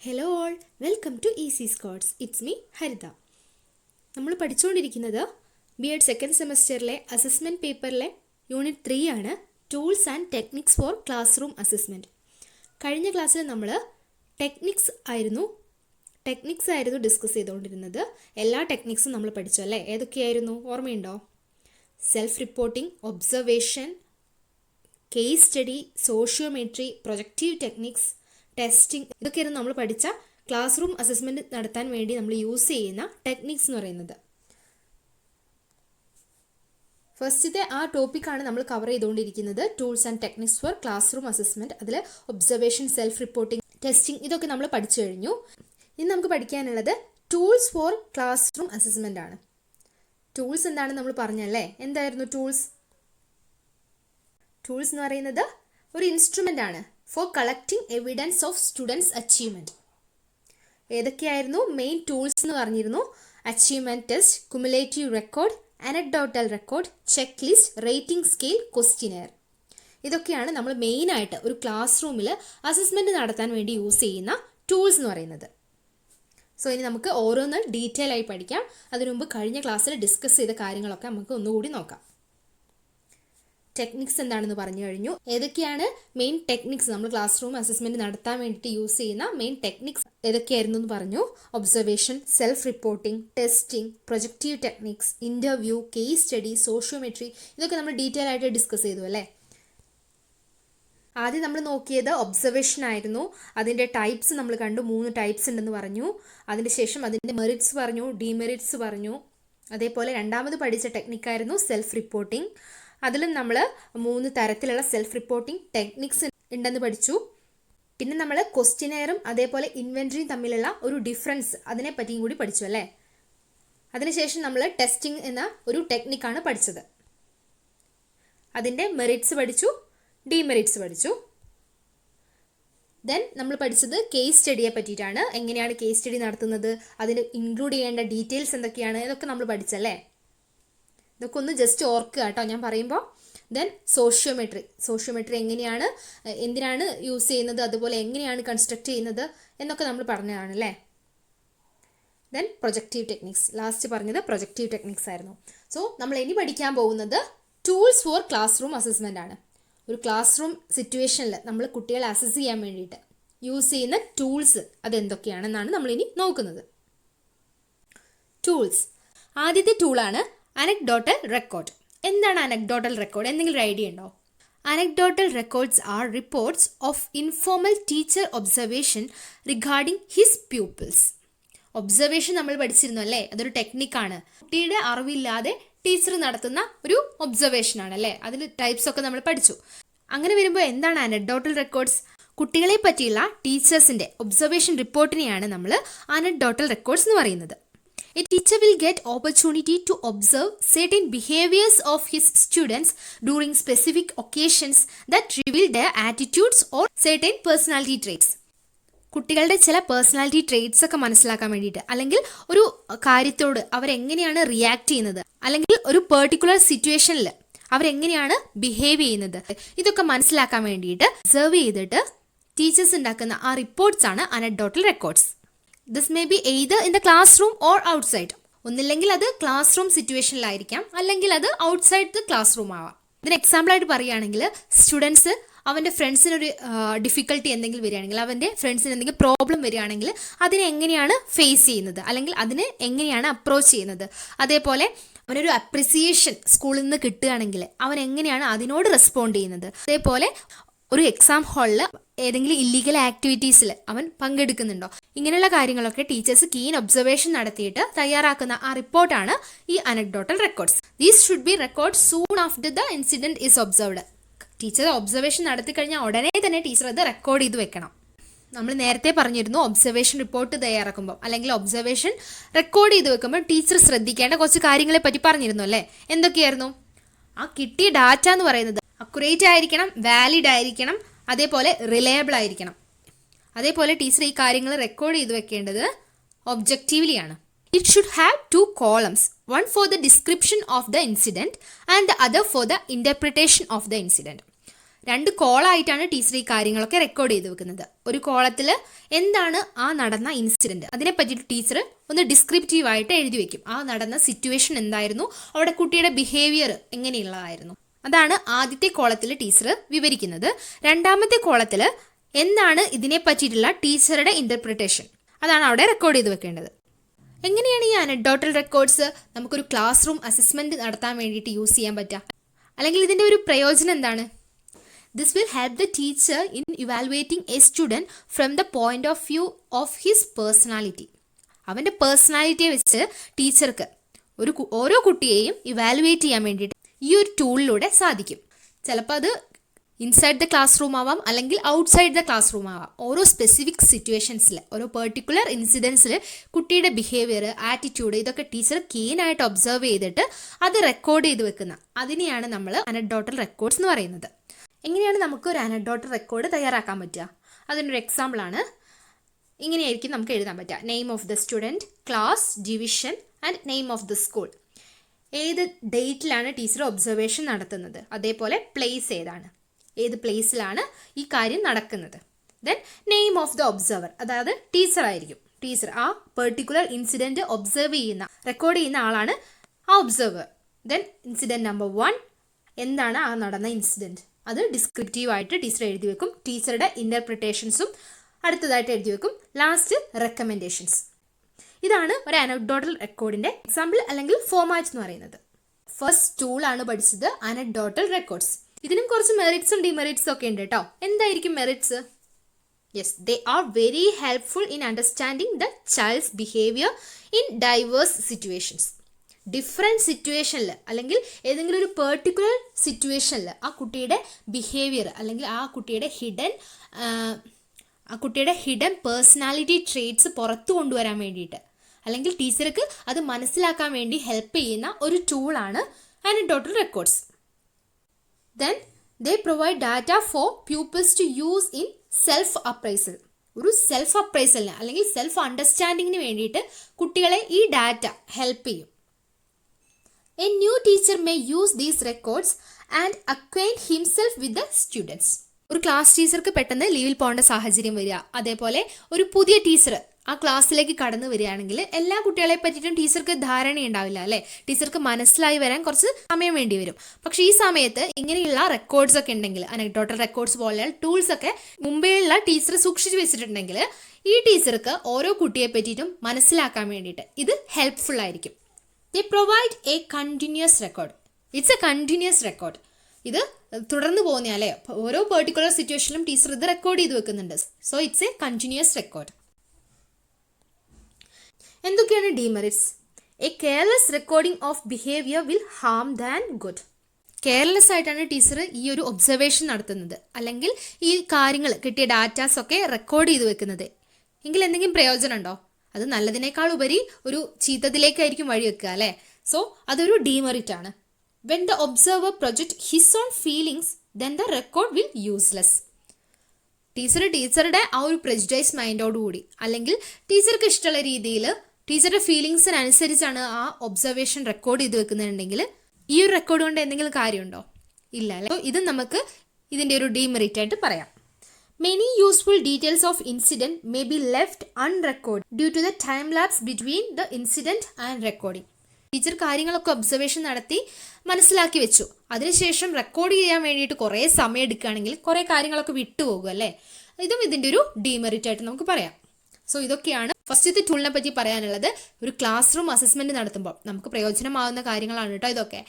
Hello all, welcome to easy scots. It's me Haritha. നമ്മൾ പഠിച്ചുകൊണ്ടിരിക്കുന്നത് BEd second സെമസ്റ്ററിലെ assessment പേപ്പറിലെ യൂണിറ്റ് 3 ആണ്, tools and techniques for classroom assessment. കഴിഞ്ഞ ക്ലാസ്സിൽ നമ്മൾ ടെക്നിക്സ് ആയിരുന്നു ഡിസ്കസ് ചെയ്തുകൊണ്ടിരുന്നത്. എല്ലാ ടെക്നിക്സും നമ്മൾ പഠിച്ചു അല്ലേ? ഏതൊക്കെയായിരുന്നു ഓർമ്മയുണ്ടോ? Self reporting, observation, case study, sociometry, projective techniques, testing, ഇതൊക്കെയായിരുന്നു നമ്മൾ പഠിച്ച ക്ലാസ് റൂം അസസ്മെൻറ്റ് നടത്താൻ വേണ്ടി നമ്മൾ യൂസ് ചെയ്യുന്ന ടെക്നിക്സ് എന്ന് പറയുന്നത്. ഫസ്റ്റത്തെ ആ ടോപ്പിക്കാണ് നമ്മൾ കവർ ചെയ്തുകൊണ്ടിരിക്കുന്നത്, tools and techniques for classroom assessment. അതിൽ ഒബ്സർവേഷൻ, സെൽഫ് റിപ്പോർട്ടിംഗ്, ടെസ്റ്റിംഗ് ഇതൊക്കെ നമ്മൾ പഠിച്ചു കഴിഞ്ഞു. ഇനി നമുക്ക് പഠിക്കാനുള്ളത് tools four class room assessment ആണ്. ടൂൾസ് എന്താണെന്ന് നമ്മൾ പറഞ്ഞല്ലേ? എന്തായിരുന്നു ടൂൾസ്? ടൂൾസ് എന്ന് പറയുന്നത് ഒരു ഇൻസ്ട്രുമെൻ്റ് ആണ് for collecting evidence of students achievement. ഏതൊക്കെയായിരുന്നു മെയിൻ ടൂൾസ് എന്ന് പറഞ്ഞിരുന്നു? Achievement test, cumulative record, anecdotal record, check list, rating scale, questionnaire. ഇതൊക്കെയാണ് നമ്മൾ മെയിനായിട്ട് ഒരു ക്ലാസ് റൂമിൽ അസസ്മെൻറ്റ് നടത്താൻ വേണ്ടി യൂസ് ചെയ്യുന്ന ടൂൾസ് എന്ന് പറയുന്നത്. സോ ഇനി നമുക്ക് ഓരോന്ന് ഡീറ്റെയിൽ ആയി പഠിക്കാം. അതിനു മുമ്പ് കഴിഞ്ഞ ക്ലാസ്സിൽ ഡിസ്കസ് ചെയ്ത കാര്യങ്ങളൊക്കെ നമുക്ക് ഒന്നുകൂടി നോക്കാം. ടെക്നിക്സ് എന്താണെന്ന് പറഞ്ഞു കഴിഞ്ഞു. ഏതൊക്കെയാണ് മെയിൻ ടെക്നിക്സ് നമ്മൾ ക്ലാസ് റൂം അസസ്മെൻറ്റ് നടത്താൻ വേണ്ടിയിട്ട് യൂസ് ചെയ്യുന്ന മെയിൻ ടെക്നിക്സ് ഏതൊക്കെയായിരുന്നു എന്ന് പറഞ്ഞു. Observation, self reporting, testing, projective techniques, interview, case study, sociometry, ഇതൊക്കെ നമ്മൾ ഡീറ്റെയിൽ ആയിട്ട് ഡിസ്കസ് ചെയ്തു അല്ലേ? ആദ്യം നമ്മൾ നോക്കിയത് ഒബ്സർവേഷൻ ആയിരുന്നു. അതിൻ്റെ ടൈപ്സ് നമ്മൾ കണ്ടു, 3 ടൈപ്സ് ഉണ്ടെന്ന് പറഞ്ഞു. അതിന് ശേഷം അതിൻ്റെ മെറിറ്റ്സ് പറഞ്ഞു, ഡിമെറിറ്റ്സ് പറഞ്ഞു. അതേപോലെ രണ്ടാമത് പഠിച്ച ടെക്നിക്കായിരുന്നു സെൽഫ് റിപ്പോർട്ടിംഗ്. അതിലും നമ്മൾ 3 തരത്തിലുള്ള സെൽഫ് റിപ്പോർട്ടിംഗ് ടെക്നിക്സ് ഉണ്ടെന്ന് പഠിച്ചു. പിന്നെ നമ്മൾ ക്വസ്റ്റിനെയറും അതേപോലെ ഇൻവെൻറ്ററിയും തമ്മിലുള്ള ഒരു ഡിഫറൻസ് അതിനെ പറ്റിയും കൂടി പഠിച്ചു അല്ലേ? അതിനുശേഷം നമ്മൾ ടെസ്റ്റിംഗ് എന്ന ഒരു ടെക്നിക്കാണ് പഠിച്ചത്. അതിൻ്റെ മെറിറ്റ്സ് പഠിച്ചു, ഡിമെറിറ്റ്സ് പഠിച്ചു. ദെൻ നമ്മൾ പഠിച്ചത് കേസ് സ്റ്റഡിയെ പറ്റിയിട്ടാണ്. എങ്ങനെയാണ് കേസ് സ്റ്റഡി നടത്തുന്നത്, അതിൽ ഇൻക്ലൂഡ് ചെയ്യേണ്ട ഡീറ്റെയിൽസ് എന്തൊക്കെയാണ്, ഇതൊക്കെ നമ്മൾ പഠിച്ചല്ലേ? ഇതൊക്കെ ഒന്ന് ജസ്റ്റ് ഓർക്കുക കേട്ടോ ഞാൻ പറയുമ്പോൾ. ദെൻ സോഷ്യോമെട്രി എങ്ങനെയാണ്, എന്തിനാണ് യൂസ് ചെയ്യുന്നത്, അതുപോലെ എങ്ങനെയാണ് കൺസ്ട്രക്ട് ചെയ്യുന്നത് എന്നൊക്കെ നമ്മൾ പറഞ്ഞതാണ് അല്ലേ? ദെൻ പ്രൊജക്റ്റീവ് ടെക്നിക്സ്, ലാസ്റ്റ് പറഞ്ഞത് പ്രൊജക്റ്റീവ് ടെക്നിക്സ് ആയിരുന്നു. സോ നമ്മൾ ഇനി പഠിക്കാൻ പോകുന്നത് tools four class room assessment ആണ്. ഒരു ക്ലാസ് റൂം സിറ്റുവേഷനിൽ നമ്മൾ കുട്ടികളെ അസസ് ചെയ്യാൻ വേണ്ടിയിട്ട് യൂസ് ചെയ്യുന്ന ടൂൾസ് അതെന്തൊക്കെയാണെന്നാണ് നമ്മളിനി നോക്കുന്നത്. ടൂൾസ്, ആദ്യത്തെ ടൂളാണ് അനക്ഡോട്ടൽ റെക്കോർഡ്. എന്താണ് അനക്ഡോട്ടൽ റെക്കോർഡ്? എന്തെങ്കിലും ഒരു ഐഡിയ ഉണ്ടോ? Anecdotal records R reports of informal teacher observation regarding his pupils. Observation നമ്മൾ പഠിച്ചിരുന്നു അല്ലേ? അതൊരു ടെക്നിക്കാണ്. കുട്ടിയുടെ അറിവില്ലാതെ ടീച്ചർ നടത്തുന്ന ഒരു ഒബ്സർവേഷൻ ആണ് അല്ലേ? അതിൽ ടൈപ്സ് ഒക്കെ നമ്മൾ പഠിച്ചു. അങ്ങനെ വരുമ്പോൾ എന്താണ് അനക്ഡോട്ടൽ റെക്കോർഡ്സ്? കുട്ടികളെ പറ്റിയുള്ള ടീച്ചേഴ്സിൻ്റെ ഒബ്സർവേഷൻ റിപ്പോർട്ടിനെയാണ് നമ്മൾ അനക്ഡോട്ടൽ റെക്കോർഡ്സ് എന്ന് പറയുന്നത്. A teacher will get opportunity to observe certain behaviors of his students during specific occasions that reveal their attitudes or certain personality traits. കുട്ടികളുടെ ചില പേഴ്സണാലിറ്റി ട്രേറ്റ്സ് ഒക്കെ മനസ്സിലാക്കാൻ വേണ്ടിയിട്ട്, അല്ലെങ്കിൽ ഒരു കാര്യത്തോട് അവരെങ്ങനെയാണ് റിയാക്ട് ചെയ്യുന്നത്, അല്ലെങ്കിൽ ഒരു പെർട്ടിക്കുലർ സിറ്റുവേഷനിൽ അവരെങ്ങനെയാണ് ബിഹേവ് ചെയ്യുന്നത്, ഇതൊക്കെ മനസ്സിലാക്കാൻ വേണ്ടിയിട്ട് ഒബ്സർവ് ചെയ്തിട്ട് ടീച്ചേഴ്സ് ഉണ്ടാക്കുന്ന ആ റിപ്പോർട്ട്സ് ആണ് anecdotal records. This may be either in the classroom or outside. ഒന്നില്ലെങ്കിൽ അത് ക്ലാസ് റൂം സിറ്റുവേഷനിലായിരിക്കാം, അല്ലെങ്കിൽ അത് ഔട്ട്സൈഡ് ദ ക്ലാസ് റൂം ആവാം. ഇതിന് എക്സാമ്പിളായിട്ട് പറയുകയാണെങ്കിൽ, സ്റ്റുഡൻസ് അവൻ്റെ ഫ്രണ്ട്സിനൊരു ഡിഫിക്കൽട്ടി എന്തെങ്കിലും വരികയാണെങ്കിൽ, അവൻ്റെ ഫ്രണ്ട്സിന് എന്തെങ്കിലും പ്രോബ്ലം വരികയാണെങ്കിൽ അതിനെ എങ്ങനെയാണ് ഫേസ് ചെയ്യുന്നത്, അല്ലെങ്കിൽ അതിനെ എങ്ങനെയാണ് അപ്രോച്ച് ചെയ്യുന്നത്, അതേപോലെ അവനൊരു അപ്രിസിയേഷൻ സ്കൂളിൽ നിന്ന് കിട്ടുകയാണെങ്കിൽ അവൻ എങ്ങനെയാണ് അതിനോട് റെസ്പോണ്ട് ചെയ്യുന്നത്, അതേപോലെ ഒരു എക്സാം ഹാളിൽ ഏതെങ്കിലും ഇല്ലീഗൽ ആക്ടിവിറ്റീസിൽ അവൻ പങ്കെടുക്കുന്നുണ്ടോ, ഇങ്ങനെയുള്ള കാര്യങ്ങളൊക്കെ ടീച്ചേഴ്സ് കീൻ ഒബ്സർവേഷൻ നടത്തിയിട്ട് തയ്യാറാക്കുന്ന ആ റിപ്പോർട്ടാണ് ഈ anecdotal records. These should be record soon after the incident is observed. Teacher observation നടത്തി കഴിഞ്ഞാൽ ഉടനെ തന്നെ ടീച്ചർ അത് റെക്കോർഡ് ചെയ്ത് വെക്കണം. നമ്മൾ നേരത്തെ പറഞ്ഞിരുന്നു, ഒബ്സർവേഷൻ റിപ്പോർട്ട് തയ്യാറാക്കുമ്പോൾ അല്ലെങ്കിൽ ഒബ്സർവേഷൻ റെക്കോർഡ് ചെയ്ത് വെക്കുമ്പോൾ ടീച്ചർ ശ്രദ്ധിക്കേണ്ട കുറച്ച് കാര്യങ്ങളെ പറ്റി പറഞ്ഞിരുന്നു അല്ലേ? എന്തൊക്കെയായിരുന്നു? ആ കിട്ടിയ ഡാറ്റ എന്ന് പറയുന്നത് അക്യുറേറ്റ് ആയിരിക്കണം, വാലിഡ് ആയിരിക്കണം, അതേപോലെ റിലയബിൾ ആയിരിക്കണം. അതേപോലെ ടീച്ചർ ഈ കാര്യങ്ങൾ റെക്കോർഡ് ചെയ്ത് വെക്കേണ്ടത് ഒബ്ജക്റ്റീവ്ലി ആണ്. It should have 2 columns, one for the description of the incident and the other for the interpretation of the incident. 2 കോളായിട്ടാണ് teacher ഈ കാര്യങ്ങളൊക്കെ റെക്കോർഡ് ചെയ്ത് വെക്കുന്നത്. ഒരു കോളത്തിൽ എന്താണ് ആ നടന്ന ഇൻസിഡൻറ്റ്, അതിനെ പറ്റിയിട്ട് ടീച്ചർ ഒന്ന് ഡിസ്ക്രിപ്റ്റീവായിട്ട് എഴുതി വെക്കും. ആ നടന്ന സിറ്റുവേഷൻ എന്തായിരുന്നു, അവിടെ കുട്ടിയുടെ ബിഹേവിയർ എങ്ങനെയുള്ളതായിരുന്നു, അതാണ് ആദ്യത്തെ കോളത്തിൽ ടീച്ചർ വിവരിക്കുന്നത്. രണ്ടാമത്തെ കോളത്തിൽ എന്താണ് ഇതിനെ പറ്റിയിട്ടുള്ള ടീച്ചറുടെ ഇൻ്റർപ്രിട്ടേഷൻ, അതാണ് അവിടെ റെക്കോർഡ് ചെയ്ത് വെക്കേണ്ടത്. എങ്ങനെയാണ് ഈ അനക്ഡോട്ടൽ റെക്കോർഡ്സ് നമുക്കൊരു ക്ലാസ് റൂം അസസ്മെൻറ്റ് നടത്താൻ വേണ്ടിയിട്ട് യൂസ് ചെയ്യാൻ പറ്റുക, അല്ലെങ്കിൽ ഇതിൻ്റെ ഒരു പ്രയോജനം എന്താണ്? This will help the teacher in evaluating A student from the point of view of his personality. അവൻ്റെ പേഴ്സണാലിറ്റിയെ വെച്ച് ടീച്ചർക്ക് ഓരോ കുട്ടിയെയും ഇവാലുവേറ്റ് ചെയ്യാൻ വേണ്ടിയിട്ട് ഈ ഒരു ടൂളിലൂടെ സാധിക്കും. ചിലപ്പോൾ അത് ഇൻസൈഡ് ദ ക്ലാസ് റൂം ആവാം, അല്ലെങ്കിൽ ഔട്ട്സൈഡ് ദ ക്ലാസ് റൂം ആവാം. ഓരോ സ്പെസിഫിക് സിറ്റുവേഷൻസിൽ, ഓരോ പെർട്ടിക്കുലർ ഇൻസിഡൻസിൽ കുട്ടിയുടെ ബിഹേവിയർ, ആറ്റിറ്റ്യൂഡ്, ഇതൊക്കെ ടീച്ചർ കീനായിട്ട് ഒബ്സർവ് ചെയ്തിട്ട് അത് റെക്കോർഡ് ചെയ്ത് വെക്കുന്ന, അതിനെയാണ് നമ്മൾ അനക്ഡോട്ടൽ റെക്കോർഡ്സ് എന്ന് പറയുന്നത്. എങ്ങനെയാണ് നമുക്ക് ഒരു അനക്ഡോട്ടൽ റെക്കോർഡ് തയ്യാറാക്കാൻ പറ്റുക? അതിനൊരു എക്സാമ്പിളാണ്, ഇങ്ങനെയായിരിക്കും നമുക്ക് എഴുതാൻ പറ്റുക. Name of the student, class, division and name of the school. ഏത് ഡേറ്റിലാണ് ടീച്ചർ ഒബ്സർവേഷൻ നടത്തുന്നത്, അതേപോലെ പ്ലേസ് ഏതാണ്, ഏത് പ്ലേസിലാണ് ഈ കാര്യം നടക്കുന്നത്. Then name of the observer, അതായത് ടീച്ചർ ആയിരിക്കും. ടീച്ചർ ആ പെർട്ടിക്കുലർ ഇൻസിഡൻറ്റ് ഒബ്സർവ് ചെയ്യുന്ന, റെക്കോർഡ് ചെയ്യുന്ന ആളാണ് ആ ഒബ്സർവർ. ദെൻ ഇൻസിഡൻറ്റ് നമ്പർ 1, എന്താണ് ആ നടന്ന ഇൻസിഡൻറ്റ്, അത് ഡിസ്ക്രിപ്റ്റീവായിട്ട് ടീച്ചർ എഴുതി വെക്കും. ടീച്ചറുടെ ഇൻ്റർപ്രിട്ടേഷൻസും അടുത്തതായിട്ട് എഴുതി വെക്കും. Last recommendations. ഇതാണ് ഒരു അനക്ഡോട്ടൽ റെക്കോർഡിൻ്റെ എക്സാമ്പിൾ അല്ലെങ്കിൽ ഫോമാറ്റ് എന്ന് പറയുന്നത്. ഫസ്റ്റ് ടൂളാണ് പഠിച്ചത്, അനക്ഡോട്ടൽ റെക്കോർഡ്സ്. ഇതിനും കുറച്ച് മെറിറ്റ്സും ഡിമെറിറ്റ്സും ഒക്കെ ഉണ്ട് കേട്ടോ. എന്തായിരിക്കും merits? Yes, they are very helpful in understanding the child's behaviour in diverse situations. Different സിറ്റുവേഷനിൽ, അല്ലെങ്കിൽ ഏതെങ്കിലും ഒരു പെർട്ടിക്കുലർ സിറ്റുവേഷനിൽ ആ കുട്ടിയുടെ ബിഹേവിയർ, അല്ലെങ്കിൽ ആ കുട്ടിയുടെ ഹിഡൻ പേഴ്സണാലിറ്റി ട്രേറ്റ്സ് പുറത്തു കൊണ്ടുവരാൻ വേണ്ടിയിട്ട്, അല്ലെങ്കിൽ ടീച്ചർക്ക് അത് മനസ്സിലാക്കാൻ വേണ്ടി ഹെൽപ്പ് ചെയ്യുന്ന ഒരു ടൂളാണ് anecdotal records. Then they provide data for pupils to use in self-appraisal. ഒരു സെൽഫ് അപ്രൈസലിന് അല്ലെങ്കിൽ സെൽഫ് അണ്ടർസ്റ്റാൻഡിങ്ങിന് വേണ്ടിയിട്ട് കുട്ടികളെ ഈ ഡാറ്റ ഹെൽപ്പ് ചെയ്യും. A new teacher may use these records and acquaint himself with the students. ഒരു ക്ലാസ് ടീച്ചർക്ക് പെട്ടെന്ന് ലീവിൽ പോകേണ്ട സാഹചര്യം വരിക, അതേപോലെ ഒരു പുതിയ ടീച്ചർ ആ ക്ലാസ്സിലേക്ക് കടന്നു വരികയാണെങ്കിൽ എല്ലാ കുട്ടികളെ പറ്റിയിട്ടും ടീച്ചർക്ക് ധാരണയുണ്ടാവില്ല അല്ലേ. ടീച്ചർക്ക് മനസ്സിലായി വരാൻ കുറച്ച് സമയം വേണ്ടി വരും. പക്ഷേ ഈ സമയത്ത് ഇങ്ങനെയുള്ള റെക്കോർഡ്സ് ഒക്കെ ഉണ്ടെങ്കിൽ, അനക്ഡോട്ടൽ റെക്കോർഡ്സ് പോലെയുള്ള ടൂൾസ് ഒക്കെ മുമ്പേയുള്ള ടീച്ചർ സൂക്ഷിച്ചു വെച്ചിട്ടുണ്ടെങ്കിൽ ഈ ടീച്ചർക്ക് ഓരോ കുട്ടിയെ പറ്റിയിട്ടും മനസ്സിലാക്കാൻ വേണ്ടിയിട്ട് ഇത് ഹെൽപ്ഫുൾ ആയിരിക്കും. They provide a continuous record. It's a continuous record. ഇത് തുടർന്ന് പോകുന്നതല്ലേ, ഓരോ പെർട്ടിക്കുലർ സിറ്റുവേഷനിലും ടീച്ചർ ഇത് റെക്കോർഡ് ചെയ്ത് വെക്കുന്നുണ്ട്. So it's a continuous record. എന്തൊക്കെയാണ് demerits? A careless recording of behaviour will harm than good. Careless ആയിട്ടാണ് ടീച്ചർ ഈ ഒരു ഒബ്സർവേഷൻ നടത്തുന്നത്, അല്ലെങ്കിൽ ഈ കാര്യങ്ങൾ കിട്ടിയ ഡാറ്റാസ് ഒക്കെ റെക്കോർഡ് ചെയ്ത് വെക്കുന്നത് എങ്കിൽ എന്തെങ്കിലും പ്രയോജനം ഉണ്ടോ? അത് നല്ലതിനേക്കാൾ ഉപരി ഒരു ചീത്തത്തിലേക്കായിരിക്കും വഴി വെക്കുക അല്ലേ. സോ അതൊരു ഡിമെറിറ്റ് ആണ്. When the observer project his own feelings then the record will useless. ടീച്ചറുടെ ആ ഒരു പ്രെജുഡൈസ് മൈൻഡോടുകൂടി, അല്ലെങ്കിൽ ടീച്ചർക്ക് ഇഷ്ടമുള്ള രീതിയിൽ ടീച്ചറുടെ ഫീലിങ്സിനനുസരിച്ചാണ് ആ ഒബ്സർവേഷൻ റെക്കോർഡ് ചെയ്ത് വെക്കുന്നുണ്ടെങ്കിൽ ഈ ഒരു റെക്കോർഡ് കൊണ്ട് എന്തെങ്കിലും കാര്യമുണ്ടോ? ഇല്ല അല്ലേ. ഇത് നമുക്ക് ഇതിൻ്റെ ഒരു ഡിമെറിറ്റ് ആയിട്ട് പറയാം. Many useful details of incident may be left unrecorded due to the time lapse between the incident and recording. Teacher കാര്യങ്ങളൊക്കെ ഒബ്സർവേഷൻ നടത്തി മനസ്സിലാക്കി വെച്ചു, അതിനുശേഷം റെക്കോർഡ് ചെയ്യാൻ വേണ്ടിയിട്ട് കുറേ സമയം എടുക്കുകയാണെങ്കിൽ കുറേ കാര്യങ്ങളൊക്കെ വിട്ടുപോകും അല്ലേ. ഇതും ഇതിൻ്റെ ഒരു ഡിമെറിറ്റ് ആയിട്ട് നമുക്ക് പറയാം. സോ ഇതൊക്കെയാണ് ഫസ്റ്റത്തെ ടൂളിനെ പറ്റി പറയാനുള്ളത്. ഒരു ക്ലാസ് റൂം അസസ്മെൻറ്റ് നടത്തുമ്പോൾ നമുക്ക് പ്രയോജനമാകുന്ന കാര്യങ്ങളാണ് കേട്ടോ ഇതൊക്കെ.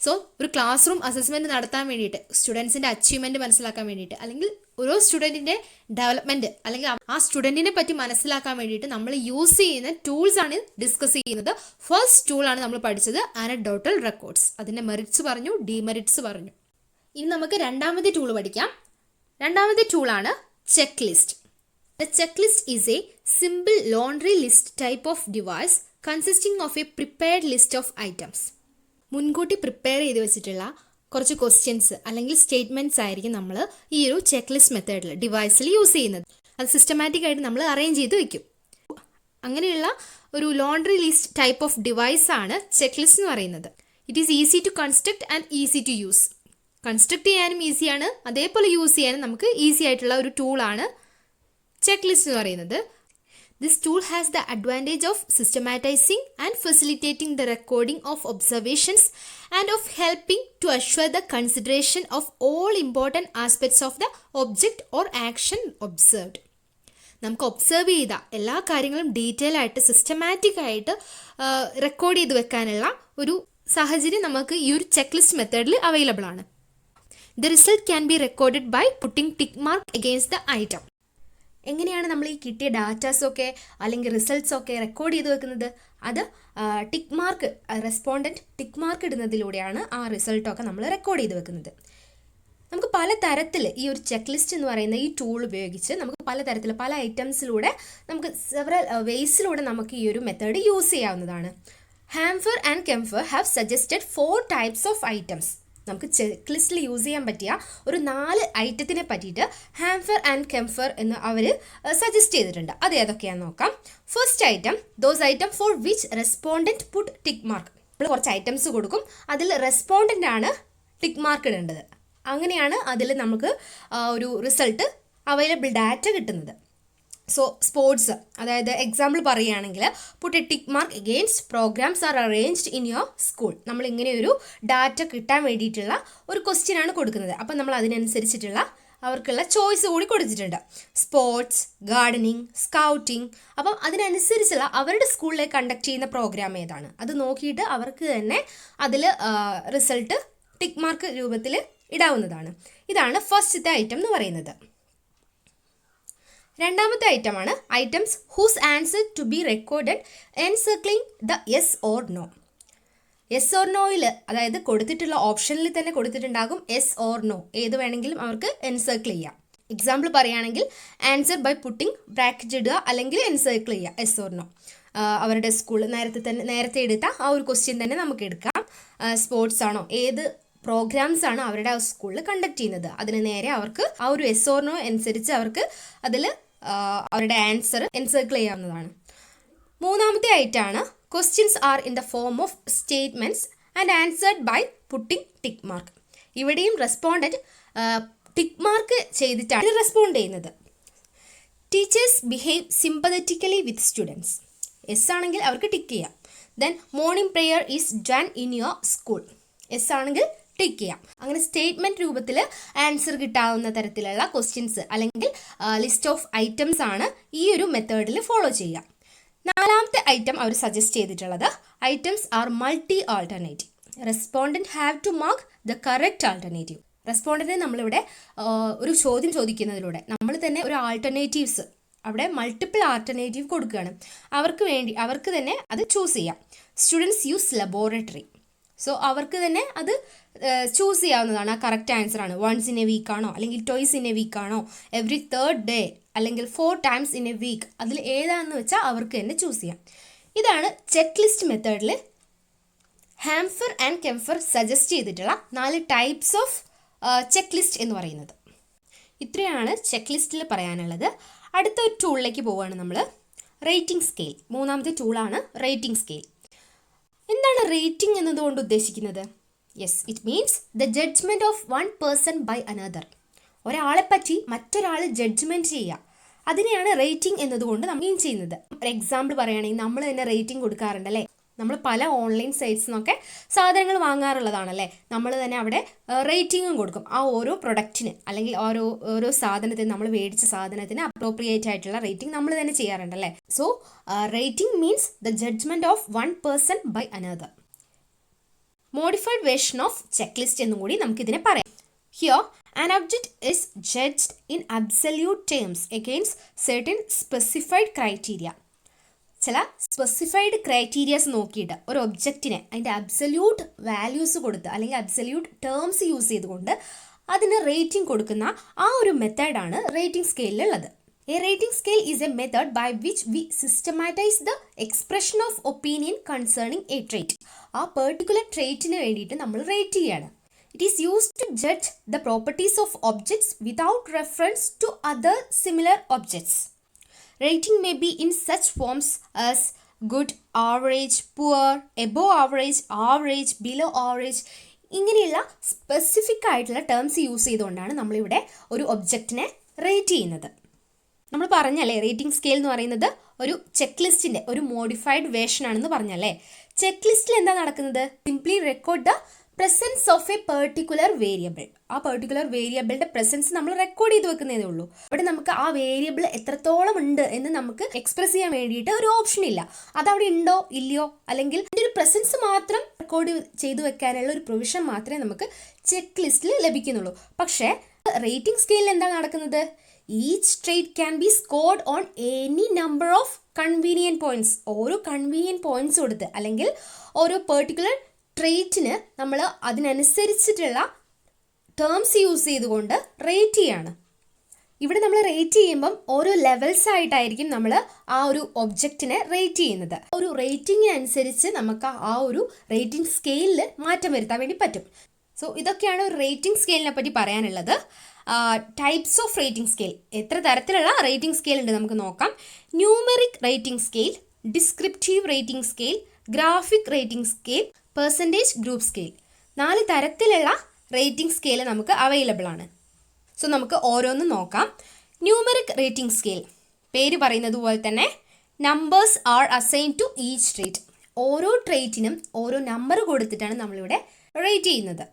സോ ഒരു ക്ലാസ് റൂം അസസ്മെൻറ്റ് നടത്താൻ വേണ്ടിയിട്ട്, സ്റ്റുഡൻസിൻ്റെ അച്ചീവ്മെൻറ്റ് മനസ്സിലാക്കാൻ വേണ്ടിയിട്ട്, അല്ലെങ്കിൽ ഓരോ സ്റ്റുഡൻറ്റിൻ്റെ ഡെവലപ്മെൻറ്റ്, അല്ലെങ്കിൽ ആ സ്റ്റുഡൻറ്റിനെ പറ്റി മനസ്സിലാക്കാൻ വേണ്ടിയിട്ട് നമ്മൾ യൂസ് ചെയ്യുന്ന ടൂൾസാണ് ഡിസ്കസ് ചെയ്യുന്നത്. ഫസ്റ്റ് ടൂളാണ് നമ്മൾ പഠിച്ചത്, അനക്ഡോട്ടൽ റെക്കോർഡ്സ്. അതിൻ്റെ മെറിറ്റ്സ് പറഞ്ഞു, ഡിമെറിറ്റ്സ് പറഞ്ഞു. ഇനി നമുക്ക് രണ്ടാമത്തെ ടൂൾ പഠിക്കാം. രണ്ടാമത്തെ ടൂളാണ് checklist. The checklist is a simple laundry list type of device consisting of a prepared list of items. മുൻകൂട്ടി പ്രിപ്പയർ ചെയ്ത് വെച്ചിട്ടുള്ള കുറച്ച് ക്വസ്റ്റ്യൻസ് അല്ലെങ്കിൽ സ്റ്റേറ്റ്മെൻറ്റ്സ് ആയിരിക്കും നമ്മൾ ഈ ഒരു ചെക്ക് ലിസ്റ്റ് മെത്തേഡിൽ ഡിവൈസിൽ യൂസ് ചെയ്യുന്നത്. അത് സിസ്റ്റമാറ്റിക് ആയിട്ട് നമ്മൾ അറേഞ്ച് ചെയ്ത് വെക്കും. അങ്ങനെയുള്ള ഒരു laundry list type of device ആണ് ചെക്ക് ലിസ്റ്റ് എന്ന് പറയുന്നത്. It is easy to construct and easy to use. Construct ചെയ്യാനും ഈസിയാണ്, അതേപോലെ യൂസ് ചെയ്യാനും നമുക്ക് ഈസി ആയിട്ടുള്ള ഒരു ടൂളാണ് ചെക്ക് ലിസ്റ്റ് എന്ന് പറയുന്നത്. This tool has the advantage of systematizing and facilitating the recording of observations and of helping to assure the consideration of all important aspects of the object or action observed. നമുക്ക് observe ചെയ്ത എല്ലാ കാര്യങ്ങളും detail ആയിട്ട് systematic ആയിട്ട് record ചെയ്ത് വെക്കാനുള്ള ഒരു സാഹചര്യം നമുക്ക് ഈ ഒരു ചെക്ക് ലിസ്റ്റ് മെത്തേഡിൽ അവൈലബിൾ ആണ്. The result can be recorded by putting tick mark against the item. എങ്ങനെയാണ് നമ്മൾ ഈ കിട്ടിയ ഡാറ്റാസൊക്കെ അല്ലെങ്കിൽ റിസൾട്ട്സൊക്കെ റെക്കോർഡ് ചെയ്ത് വെക്കുന്നത്? അത് tick mark, respondent tick mark ഇടുന്നതിലൂടെയാണ് ആ റിസൾട്ടൊക്കെ നമ്മൾ റെക്കോർഡ് ചെയ്ത് വെക്കുന്നത്. നമുക്ക് പല തരത്തിൽ ഈ ഒരു ചെക്ക് ലിസ്റ്റ് എന്ന് പറയുന്ന ഈ ടൂൾ ഉപയോഗിച്ച് നമുക്ക് പലതരത്തിൽ പല ഐറ്റംസിലൂടെ നമുക്ക് സെവറൽ വേസിലൂടെ നമുക്ക് ഈ ഒരു മെത്തേഡ് യൂസ് ചെയ്യാവുന്നതാണ്. Hampher and Kempher have suggested 4 types of items. നമുക്ക് ചെക്ക് ലിസ്റ്റിൽ യൂസ് ചെയ്യാൻ പറ്റിയ ഒരു 4 ഐറ്റത്തിനെ പറ്റിയിട്ട് ഹാംഫർ ആൻഡ് കെംഫർ എന്ന് അവർ സജസ്റ്റ് ചെയ്തിട്ടുണ്ട്. അത് ഏതൊക്കെയാണെന്ന് നോക്കാം. First item, those item for which respondent put tick mark. നമ്മൾ കുറച്ച് ഐറ്റംസ് കൊടുക്കും, അതിൽ റെസ്പോണ്ടൻ്റ് ആണ് ടിക്ക് മാർക്ക് ഇടേണ്ടത്. അങ്ങനെയാണ് അതിൽ നമുക്ക് ഒരു റിസൾട്ട് അവൈലബിൾ ഡാറ്റ കിട്ടുന്നത്. സോ സ്പോർട്സ്, അതായത് എക്സാമ്പിൾ പറയുകയാണെങ്കിൽ put a tick mark against programs are arranged in your school. നമ്മൾ ഇങ്ങനെ ഒരു ഡാറ്റ കിട്ടാൻ വേണ്ടിയിട്ടുള്ള ഒരു ക്വസ്റ്റ്യൻ ആണ് കൊടുക്കുന്നത്. അപ്പം നമ്മൾ അതിനനുസരിച്ചിട്ടുള്ള അവർക്കുള്ള ചോയ്സ് കൂടി കൊടുത്തിട്ടുണ്ട്. Sports, gardening, scouting. അപ്പം അതിനനുസരിച്ചുള്ള അവരുടെ സ്കൂളിൽ കണ്ടക്ട് ചെയ്യുന്ന പ്രോഗ്രാം ഏതാണ് അത് നോക്കിയിട്ട് അവർക്ക് തന്നെ അതിൽ റിസൾട്ട് ടിക്ക് മാർക്ക് രൂപത്തിൽ ഇടാവുന്നതാണ്. ഇതാണ് ഫസ്റ്റത്തെ ഐറ്റം എന്ന് പറയുന്നത്. രണ്ടാമത്തെ ഐറ്റമാണ് items whose answer to be recorded encircling the yes or no. Yes or നോയിൽ, അതായത് കൊടുത്തിട്ടുള്ള ഓപ്ഷനിൽ തന്നെ കൊടുത്തിട്ടുണ്ടാകും യെസ് ഓർ നോ, ഏത് വേണമെങ്കിലും അവർക്ക് എൻസർക്കിൾ ചെയ്യാം. എക്സാമ്പിൾ പറയുകയാണെങ്കിൽ ആൻസർ ബൈ പുട്ടിംഗ് ബ്രാക്കറ്റ് ഇടുക, അല്ലെങ്കിൽ എൻസർക്കിൾ ചെയ്യുക യെസ് ഓർ നോ. അവരുടെ സ്കൂൾ നേരത്തെ എടുത്ത ആ ഒരു ക്വസ്റ്റ്യൻ തന്നെ നമുക്ക് എടുക്കാം. സ്പോർട്സ് ആണോ, ഏത് പ്രോഗ്രാംസ് ആണ് അവരുടെ സ്കൂളിൽ കണ്ടക്ട് ചെയ്യുന്നത്, അതിന് നേരെ അവർക്ക് ആ ഒരു യെസ് ഓർ നോ അനുസരിച്ച് അവർക്ക് അതിൽ അവരുടെ ആൻസർ എൻസർക്കിൾ ചെയ്യാവുന്നതാണ്. മൂന്നാമത്തെ ഐറ്റമാണ് questions are in the form of statements and answered by putting tick mark. ഇവിടെയും റെസ്പോണ്ടൻറ്റ് ടിക്ക് മാർക്ക് ചെയ്തിട്ടാണ് റെസ്പോണ്ട് ചെയ്യുന്നത്. Teachers behave sympathetically with students. Yes ആണെങ്കിൽ അവർക്ക് ടിക്ക് ചെയ്യാം. Then morning prayer is done in your school. Yes ആണെങ്കിൽ tick ചെയ്യാം. അങ്ങനെ statement രൂപത്തിൽ ആൻസർ കിട്ടാവുന്ന തരത്തിലുള്ള ക്വസ്റ്റ്യൻസ് അല്ലെങ്കിൽ ലിസ്റ്റ് ഓഫ് ഐറ്റംസ് ആണ് ഈ ഒരു മെത്തേഡിൽ ഫോളോ ചെയ്യുക. നാലാമത്തെ ഐറ്റം അവർ സജസ്റ്റ് ചെയ്തിട്ടുള്ളത് items are multi alternative. Respondent have to mark the correct alternative. റെസ്പോണ്ടൻറ്റിന് നമ്മളിവിടെ ഒരു ചോദ്യം ചോദിക്കുന്നതിലൂടെ നമ്മൾ തന്നെ ഒരു ആൾട്ടർനേറ്റീവ്സ് അവിടെ മൾട്ടിപ്പിൾ ആൾട്ടർനേറ്റീവ് കൊടുക്കുകയാണ്. അവർക്ക് തന്നെ അത് ചൂസ് ചെയ്യാം. Students use laboratory. സോ അവർക്ക് തന്നെ അത് ചൂസ് ചെയ്യാവുന്നതാണ്. ആ കറക്റ്റ് ആൻസർ ആണ്. വൺസ് ഇൻ എ വീക്ക് ആണോ, അല്ലെങ്കിൽ ട്വൈസ് ഇൻ എ വീക്ക് ആണോ, എവറി 3rd ഡേ, അല്ലെങ്കിൽ 4 ടൈംസ് ഇൻ എ വീക്ക്, അതിൽ ഏതാണെന്ന് വെച്ചാൽ അവർക്ക് തന്നെ ചൂസ് ചെയ്യാം. ഇതാണ് ചെക്ക് ലിസ്റ്റ് മെത്തേഡിൽ ഹാംഫർ ആൻഡ് കെംഫർ സജസ്റ്റ് ചെയ്തിട്ടുള്ള 4 ടൈപ്സ് ഓഫ് ചെക്ക് ലിസ്റ്റ് എന്ന് പറയുന്നത്. ഇത്രയാണ് ചെക്ക് ലിസ്റ്റിൽ പറയാനുള്ളത്. അടുത്ത ഒരു ടൂളിലേക്ക് പോവുകയാണ് നമ്മൾ. Rating scale. മൂന്നാമത്തെ ടൂളാണ് റേറ്റിംഗ് സ്കെയിൽ. എന്താണ് റേറ്റിംഗ് എന്നതുകൊണ്ട് ഉദ്ദേശിക്കുന്നത്? Yes, it means the judgement of one person by another. ഒരാളെപ്പറ്റി മറ്റൊരാൾ ജഡ്ജ്മെൻറ്റ് ചെയ്യുക, അതിനെയാണ് റേറ്റിംഗ് എന്നതുകൊണ്ട് നമ്മൾ മീൻ ചെയ്യുന്നത്. ഒരു എക്സാമ്പിൾ പറയുകയാണെങ്കിൽ നമ്മൾ തന്നെ റേറ്റിംഗ് കൊടുക്കാറുണ്ടല്ലേ. നമ്മൾ പല ഓൺലൈൻ സൈറ്റ്സിൽ നിന്നൊക്കെ സാധനങ്ങൾ വാങ്ങാറുള്ളതാണല്ലേ. നമ്മൾ തന്നെ അവിടെ റേറ്റിംഗും കൊടുക്കും ആ ഓരോ പ്രൊഡക്റ്റിന്, അല്ലെങ്കിൽ ഓരോ സാധനത്തിന്, നമ്മൾ മേടിച്ച സാധനത്തിന് അപ്രോപ്രിയേറ്റ് ആയിട്ടുള്ള റേറ്റിംഗ് നമ്മൾ തന്നെ ചെയ്യാറുണ്ടല്ലേ. So rating means the judgement of one person by another. Modified version of checklist എന്നും കൂടി നമുക്കിതിനെ പറയാം. Here an object is judged in absolute terms against certain specified criteria. ചില സ്പെസിഫൈഡ് ക്രൈറ്റീരിയാസ് നോക്കിയിട്ട് ഒരു ഒബ്ജക്റ്റിനെ അതിൻ്റെ അബ്സല്യൂട്ട് വാല്യൂസ് കൊടുത്ത്, അല്ലെങ്കിൽ അബ്സല്യൂട്ട് ടേംസ് യൂസ് ചെയ്തുകൊണ്ട് അതിന് റേറ്റിംഗ് കൊടുക്കുന്ന ആ ഒരു മെത്തേഡാണ് റേറ്റിംഗ് സ്കെയിലുള്ളത്. A rating scale is a method by which we systematise the expression of opinion concerning a trait. ആ പെർട്ടിക്കുലർ ട്രേറ്റിന് വേണ്ടിയിട്ട് നമ്മൾ റേറ്റ് ചെയ്യാണ്. It is used to judge the properties of objects without reference to other similar objects. Rating may be in such forms as good, average, poor, above average, average, below average. ഇങ്ങനെയുള്ള specific ആയിട്ടുള്ള terms use ചെയ്തുകൊണ്ടാണ് നമ്മളിവിടെ ഒരു ഒബ്ജക്റ്റിനെ rate ചെയ്യുന്നത്. നമ്മൾ പറഞ്ഞല്ലേ rating scale എന്ന് പറയുന്നത് ഒരു ചെക്ക് ലിസ്റ്റിൻ്റെ ഒരു മോഡിഫൈഡ് വേർഷൻ ആണെന്ന് പറഞ്ഞല്ലേ. ചെക്ക് ലിസ്റ്റിൽ എന്താ നടക്കുന്നത്? Simply record the presence of a particular variable. ആ പെർട്ടിക്കുലർ വേരിയബിളിന്റെ പ്രസൻസ് നമ്മൾ റെക്കോർഡ് ചെയ്ത് വെക്കുന്നതേ ഉള്ളൂ. അവിടെ നമുക്ക് ആ വേരിയബിൾ എത്രത്തോളം ഉണ്ട് എന്ന് നമുക്ക് എക്സ്പ്രസ് ചെയ്യാൻ വേണ്ടിയിട്ട് ഒരു ഓപ്ഷൻ ഇല്ല. അതവിടെ ഉണ്ടോ ഇല്ലയോ, അല്ലെങ്കിൽ അതിൻ്റെ ഒരു പ്രസൻസ് മാത്രം റെക്കോർഡ് ചെയ്തു വെക്കാനുള്ള ഒരു പ്രൊവിഷൻ മാത്രമേ നമുക്ക് ചെക്ക് ലിസ്റ്റിൽ ലഭിക്കുന്നുള്ളൂ. പക്ഷേ റേറ്റിംഗ് സ്കെയിലിൽ എന്താ നടക്കുന്നത്? Each trait can be scored on any number of convenient points. ഓരോ കൺവീനിയൻറ്റ് പോയിന്റ്സ് കൊടുത്ത് അല്ലെങ്കിൽ ഓരോ പെർട്ടിക്കുലർ ട്രേറ്റിന് നമ്മൾ അതിനനുസരിച്ചിട്ടുള്ള ടേംസ് യൂസ് ചെയ്തുകൊണ്ട് റേറ്റ് ചെയ്യാണ്. ഇവിടെ നമ്മൾ റേറ്റ് ചെയ്യുമ്പം ഓരോ ലെവൽസ് ആയിട്ടായിരിക്കും നമ്മൾ ആ ഒരു ഒബ്ജക്റ്റിനെ റേറ്റ് ചെയ്യുന്നത്. ഒരു റേറ്റിങ്ങിനനുസരിച്ച് നമുക്ക് ആ ഒരു റേറ്റിംഗ് സ്കെയിലിൽ മാറ്റം വരുത്താൻ വേണ്ടി പറ്റും. സോ ഇതൊക്കെയാണ് ഒരു റേറ്റിംഗ് സ്കെയിലിനെ പറ്റി പറയാനുള്ളത്. ടൈപ്സ് ഓഫ് റേറ്റിംഗ് സ്കെയിൽ, എത്ര തരത്തിലുള്ള റേറ്റിംഗ് സ്കെയിൽ ഉണ്ട് നമുക്ക് നോക്കാം. Numeric rating scale, descriptive rating scale, graphic rating scale, percentage group scale. 4 തരത്തിലുള്ള റേറ്റിംഗ് സ്കെയിൽ നമുക്ക് അവൈലബിൾ ആണ്. സോ നമുക്ക് ഓരോന്നും നോക്കാം. ന്യൂമെറിക് റേറ്റിംഗ് സ്കെയിൽ, പേര് പറയുന്നത് പോലെ തന്നെ numbers are assign to each trait. ഓരോ ട്രേറ്റിനും ഓരോ നമ്പർ കൊടുത്തിട്ടാണ് നമ്മളിവിടെ റേറ്റ് ചെയ്യുന്നത്.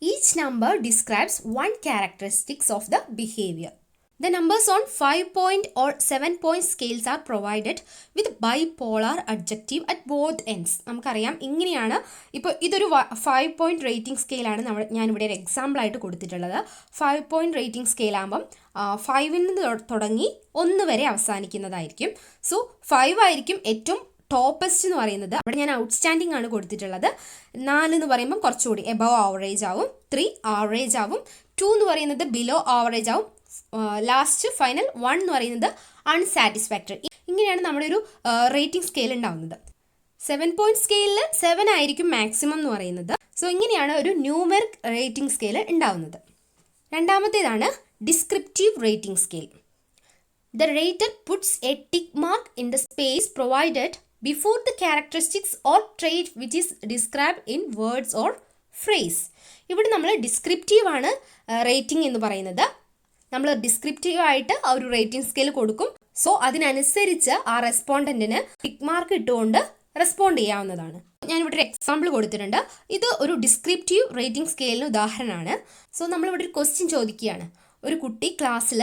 Each number describes 1 characteristics of the behavior. The numbers on 5-point or 7-point scales are provided with bipolar adjective at both ends. നമുക്കറിയാം ഇങ്ങനെയാണ്. ഇപ്പോൾ ഇതൊരു 5-point റേറ്റിംഗ് സ്കെയിലാണ് ഞാനിവിടെ ഒരു എക്സാമ്പിൾ ആയിട്ട് കൊടുത്തിട്ടുള്ളത്. 5-point റേറ്റിംഗ് സ്കെയിൽ ആകുമ്പം 5 നിന്ന് തുടങ്ങി 1 വരെ അവസാനിക്കുന്നതായിരിക്കും. സോ 5 ആയിരിക്കും ഏറ്റവും ടോപ്പസ്റ്റ് എന്ന് പറയുന്നത്. അവിടെ ഞാൻ ഔട്ട്സ്റ്റാൻഡിംഗ് ആണ് കൊടുത്തിട്ടുള്ളത്. 4 എന്ന് പറയുമ്പോൾ കുറച്ചുകൂടി എബവ് ആവറേജ് ആവും, 3 ആവറേജ് ആവും, 2 എന്ന് പറയുന്നത് ബിലോ ആവറേജ് ആവും, ലാസ്റ്റ് ഫൈനൽ 1 എന്ന് പറയുന്നത് അൺസാറ്റിസ്ഫാക്ടറി. ഇങ്ങനെയാണ് നമ്മുടെ ഒരു റേറ്റിംഗ് സ്കെയിൽ ഉണ്ടാവുന്നത്. 7-point സ്കെയിലിൽ 7 ആയിരിക്കും മാക്സിമം എന്ന് പറയുന്നത്. സോ ഇങ്ങനെയാണ് ഒരു ന്യൂമെറിക് റേറ്റിംഗ് സ്കെയിൽ ഉണ്ടാവുന്നത്. രണ്ടാമത്തേതാണ് descriptive rating scale. The rater puts a tick mark in the space provided before the characteristics or trait which is described in words or phrase. ഇവിടെ നമ്മൾ ഡിസ്ക്രിപ്റ്റീവ് ആണ് rating എന്ന് പറയുന്നത്. നമ്മൾ ഡിസ്ക്രിപ്റ്റീവ് ആയിട്ട് ആ ഒരു റേറ്റിംഗ് സ്കെയിൽ കൊടുക്കും. സോ അതിനനുസരിച്ച് ആ റെസ്പോണ്ടന്റിന് ടിക്ക് മാർക്ക് ഇട്ടുകൊണ്ട് റെസ്പോണ്ട് ചെയ്യാവുന്നതാണ്. ഞാനിവിടെ ഒരു എക്സാമ്പിൾ കൊടുത്തിട്ടുണ്ട്. ഇത് ഒരു ഡിസ്ക്രിപ്റ്റീവ് റേറ്റിംഗ് സ്കെയിലിന് ഉദാഹരണമാണ്. സോ നമ്മളിവിടെ ഒരു ക്വസ്റ്റ്യൻ ചോദിക്കുകയാണ്. ഒരു കുട്ടി ക്ലാസ്സിൽ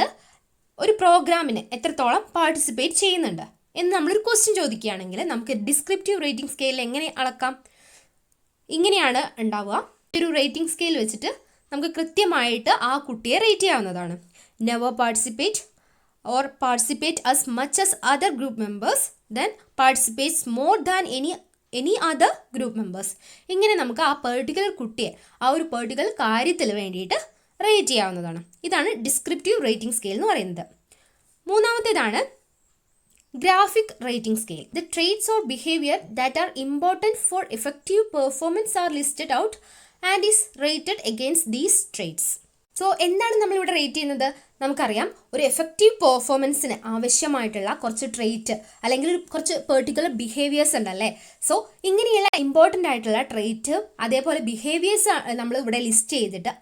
ഒരു പ്രോഗ്രാമിന് എത്രത്തോളം പാർട്ടിസിപ്പേറ്റ് ചെയ്യുന്നുണ്ട് എന്ന് നമ്മളൊരു ക്വസ്റ്റ്യൻ ചോദിക്കുകയാണെങ്കിൽ നമുക്ക് ഡിസ്ക്രിപ്റ്റീവ് റേറ്റിംഗ് സ്കെയിൽ എങ്ങനെ അളക്കാം? ഇങ്ങനെയാണ് ഉണ്ടാവുക. ഒരു റേറ്റിംഗ് സ്കെയിൽ വെച്ചിട്ട് നമുക്ക് കൃത്യമായിട്ട് ആ കുട്ടിയെ റേറ്റ് ചെയ്യാവുന്നതാണ്. Never participate or participate as much as other group members, then participates more than any other group members. ഇങ്ങനെ നമുക്ക് ആ പെർട്ടിക്കുലർ കുട്ടിയെ ആ ഒരു പെർട്ടിക്കുലർ കാര്യത്തിൽ വേണ്ടിയിട്ട് റേറ്റ് ചെയ്യാവുന്നതാണ്. ഇതാണ് ഡിസ്ക്രിപ്റ്റീവ് റേറ്റിംഗ് സ്കെയിൽ എന്ന് പറയുന്നത്. മൂന്നാമത്തേതാണ് graphic rating scale. The traits or behaviour that are important for effective performance are listed out and is rated against these traits. So എന്താണ് നമ്മളിവിടെ റേറ്റ് ചെയ്യുന്നത്? നമുക്കറിയാം ഒരു എഫക്റ്റീവ് പെർഫോമൻസിന് ആവശ്യമായിട്ടുള്ള കുറച്ച് ട്രേറ്റ് അല്ലെങ്കിൽ കുറച്ച് പെർട്ടിക്കുലർ ബിഹേവിയേഴ്സ് ഉണ്ടല്ലേ. സോ ഇങ്ങനെയുള്ള ഇമ്പോർട്ടൻ്റ് ആയിട്ടുള്ള ട്രേറ്റ് അതേപോലെ ബിഹേവിയേഴ്സ് നമ്മൾ ഇവിടെ ലിസ്റ്റ് ചെയ്തിട്ട്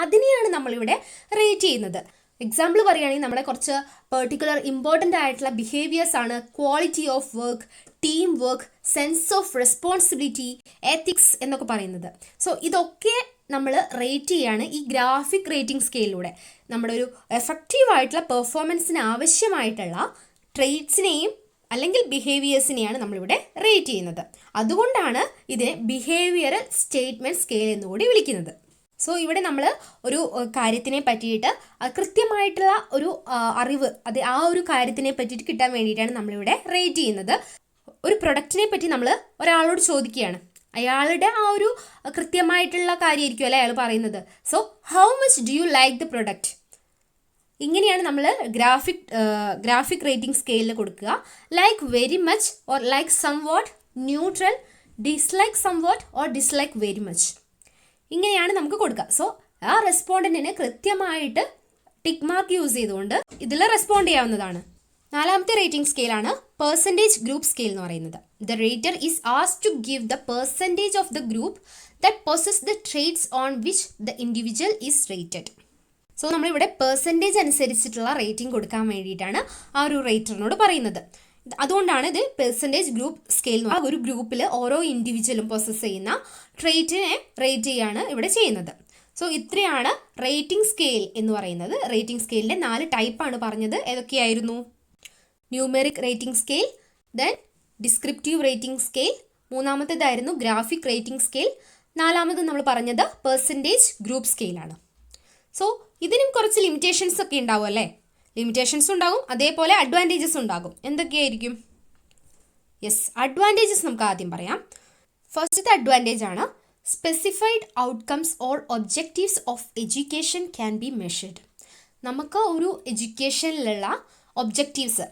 അതിനെയാണ് നമ്മളിവിടെ റേറ്റ് ചെയ്യുന്നത്. എക്സാമ്പിൾ പറയുകയാണെങ്കിൽ നമ്മുടെ കുറച്ച് പെർട്ടിക്കുലർ ഇമ്പോർട്ടൻ്റ് ആയിട്ടുള്ള ബിഹേവിയേഴ്സ് ആണ് quality of work, team work, sense of responsibility, ethics എന്നൊക്കെ പറയുന്നത്. സോ ഇതൊക്കെ നമ്മൾ റേറ്റ് ചെയ്യാണ് ഈ ഗ്രാഫിക് റേറ്റിംഗ് സ്കെയിലിലൂടെ. നമ്മുടെ ഒരു എഫക്റ്റീവ് ആയിട്ടുള്ള പെർഫോമൻസിന് ആവശ്യമായിട്ടുള്ള ട്രേറ്റ്സിനെയും അല്ലെങ്കിൽ ബിഹേവിയേഴ്സിനെയാണ് നമ്മളിവിടെ റേറ്റ് ചെയ്യുന്നത്. അതുകൊണ്ടാണ് ഇതിനെ ബിഹേവിയറൽ സ്റ്റേറ്റ്മെൻറ്റ് സ്കെയിൽ എന്നുകൂടി വിളിക്കുന്നത്. സോ ഇവിടെ നമ്മൾ ഒരു കാര്യത്തിനെ പറ്റിയിട്ട് കൃത്യമായിട്ടുള്ള ഒരു അറിവ് അത് ആ ഒരു കാര്യത്തിനെ പറ്റിയിട്ട് കിട്ടാൻ വേണ്ടിയിട്ടാണ് നമ്മളിവിടെ റേറ്റ് ചെയ്യുന്നത്. ഒരു പ്രൊഡക്റ്റിനെ പറ്റി നമ്മൾ ഒരാളോട് ചോദിക്കുകയാണ്. അയാളുടെ ആ ഒരു കൃത്യമായിട്ടുള്ള കാര്യമായിരിക്കും അല്ലേ അയാൾ പറയുന്നത്. So how much do you like the product? ഇങ്ങനെയാണ് നമ്മൾ ഗ്രാഫിക് റേറ്റിംഗ് സ്കെയിലിൽ കൊടുക്കുക. Like very much or like somewhat, neutral, dislike somewhat or dislike very much. ഇങ്ങനെയാണ് നമുക്ക് കൊടുക്കുക. സോ ആ റെസ്പോണ്ടന്റിന് കൃത്യമായിട്ട് ടിക്ക് മാർക്ക് യൂസ് ചെയ്തുകൊണ്ട് ഇതിൽ റെസ്പോണ്ട് ചെയ്യാവുന്നതാണ്. നാലാമത്തെ റേറ്റിംഗ് സ്കെയിലാണ് പെർസെൻറ്റേജ് ഗ്രൂപ്പ് സ്കെയിൽ എന്ന് പറയുന്നത്. The rater is asked to give the percentage of the group that possess the traits on which the individual is rated. So നമ്മളിവിടെ percentage അനുസരിച്ചിട്ടുള്ള rating കൊടുക്കാൻ വേണ്ടിയിട്ടാണ് ആ ഒരു റേറ്ററിനോട് പറയുന്നത്. അതുകൊണ്ടാണ് ഇത് പെർസെൻറ്റേജ് ഗ്രൂപ്പ് സ്കെയിൽ എന്ന് പറയുന്നത്. ഒരു ഗ്രൂപ്പിൽ ഓരോ ഇൻഡിവിജ്വലും പൊസസ് ചെയ്യുന്ന ട്രേറ്റിനെ റേറ്റ് ചെയ്യാണ് ഇവിടെ ചെയ്യുന്നത്. സോ ഇത്രയാണ് റേറ്റിംഗ് സ്കെയിൽ എന്ന് പറയുന്നത്. റേറ്റിംഗ് സ്കെയിലിൻ്റെ 4 ടൈപ്പാണ് പറഞ്ഞത്. ഏതൊക്കെയായിരുന്നു? Numeric rating scale, then descriptive rating scale, മൂന്നാമത്തേതായിരുന്നു ഗ്രാഫിക് റേറ്റിംഗ് സ്കെയിൽ, നാലാമത് നമ്മൾ പറഞ്ഞത് പെർസെൻറ്റേജ് ഗ്രൂപ്പ് സ്കെയിലാണ്. സോ ഇതിനും കുറച്ച് ലിമിറ്റേഷൻസ് ഒക്കെ ഉണ്ടാവും അല്ലേ? ലിമിറ്റേഷൻസ് ഉണ്ടാകും, അതേപോലെ അഡ്വാൻറ്റേജസ് ഉണ്ടാകും. എന്തൊക്കെയായിരിക്കും? യെസ്, അഡ്വാൻറ്റേജസ് നമുക്ക് ആദ്യം പറയാം. ഫസ്റ്റത്തെ അഡ്വാൻറ്റേജ് ആണ് specified outcomes or objectives of education can be measured. നമുക്ക് ഒരു എഡ്യൂക്കേഷനിലുള്ള ഒബ്ജക്റ്റീവ്സ്,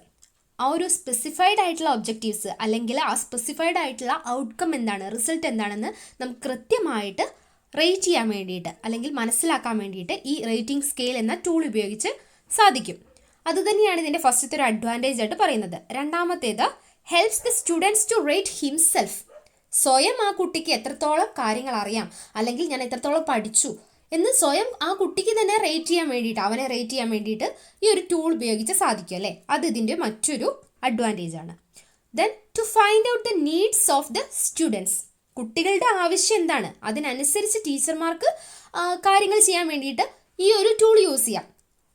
ആ ഒരു സ്പെസിഫൈഡ് ആയിട്ടുള്ള ഒബ്ജക്റ്റീവ്സ് അല്ലെങ്കിൽ ആ സ്പെസിഫൈഡ് ആയിട്ടുള്ള ഔട്ട്കം എന്താണ്, റിസൾട്ട് എന്താണെന്ന് നമുക്ക് കൃത്യമായിട്ട് റേറ്റ് ചെയ്യാൻ വേണ്ടിയിട്ട് അല്ലെങ്കിൽ മനസ്സിലാക്കാൻ വേണ്ടിയിട്ട് ഈ റേറ്റിംഗ് സ്കെയിൽ എന്ന ടൂൾ ഉപയോഗിച്ച് സാധിക്കും. അതുതന്നെയാണ് ഇതിൻ്റെ ഫസ്റ്റത്തെ ഒരു അഡ്വാൻറ്റേജ് ആയിട്ട് പറയുന്നത്. രണ്ടാമത്തേത് helps the students to rate himself. സ്വയം ആ കുട്ടിക്ക് എത്രത്തോളം കാര്യങ്ങൾ അറിയാം അല്ലെങ്കിൽ ഞാൻ എത്രത്തോളം പഠിച്ചു എന്ന് സ്വയം ആ കുട്ടിക്ക് തന്നെ റേറ്റ് ചെയ്യാൻ വേണ്ടിയിട്ട്, അവനെ റേറ്റ് ചെയ്യാൻ വേണ്ടിയിട്ട് ഈ ഒരു ടൂൾ ഉപയോഗിച്ച് സാധിക്കും അല്ലേ? അത് ഇതിൻ്റെ മറ്റൊരു അഡ്വാൻറ്റേജ് ആണ്. Then to find out the needs of the students. കുട്ടികളുടെ ആവശ്യം എന്താണ്, അതിനനുസരിച്ച് ടീച്ചർമാർക്ക് കാര്യങ്ങൾ ചെയ്യാൻ വേണ്ടിയിട്ട് ഈ ഒരു ടൂൾ യൂസ് ചെയ്യാം.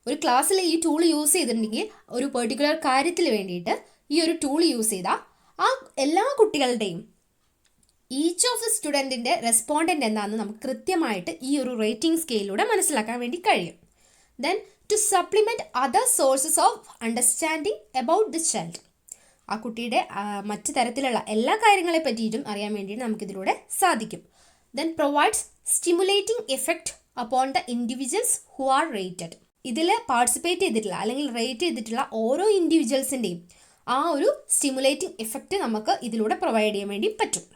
ഒരു ക്ലാസ്സിൽ ഈ ടൂൾ യൂസ് ചെയ്തിട്ടുണ്ടെങ്കിൽ ഒരു പെർട്ടിക്കുലർ കാര്യത്തിൽ വേണ്ടിയിട്ട് ഈ ഒരു ടൂൾ യൂസ് ചെയ്താൽ ആ എല്ലാ കുട്ടികളുടെയും ഈച്ച് ഓഫ് ദ സ്റ്റുഡൻറ്റിൻ്റെ റെസ്പോണ്ടൻ്റ് എന്താണെന്ന് നമുക്ക് കൃത്യമായിട്ട് ഈ ഒരു റേറ്റിംഗ് സ്കെയിലൂടെ മനസ്സിലാക്കാൻ വേണ്ടി കഴിയും. Then to supplement other sources of understanding about the child. ആ കുട്ടിയുടെ മറ്റു തരത്തിലുള്ള എല്ലാ കാര്യങ്ങളെ പറ്റിയിട്ടും അറിയാൻ വേണ്ടിയിട്ട് നമുക്കിതിലൂടെ സാധിക്കും. Then provides stimulating effect upon the individuals who are rated. ഇതിൽ പാർട്ടിസിപ്പേറ്റ് ചെയ്തിട്ടുള്ള അല്ലെങ്കിൽ റേറ്റ് ചെയ്തിട്ടുള്ള ഓരോ ഇൻഡിവിജ്വൽസിൻ്റെയും ആ ഒരു സ്റ്റിമുലേറ്റിംഗ് എഫക്റ്റ് നമുക്ക് ഇതിലൂടെ പ്രൊവൈഡ് ചെയ്യാൻ വേണ്ടി പറ്റും.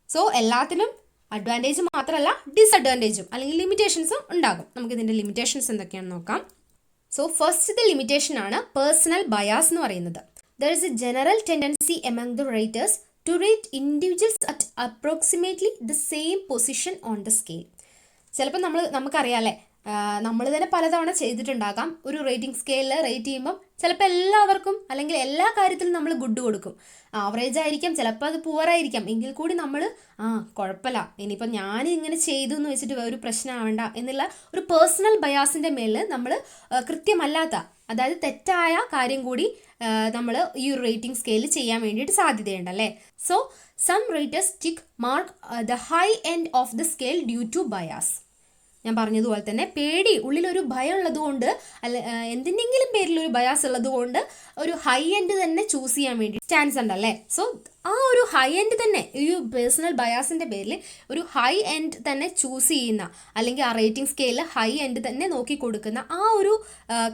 സോ എല്ലാത്തിനും അഡ്വാൻറ്റേജ് മാത്രമല്ല ഡിസഡ്വാൻറ്റേജും അല്ലെങ്കിൽ ലിമിറ്റേഷൻസും ഉണ്ടാകും. നമുക്കിതിൻ്റെ ലിമിറ്റേഷൻസ് എന്തൊക്കെയാണെന്ന് നോക്കാം. സോ ഫസ്റ്റത്തെ ലിമിറ്റേഷൻ ആണ് പേഴ്സണൽ ബയാസ് എന്ന് പറയുന്നത്. There is a general tendency among the raters to rate individuals at approximately the same position on the scale. ചിലപ്പോൾ നമുക്കറിയാമല്ലേ, നമ്മൾ തന്നെ പലതവണ ചെയ്തിട്ടുണ്ടാകാം. ഒരു റേറ്റിംഗ് സ്കെയിലിൽ റേറ്റ് ചെയ്യുമ്പം ചിലപ്പോൾ എല്ലാവർക്കും അല്ലെങ്കിൽ എല്ലാ കാര്യത്തിലും നമ്മൾ ഗുഡ് കൊടുക്കും. ആവറേജ് ആയിരിക്കാം, ചിലപ്പോൾ അത് പുവറായിരിക്കാം. എങ്കിൽ കൂടി നമ്മൾ കുഴപ്പമില്ല, ഇനിയിപ്പോൾ ഞാൻ ഇങ്ങനെ ചെയ്തു എന്ന് വെച്ചിട്ട് ഒരു പ്രശ്നമാവേണ്ട എന്നുള്ള ഒരു പേഴ്സണൽ ബയാസിൻ്റെ മേലിൽ നമ്മൾ കൃത്യമല്ലാത്ത, അതായത് തെറ്റായ കാര്യം കൂടി നമ്മൾ ഈ ഒരു റേറ്റിംഗ് സ്കെയിൽ ചെയ്യാൻ വേണ്ടിയിട്ട് സാധ്യതയുണ്ടല്ലേ. So some raters tick mark the high end of the scale due to bias. ഞാൻ പറഞ്ഞതുപോലെ തന്നെ ഉള്ളിലൊരു ഭയം ഉള്ളതുകൊണ്ട് എന്തിൻ്റെങ്കിലും പേരിലൊരു ബയാസ് ഉള്ളതുകൊണ്ട് ഒരു ഹൈ എൻഡ് തന്നെ ചൂസ് ചെയ്യാൻ വേണ്ടി ചാൻസ് ഉണ്ടല്ലേ. സോ ആ ഒരു ഹൈ എൻഡ് തന്നെ ഈ പേഴ്സണൽ ബയാസിൻ്റെ പേരിൽ ഒരു ഹൈ എൻഡ് തന്നെ ചൂസ് ചെയ്യുന്ന അല്ലെങ്കിൽ ആ റേറ്റിംഗ് സ്കെയിലിൽ ഹൈ എൻഡ് തന്നെ നോക്കി കൊടുക്കുന്ന ആ ഒരു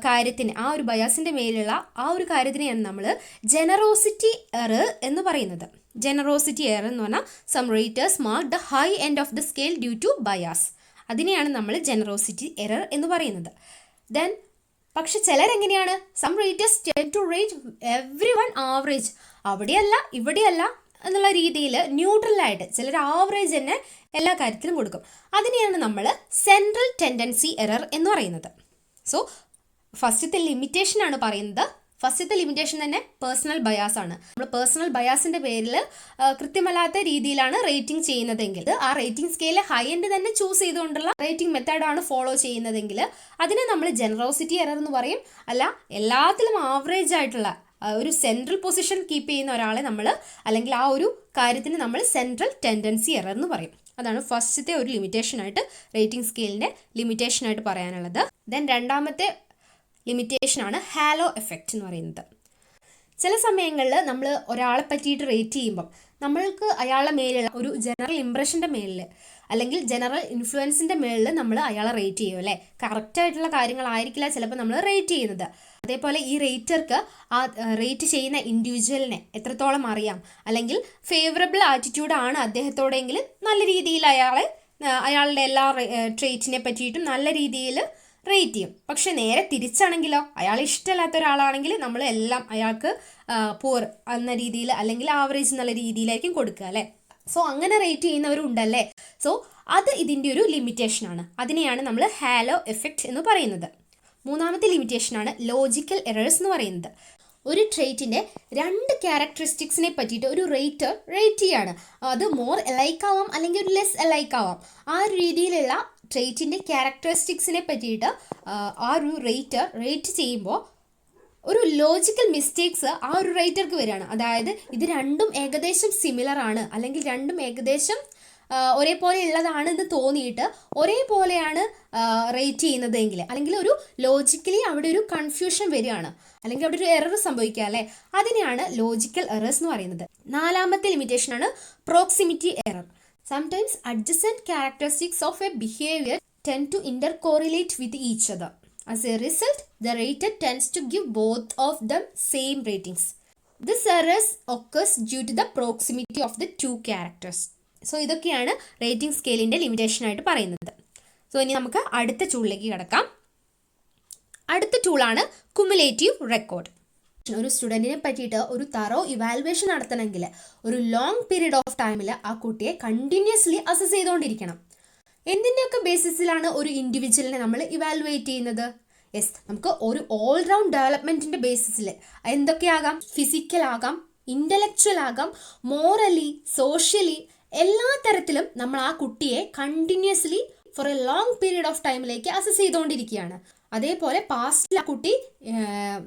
കാര്യത്തിന്, ആ ഒരു ബയാസിൻ്റെ മേലുള്ള ആ ഒരു കാര്യത്തിനെയാണ് നമ്മൾ ജനറോസിറ്റി എറർ എന്ന് പറയുന്നത്. ജനറോസിറ്റി എറർ എന്ന് പറഞ്ഞാൽ some raters mark the high end of the scale due to bias. അതിനെയാണ് നമ്മൾ ജനറോസിറ്റി എറർ എന്ന് പറയുന്നത്. ദെൻ പക്ഷെ ചിലരെങ്ങനെയാണ്, some raters tend to rate everyone average, അവിടെയല്ല ഇവിടെയല്ല എന്നുള്ള രീതിയിൽ ന്യൂട്രലായിട്ട് ചിലർ ആവറേജ് തന്നെ എല്ലാ കാര്യത്തിലും കൊടുക്കും. അതിനെയാണ് നമ്മൾ സെൻട്രൽ ടെൻഡൻസി എറർ എന്ന് പറയുന്നത്. സോ ഫസ്റ്റത്തെ ലിമിറ്റേഷനാണ് പറയുന്നത്. ഫസ്റ്റത്തെ ലിമിറ്റേഷൻ തന്നെ പേഴ്സണൽ ബയാസ് ആണ്. നമ്മൾ പേഴ്സണൽ ബയാസിൻ്റെ പേരിൽ കൃത്യമല്ലാത്ത രീതിയിലാണ് റേറ്റിംഗ് ചെയ്യുന്നതെങ്കിൽ, ആ റേറ്റിംഗ് സ്കെയില് ഹൈ എൻഡ് തന്നെ ചൂസ് ചെയ്തുകൊണ്ടുള്ള റേറ്റിംഗ് മെത്തേഡാണ് ഫോളോ ചെയ്യുന്നതെങ്കിൽ അതിനെ നമ്മൾ ജനറോസിറ്റി എറർ എന്ന് പറയും. അല്ല, എല്ലാത്തിലും ആവറേജ് ആയിട്ടുള്ള ഒരു സെൻട്രൽ പൊസിഷൻ കീപ്പ് ചെയ്യുന്ന ഒരാളെ നമ്മൾ, അല്ലെങ്കിൽ ആ ഒരു കാര്യത്തിന് നമ്മൾ സെൻട്രൽ ടെൻഡൻസി എറർ എന്ന് പറയും. അതാണ് ഫസ്റ്റത്തെ ഒരു ലിമിറ്റേഷനായിട്ട്, റേറ്റിംഗ് സ്കെയിലിൻ്റെ ലിമിറ്റേഷനായിട്ട് പറയാനുള്ളത്. ദെൻ രണ്ടാമത്തെ ലിമിറ്റേഷനാണ് ഹാലോ എഫക്റ്റ് എന്ന് പറയുന്നത്. ചില സമയങ്ങളിൽ നമ്മൾ ഒരാളെ പറ്റിയിട്ട് റേറ്റ് ചെയ്യുമ്പം നമ്മൾക്ക് അയാളുടെ മേലുള്ള ഒരു ജനറൽ ഇംപ്രഷൻ്റെ മേലിൽ അല്ലെങ്കിൽ ജനറൽ ഇൻഫ്ലുവൻസിൻ്റെ മേളിൽ നമ്മൾ അയാളെ റേറ്റ് ചെയ്യും അല്ലേ. കറക്റ്റായിട്ടുള്ള കാര്യങ്ങളായിരിക്കില്ല ചിലപ്പോൾ നമ്മൾ റേറ്റ് ചെയ്യുന്നത്. അതേപോലെ ഈ റേറ്റർക്ക് ആ റേറ്റ് ചെയ്യുന്ന ഇൻഡിവിജ്വലിനെ എത്രത്തോളം അറിയാം, അല്ലെങ്കിൽ ഫേവറബിൾ ആറ്റിറ്റ്യൂഡാണ് അദ്ദേഹത്തോടെങ്കിൽ നല്ല രീതിയിൽ അയാളുടെ എല്ലാ ട്രേറ്റിനെ പറ്റിയിട്ടും നല്ല രീതിയിൽ റേറ്റ് ചെയ്യും. പക്ഷെ നേരെ തിരിച്ചാണെങ്കിലോ, അയാൾ ഇഷ്ടമല്ലാത്ത ഒരാളാണെങ്കിൽ നമ്മൾ എല്ലാം അയാൾക്ക് പൂർ എന്ന രീതിയിൽ അല്ലെങ്കിൽ ആവറേജ് എന്നുള്ള രീതിയിലായിരിക്കും കൊടുക്കുക അല്ലേ. സോ അങ്ങനെ റേറ്റ് ചെയ്യുന്നവരും ഉണ്ടല്ലേ. സോ അത് ഇതിൻ്റെ ഒരു ലിമിറ്റേഷനാണ്. അതിനെയാണ് നമ്മൾ ഹാലോ എഫക്റ്റ് എന്ന് പറയുന്നത്. മൂന്നാമത്തെ ലിമിറ്റേഷനാണ് ലോജിക്കൽ എറേഴ്സ് എന്ന് പറയുന്നത്. ഒരു ട്രേറ്റിൻ്റെ 2 ക്യാരക്ടറിസ്റ്റിക്സിനെ പറ്റിയിട്ട് ഒരു റേറ്റർ റേറ്റ് ചെയ്യാണ്. അത് മോർ എലൈക്ക് ആവാം അല്ലെങ്കിൽ ഒരു ലെസ് എലൈക്ക് ആവാം. ആ ഒരു രീതിയിലുള്ള ട്രേറ്റിൻ്റെ ക്യാരക്ടറിസ്റ്റിക്സിനെ പറ്റിയിട്ട് ആ ഒരു റേറ്റർ റേറ്റ് ചെയ്യുമ്പോൾ ഒരു ലോജിക്കൽ മിസ്റ്റേക്സ് ആ ഒരു റേറ്റർക്ക് വരികയാണ്. അതായത് ഇത് രണ്ടും ഏകദേശം സിമിലർ ആണ് അല്ലെങ്കിൽ രണ്ടും ഏകദേശം ഒരേപോലെ ഉള്ളതാണെന്ന് തോന്നിയിട്ട് ഒരേപോലെയാണ് റേറ്റ് ചെയ്യുന്നതെങ്കിൽ, അല്ലെങ്കിൽ ഒരു ലോജിക്കലി അവിടെ ഒരു കൺഫ്യൂഷൻ വരികയാണ്, അല്ലെങ്കിൽ അവിടെ ഒരു എറർ സംഭവിക്കുക അല്ലേ. അതിനെയാണ് ലോജിക്കൽ എറേഴ്സ് എന്ന് പറയുന്നത്. നാലാമത്തെ ലിമിറ്റേഷനാണ് proximity error. Sometimes adjacent characteristics of a behaviour tend to intercorrelate with each other. As a result, the rater tends to give both of them same ratings. This error occurs due to the proximity of the two characters. So ഇതൊക്കെയാണ് rating സ്കെയിലിൻ്റെ limitation ആയിട്ട് പറയുന്നത്. So ഇനി നമുക്ക് അടുത്ത ടൂളിലേക്ക് കിടക്കാം. അടുത്ത ടൂളാണ് cumulative record. ഒരു സ്റ്റുഡൻറ്റിനെ പറ്റിയിട്ട് ഒരു തറോ ഇവാലുവേഷൻ നടത്തണമെങ്കിൽ ഒരു ലോങ് പീരീഡ് ഓഫ് ടൈമിൽ ആ കുട്ടിയെ കണ്ടിന്യൂസ്ലി അസസ് ചെയ്തുകൊണ്ടിരിക്കണം. എന്തിൻ്റെയൊക്കെ ബേസിസിലാണ് ഒരു ഇൻഡിവിജ്വലിനെ നമ്മൾ ഇവാലുവേറ്റ് ചെയ്യുന്നത്? യെസ്, നമുക്ക് ഒരു ഓൾ റൗണ്ട് ഡെവലപ്മെൻറ്റിൻ്റെ ബേസിസിൽ എന്തൊക്കെയാകാം? ഫിസിക്കൽ ആകാം, ഇൻ്റലക്ച്വൽ ആകാം, മോറലി, സോഷ്യലി, എല്ലാ തരത്തിലും നമ്മൾ ആ കുട്ടിയെ continuously four a long period of ടൈമിലേക്ക് അസസ് ചെയ്തുകൊണ്ടിരിക്കുകയാണ്. അതേപോലെ പാസ്റ്റിൽ ആ കുട്ടി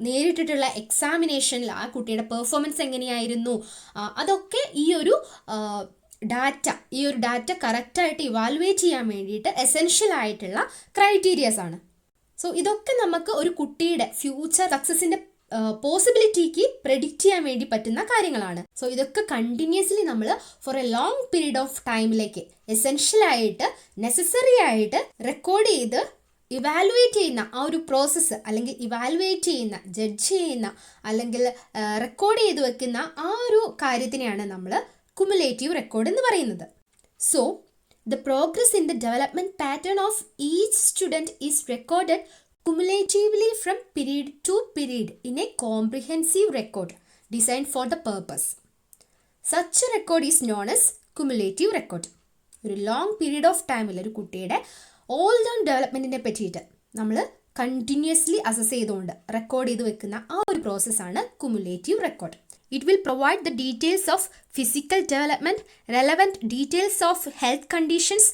നേരിട്ടിട്ടുള്ള എക്സാമിനേഷനിൽ ആ കുട്ടിയുടെ പെർഫോമൻസ് എങ്ങനെയായിരുന്നു, അതൊക്കെ ഈ ഒരു ഡാറ്റ കറക്റ്റായിട്ട് ഇവാലുവേറ്റ് ചെയ്യാൻ വേണ്ടിയിട്ട് എസെൻഷ്യൽ ആയിട്ടുള്ള ക്രൈറ്റീരിയസ് ആണ്. സോ ഇതൊക്കെ നമുക്ക് ഒരു കുട്ടിയുടെ ഫ്യൂച്ചർ സക്സസിൻ്റെ പോസിബിലിറ്റിക്ക് പ്രെഡിക്റ്റ് ചെയ്യാൻ വേണ്ടി പറ്റുന്ന കാര്യങ്ങളാണ്. സോ ഇതൊക്കെ കണ്ടിന്യൂസ്ലി നമ്മൾ for a long period of ടൈമിലേക്ക് എസെൻഷ്യലായിട്ട് നെസസറി ആയിട്ട് റെക്കോർഡ് ചെയ്ത് ഇവാലുവേറ്റ് ചെയ്യുന്ന ആ ഒരു പ്രോസസ്സ്, അല്ലെങ്കിൽ ഇവാലുവേറ്റ് ചെയ്യുന്ന, ജഡ്ജ് ചെയ്യുന്ന, അല്ലെങ്കിൽ റെക്കോർഡ് ചെയ്ത് വെക്കുന്ന ആ ഒരു കാര്യത്തിനെയാണ് നമ്മൾ കുമുലേറ്റീവ് റെക്കോർഡ് എന്ന് പറയുന്നത്. So the progress in the development pattern of each student is recorded cumulatively from period to period in a comprehensive record designed for the purpose. Such a record is known as cumulative record. ഒരു long period of ടൈമിൽ ഒരു കുട്ടിയുടെ all round ഡെവലപ്മെൻറ്റിനെ പറ്റിയിട്ട് നമ്മൾ continuously assess ചെയ്തുകൊണ്ട് record ചെയ്ത് വെക്കുന്ന ആ ഒരു പ്രോസസ്സാണ് cumulative record. It will provide the details of physical development, relevant details of health conditions,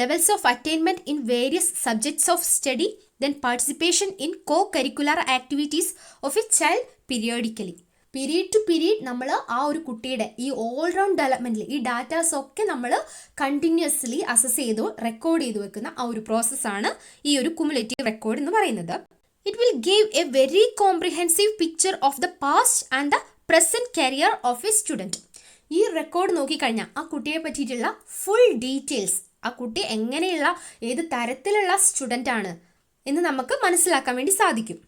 levels of attainment in various subjects of study, then participation in co-curricular activities of a child periodically. Period to period നമ്മൾ ആ ഒരു കുട്ടിയുടെ ഈ all round ഡെവലപ്മെൻറ്റിൽ ഈ ഡാറ്റാസൊക്കെ നമ്മൾ continuously assess ചെയ്ത് record ചെയ്ത് വെക്കുന്ന ആ ഒരു പ്രോസസ്സാണ് ഈ ഒരു കുമുലേറ്റീവ് റെക്കോർഡ് എന്ന് പറയുന്നത്. It will give a very comprehensive picture of the past and the present career of a student. ഈ റെക്കോർഡ് നോക്കിക്കഴിഞ്ഞാൽ ആ കുട്ടിയെ പറ്റിയിട്ടുള്ള ഫുൾ ഡീറ്റെയിൽസ്, ആ കുട്ടി എങ്ങനെയുള്ള ഏത് തരത്തിലുള്ള സ്റ്റുഡൻ്റ് ആണ് എന്ന് നമുക്ക് മനസ്സിലാക്കാൻ വേണ്ടി സാധിക്കും.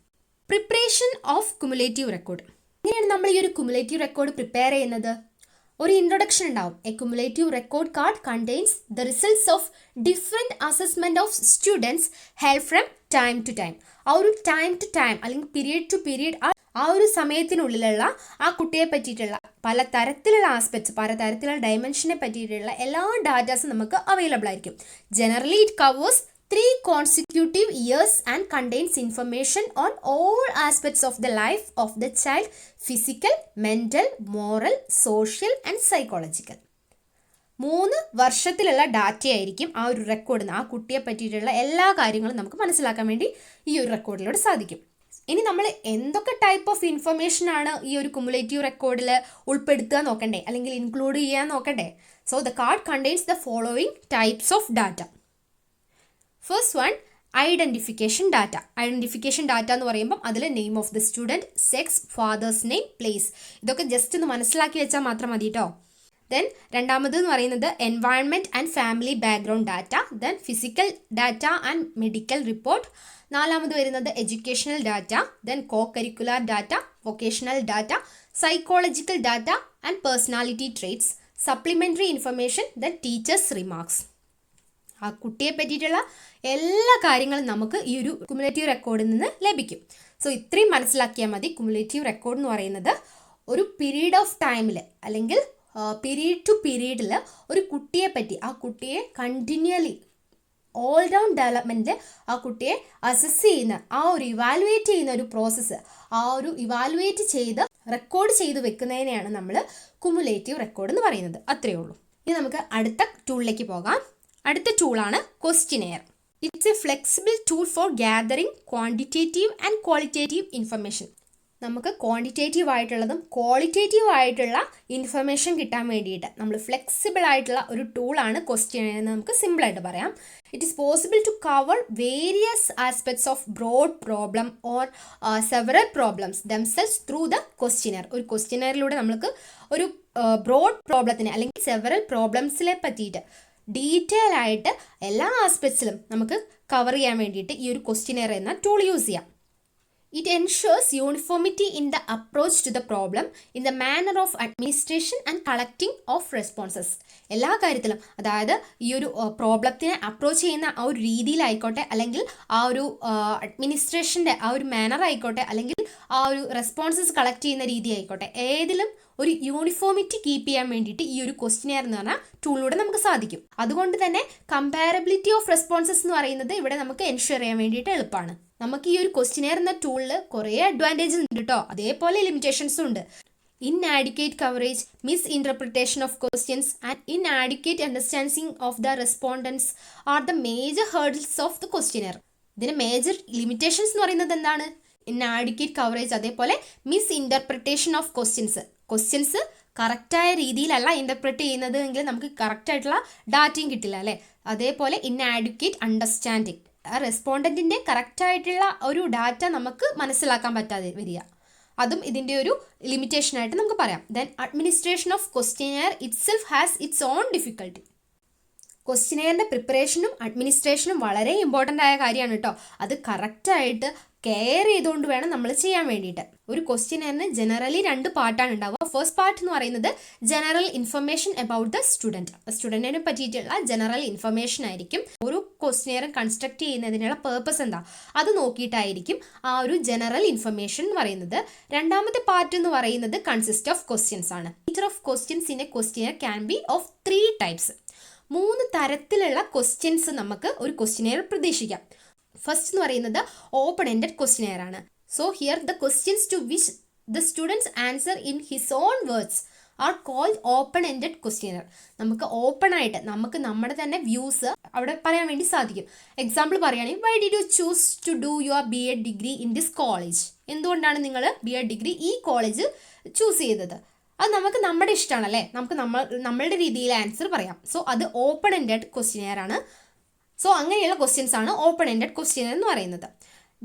Preparation of cumulative record. എങ്ങനെയാണ് നമ്മൾ ഈ ഒരു കുമുലേറ്റീവ് റെക്കോർഡ് പ്രിപ്പയർ ചെയ്യുന്നത്? ഒരു ഇൻട്രൊഡക്ഷൻ ഉണ്ടാവും. A cumulative record card contains the results of different assessment of students held from time to time. ആ ഒരു ടൈം ടു ടൈം അല്ലെങ്കിൽ പീരീഡ് ടു പീരീഡ് ആ ഒരു സമയത്തിനുള്ളിലുള്ള ആ കുട്ടിയെ പറ്റിയിട്ടുള്ള പല തരത്തിലുള്ള ആസ്പെക്ട്സ്, പല തരത്തിലുള്ള ഡയമെൻഷനെ പറ്റിയിട്ടുള്ള എല്ലാ ഡാറ്റാസും നമുക്ക് അവൈലബിൾ ആയിരിക്കും. Generally it covers 3 consecutive years and contains information on all aspects of the life of the child: physical, mental, moral, social and psychological. 3 വർഷത്തിലുള്ള ഡാറ്റയായിരിക്കും ആ ഒരു റെക്കോർഡിന്. ആ കുട്ടിയെ പറ്റിയിട്ടുള്ള എല്ലാ കാര്യങ്ങളും നമുക്ക് മനസ്സിലാക്കാൻ വേണ്ടി ഈ ഒരു റെക്കോർഡിലൂടെ സാധിക്കും. ഇനി നമ്മൾ എന്തൊക്കെ ടൈപ്പ് ഓഫ് ഇൻഫർമേഷൻ ആണ് ഈ ഒരു കുമുലേറ്റീവ് റെക്കോർഡിൽ ഉൾപ്പെടുത്തുക നോക്കണ്ടേ, അല്ലെങ്കിൽ ഇൻക്ലൂഡ് ചെയ്യാൻ നോക്കണ്ടേ? So the card contains the following types of data. First one, identification data. Identification data എന്ന് പറയുമ്പം അതിൽ name of the student, sex, fathers name, place, ഇതൊക്കെ ജസ്റ്റ് ഒന്ന് മനസ്സിലാക്കി വെച്ചാൽ മാത്രം മതി കേട്ടോ. ദെൻ രണ്ടാമത് എന്ന് പറയുന്നത് environment and family background data. Then physical data and medical report. നാലാമത് വരുന്നത് educational data. Then co curricular data, vocational data, psychological data and personality traits, supplementary information, then teachers remarks. ആ കുട്ടിയെ പറ്റിയിട്ടുള്ള എല്ലാ കാര്യങ്ങളും നമുക്ക് ഈ ഒരു കുമുലേറ്റീവ് റെക്കോർഡിൽ നിന്ന് ലഭിക്കും. സോ ഇത്രയും മനസ്സിലാക്കിയാൽ മതി. കുമുലേറ്റീവ് റെക്കോർഡ് എന്ന് പറയുന്നത് ഒരു പീരീഡ് ഓഫ് ടൈമിൽ അല്ലെങ്കിൽ പീരീഡ് ടു പീരീഡിൽ ഒരു കുട്ടിയെ പറ്റി, ആ കുട്ടിയെ കണ്ടിന്യൂലി ഓൾ റൗണ്ട് ഡെവലപ്മെൻറ്റിൽ ആ കുട്ടിയെ അസസ് ചെയ്യുന്ന, ആ ഒരു ഇവാലുവേറ്റ് ചെയ്യുന്ന ഒരു പ്രോസസ്സ്, ആ ഒരു ഇവാലുവേറ്റ് ചെയ്ത് റെക്കോർഡ് ചെയ്ത് വെക്കുന്നതിനെയാണ് നമ്മൾ കുമുലേറ്റീവ് റെക്കോർഡ് എന്ന് പറയുന്നത്. അത്രയേ ഉള്ളൂ. ഇനി നമുക്ക് അടുത്ത ടൂളിലേക്ക് പോകാം. അടുത്ത ടൂളാണ് questionnaire. It's a flexible tool for gathering quantitative and qualitative information. നമുക്ക് ക്വാണ്ടിറ്റേറ്റീവ് ആയിട്ടുള്ളതും ക്വാളിറ്റേറ്റീവ് ആയിട്ടുള്ള ഇൻഫർമേഷൻ കിട്ടാൻ വേണ്ടിയിട്ട് നമ്മൾ ഫ്ലെക്സിബിൾ ആയിട്ടുള്ള ഒരു ടൂളാണ് ക്വസ്റ്റിനെയർ എന്ന് നമുക്ക് സിമ്പിളായിട്ട് പറയാം. It is possible to cover various aspects of broad problem or several problems themselves through the questionnaire. ഒരു ക്വസ്റ്റിനെയറിലൂടെ നമുക്ക് ഒരു ബ്രോഡ് പ്രോബ്ലത്തിന് അല്ലെങ്കിൽ സെവറൽ പ്രോബ്ലംസിനെ പറ്റിയിട്ട് ഡീറ്റെയിൽ ആയിട്ട് എല്ലാ ആസ്പെക്ട്സിലും നമുക്ക് കവർ ചെയ്യാൻ വേണ്ടിയിട്ട് ഈ ഒരു ക്വസ്റ്റിനെയർ എന്ന ടൂൾ യൂസ് ചെയ്യാം. It ensures uniformity in the approach to the problem, in the manner of administration and collecting of responses. എല്ലാ കാര്യത്തിലും, അതായത് ഈ ഒരു പ്രോബ്ലത്തിനെ അപ്രോച്ച് ചെയ്യുന്ന ആ ഒരു രീതിയിലായിക്കോട്ടെ, അല്ലെങ്കിൽ ആ ഒരു അഡ്മിനിസ്ട്രേഷൻ്റെ ആ ഒരു മാനർ ആയിക്കോട്ടെ, അല്ലെങ്കിൽ ആ ഒരു റെസ്പോൺസസ് കളക്ട് ചെയ്യുന്ന രീതി ആയിക്കോട്ടെ, ഏതിലും ഒരു യൂണിഫോമിറ്റി കീപ്പ് ചെയ്യാൻ വേണ്ടിയിട്ട് ഈ ഒരു ക്വസ്റ്റിനെയർ എന്ന് പറഞ്ഞാൽ ടൂളിലൂടെ നമുക്ക് സാധിക്കും. അതുകൊണ്ട് തന്നെ കമ്പാരബിലിറ്റി ഓഫ് റെസ്പോൺസസ് എന്ന് പറയുന്നത് ഇവിടെ നമുക്ക് എൻഷുർ ചെയ്യാൻ വേണ്ടിയിട്ട് എളുപ്പമാണ്. നമുക്ക് ഈ ഒരു ക്വസ്റ്റിനെയർ എന്ന ടൂളിൽ കുറേ അഡ്വാൻറ്റേജസ് ഉണ്ട് കേട്ടോ, അതേപോലെ ലിമിറ്റേഷൻസും ഉണ്ട്. Inadequate coverage, misinterpretation of questions and inadequate understanding of the respondents are the major hurdles of the questionnaire. ഇതിന് മേജർ ലിമിറ്റേഷൻസ് എന്ന് പറയുന്നത് എന്താണ്? ഇൻആഡിക്വേറ്റ് കവറേജ്, അതേപോലെ മിസ് ഇൻ്റർപ്രിട്ടേഷൻ ഓഫ് ക്വസ്റ്റ്യൻസ് കറക്റ്റായ രീതിയിലല്ല ഇൻ്റർപ്രറ്റ് ചെയ്യുന്നത് എങ്കിൽ നമുക്ക് കറക്റ്റായിട്ടുള്ള ഡാറ്റയും കിട്ടില്ല അല്ലേ. അതേപോലെ ഇൻആഡിക്വേറ്റ് അണ്ടർസ്റ്റാൻഡിങ്, ആ റെസ്പോണ്ടൻറ്റിൻ്റെ കറക്റ്റായിട്ടുള്ള ഒരു ഡാറ്റ നമുക്ക് മനസ്സിലാക്കാൻ പറ്റാതെ വരിക, അതും ഇതിൻ്റെ ഒരു ലിമിറ്റേഷനായിട്ട് നമുക്ക് പറയാം. Then administration of questionnaire itself has its own difficulty. ക്വസ്റ്റിനെയറിൻ്റെ പ്രിപ്പറേഷനും അഡ്മിനിസ്ട്രേഷനും വളരെ ഇമ്പോർട്ടൻ്റ് ആയ കാര്യമാണ് കേട്ടോ. അത് കറക്റ്റായിട്ട് കെയർ ചെയ്തുകൊണ്ട് വേണം നമ്മൾ ചെയ്യാൻ വേണ്ടിയിട്ട്. ഒരു ക്വസ്റ്റിനെയറിന് ജനറലി 2 പാർട്ടാണ് ഉണ്ടാവുക. ഫസ്റ്റ് പാർട്ട് എന്ന് പറയുന്നത് ജനറൽ ഇൻഫർമേഷൻ അബൌട്ട് ദ സ്റ്റുഡൻറ്റിനെ പറ്റിയിട്ടുള്ള ജനറൽ ഇൻഫർമേഷൻ ആയിരിക്കും. ഒരു ക്വസ്റ്റിനെയർ കൺസ്ട്രക്ട് ചെയ്യുന്നതിനുള്ള പേർപ്പസ് എന്താ അത് നോക്കിയിട്ടായിരിക്കും ആ ഒരു ജനറൽ ഇൻഫർമേഷൻ എന്ന് പറയുന്നത്. രണ്ടാമത്തെ പാർട്ട് എന്ന് പറയുന്നത് കൺസിസ്റ്റ് ഓഫ് ക്വസ്റ്റ്യൻസ് ആണ്. Nature of questions in A questionnaire can be of 3 types. 3 തരത്തിലുള്ള ക്വസ്റ്റ്യൻസ് നമുക്ക് ഒരു ക്വസ്റ്റിനെയർ പ്രതീക്ഷിക്കാം. ഫസ്റ്റ് എന്ന് പറയുന്നത് ഓപ്പൺ എൻഡഡ് ക്വസ്റ്റിനെയർ ആണ്. So here the questions to which the students answer in his own words are called open ended questionnaire. നമുക്ക് open ആയിട്ട് നമുക്ക് നമ്മുടെ തന്നെ വ്യൂസ് അവിടെ പറയാൻ വേണ്ടി സാധിക്കും. എക്സാമ്പിൾ പറയുകയാണെങ്കിൽ, why did you choose to do your BEd degree in this college? എന്തുകൊണ്ടാണ് നിങ്ങൾ BEd ഡിഗ്രി ഈ കോളേജ് ചൂസ് ചെയ്തത്? അത് നമുക്ക് നമ്മുടെ ഇഷ്ടമാണല്ലേ, നമുക്ക് നമ്മളുടെ രീതിയിൽ ആൻസർ പറയാം. സോ അത് ഓപ്പൺ എൻഡഡ് ക്വസ്റ്റിനെയർ ആണ്. സോ അങ്ങനെയുള്ള ക്വസ്റ്റ്യൻസ് ആണ് ഓപ്പൺ എൻഡഡ് ക്വസ്റ്റിനെയർ എന്ന് പറയുന്നത്.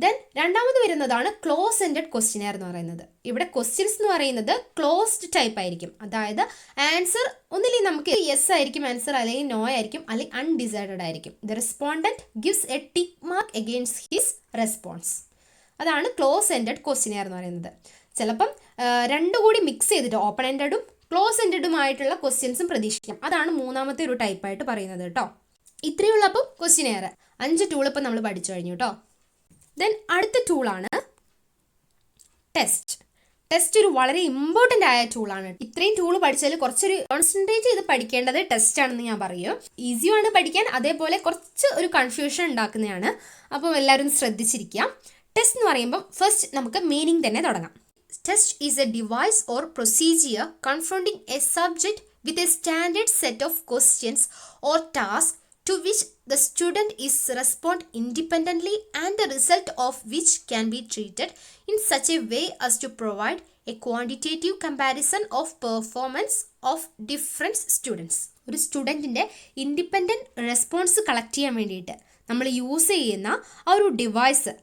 ദെൻ രണ്ടാമത് വരുന്നതാണ് ക്ലോസ് എൻഡഡ് ക്വസ്റ്റിനെയർ എന്ന് പറയുന്നത്. ഇവിടെ ക്വസ്റ്റ്യൻസ് എന്ന് പറയുന്നത് ക്ലോസ്ഡ് ടൈപ്പ് ആയിരിക്കും. അതായത് ആൻസർ ഒന്നില്ലെങ്കിൽ നമുക്ക് യെസ് ആയിരിക്കും ആൻസർ, അല്ലെങ്കിൽ നോ ആയിരിക്കും, അല്ലെങ്കിൽ അൺഡിസൈഡഡ് ആയിരിക്കും. The respondent gives A tick mark against his response. അതാണ് ക്ലോസ് എൻഡഡ് ക്വസ്റ്റിനെയർ എന്ന് പറയുന്നത്. ചിലപ്പം 2 കൂടി മിക്സ് ചെയ്തിട്ട് ഓപ്പൺ എൻഡഡും ക്ലോസ് എൻഡഡുമായിട്ടുള്ള ക്വസ്റ്റ്യൻസും പ്രതീക്ഷിക്കാം. അതാണ് മൂന്നാമത്തെ ഒരു ടൈപ്പായിട്ട് പറയുന്നത് കേട്ടോ. ഇത്രയുള്ള അപ്പം ക്വസ്റ്റിനെയർ 5 ടൂൾ ഇപ്പം നമ്മൾ പഠിച്ചു കഴിഞ്ഞു കേട്ടോ. ദെൻ അടുത്ത ടൂളാണ് ടെസ്റ്റ്. ടെസ്റ്റ് ഒരു വളരെ ഇമ്പോർട്ടൻ്റ് ആയ ടൂളാണ്. ഇത്രയും ടൂൾ പഠിച്ചാൽ കുറച്ചൊരു കോൺസെൻട്രേറ്റ് ചെയ്ത് പഠിക്കേണ്ടത് ടെസ്റ്റ് ആണെന്ന് ഞാൻ പറയും. ഈസിയാണ് പഠിക്കാൻ, അതേപോലെ കുറച്ച് ഒരു കൺഫ്യൂഷൻ ഉണ്ടാക്കുന്നതാണ്. അപ്പം എല്ലാവരും ശ്രദ്ധിച്ചിരിക്കുക. ടെസ്റ്റ് എന്ന് പറയുമ്പോൾ ഫസ്റ്റ് നമുക്ക് മീനിങ് തന്നെ തുടങ്ങാം. Test is A device or procedure കൺഫ്രോണ്ടിങ് A subject with a standard set of questions or task to which the student is respond independently and the result of which can be treated in such a way as to provide a quantitative comparison of performance of different students. ഒരു സ്റ്റുഡൻറ്റിൻ്റെ independent response collect ചെയ്യാൻ വേണ്ടിയിട്ട് നമ്മൾ use ചെയ്യുന്ന ആ ഒരു device,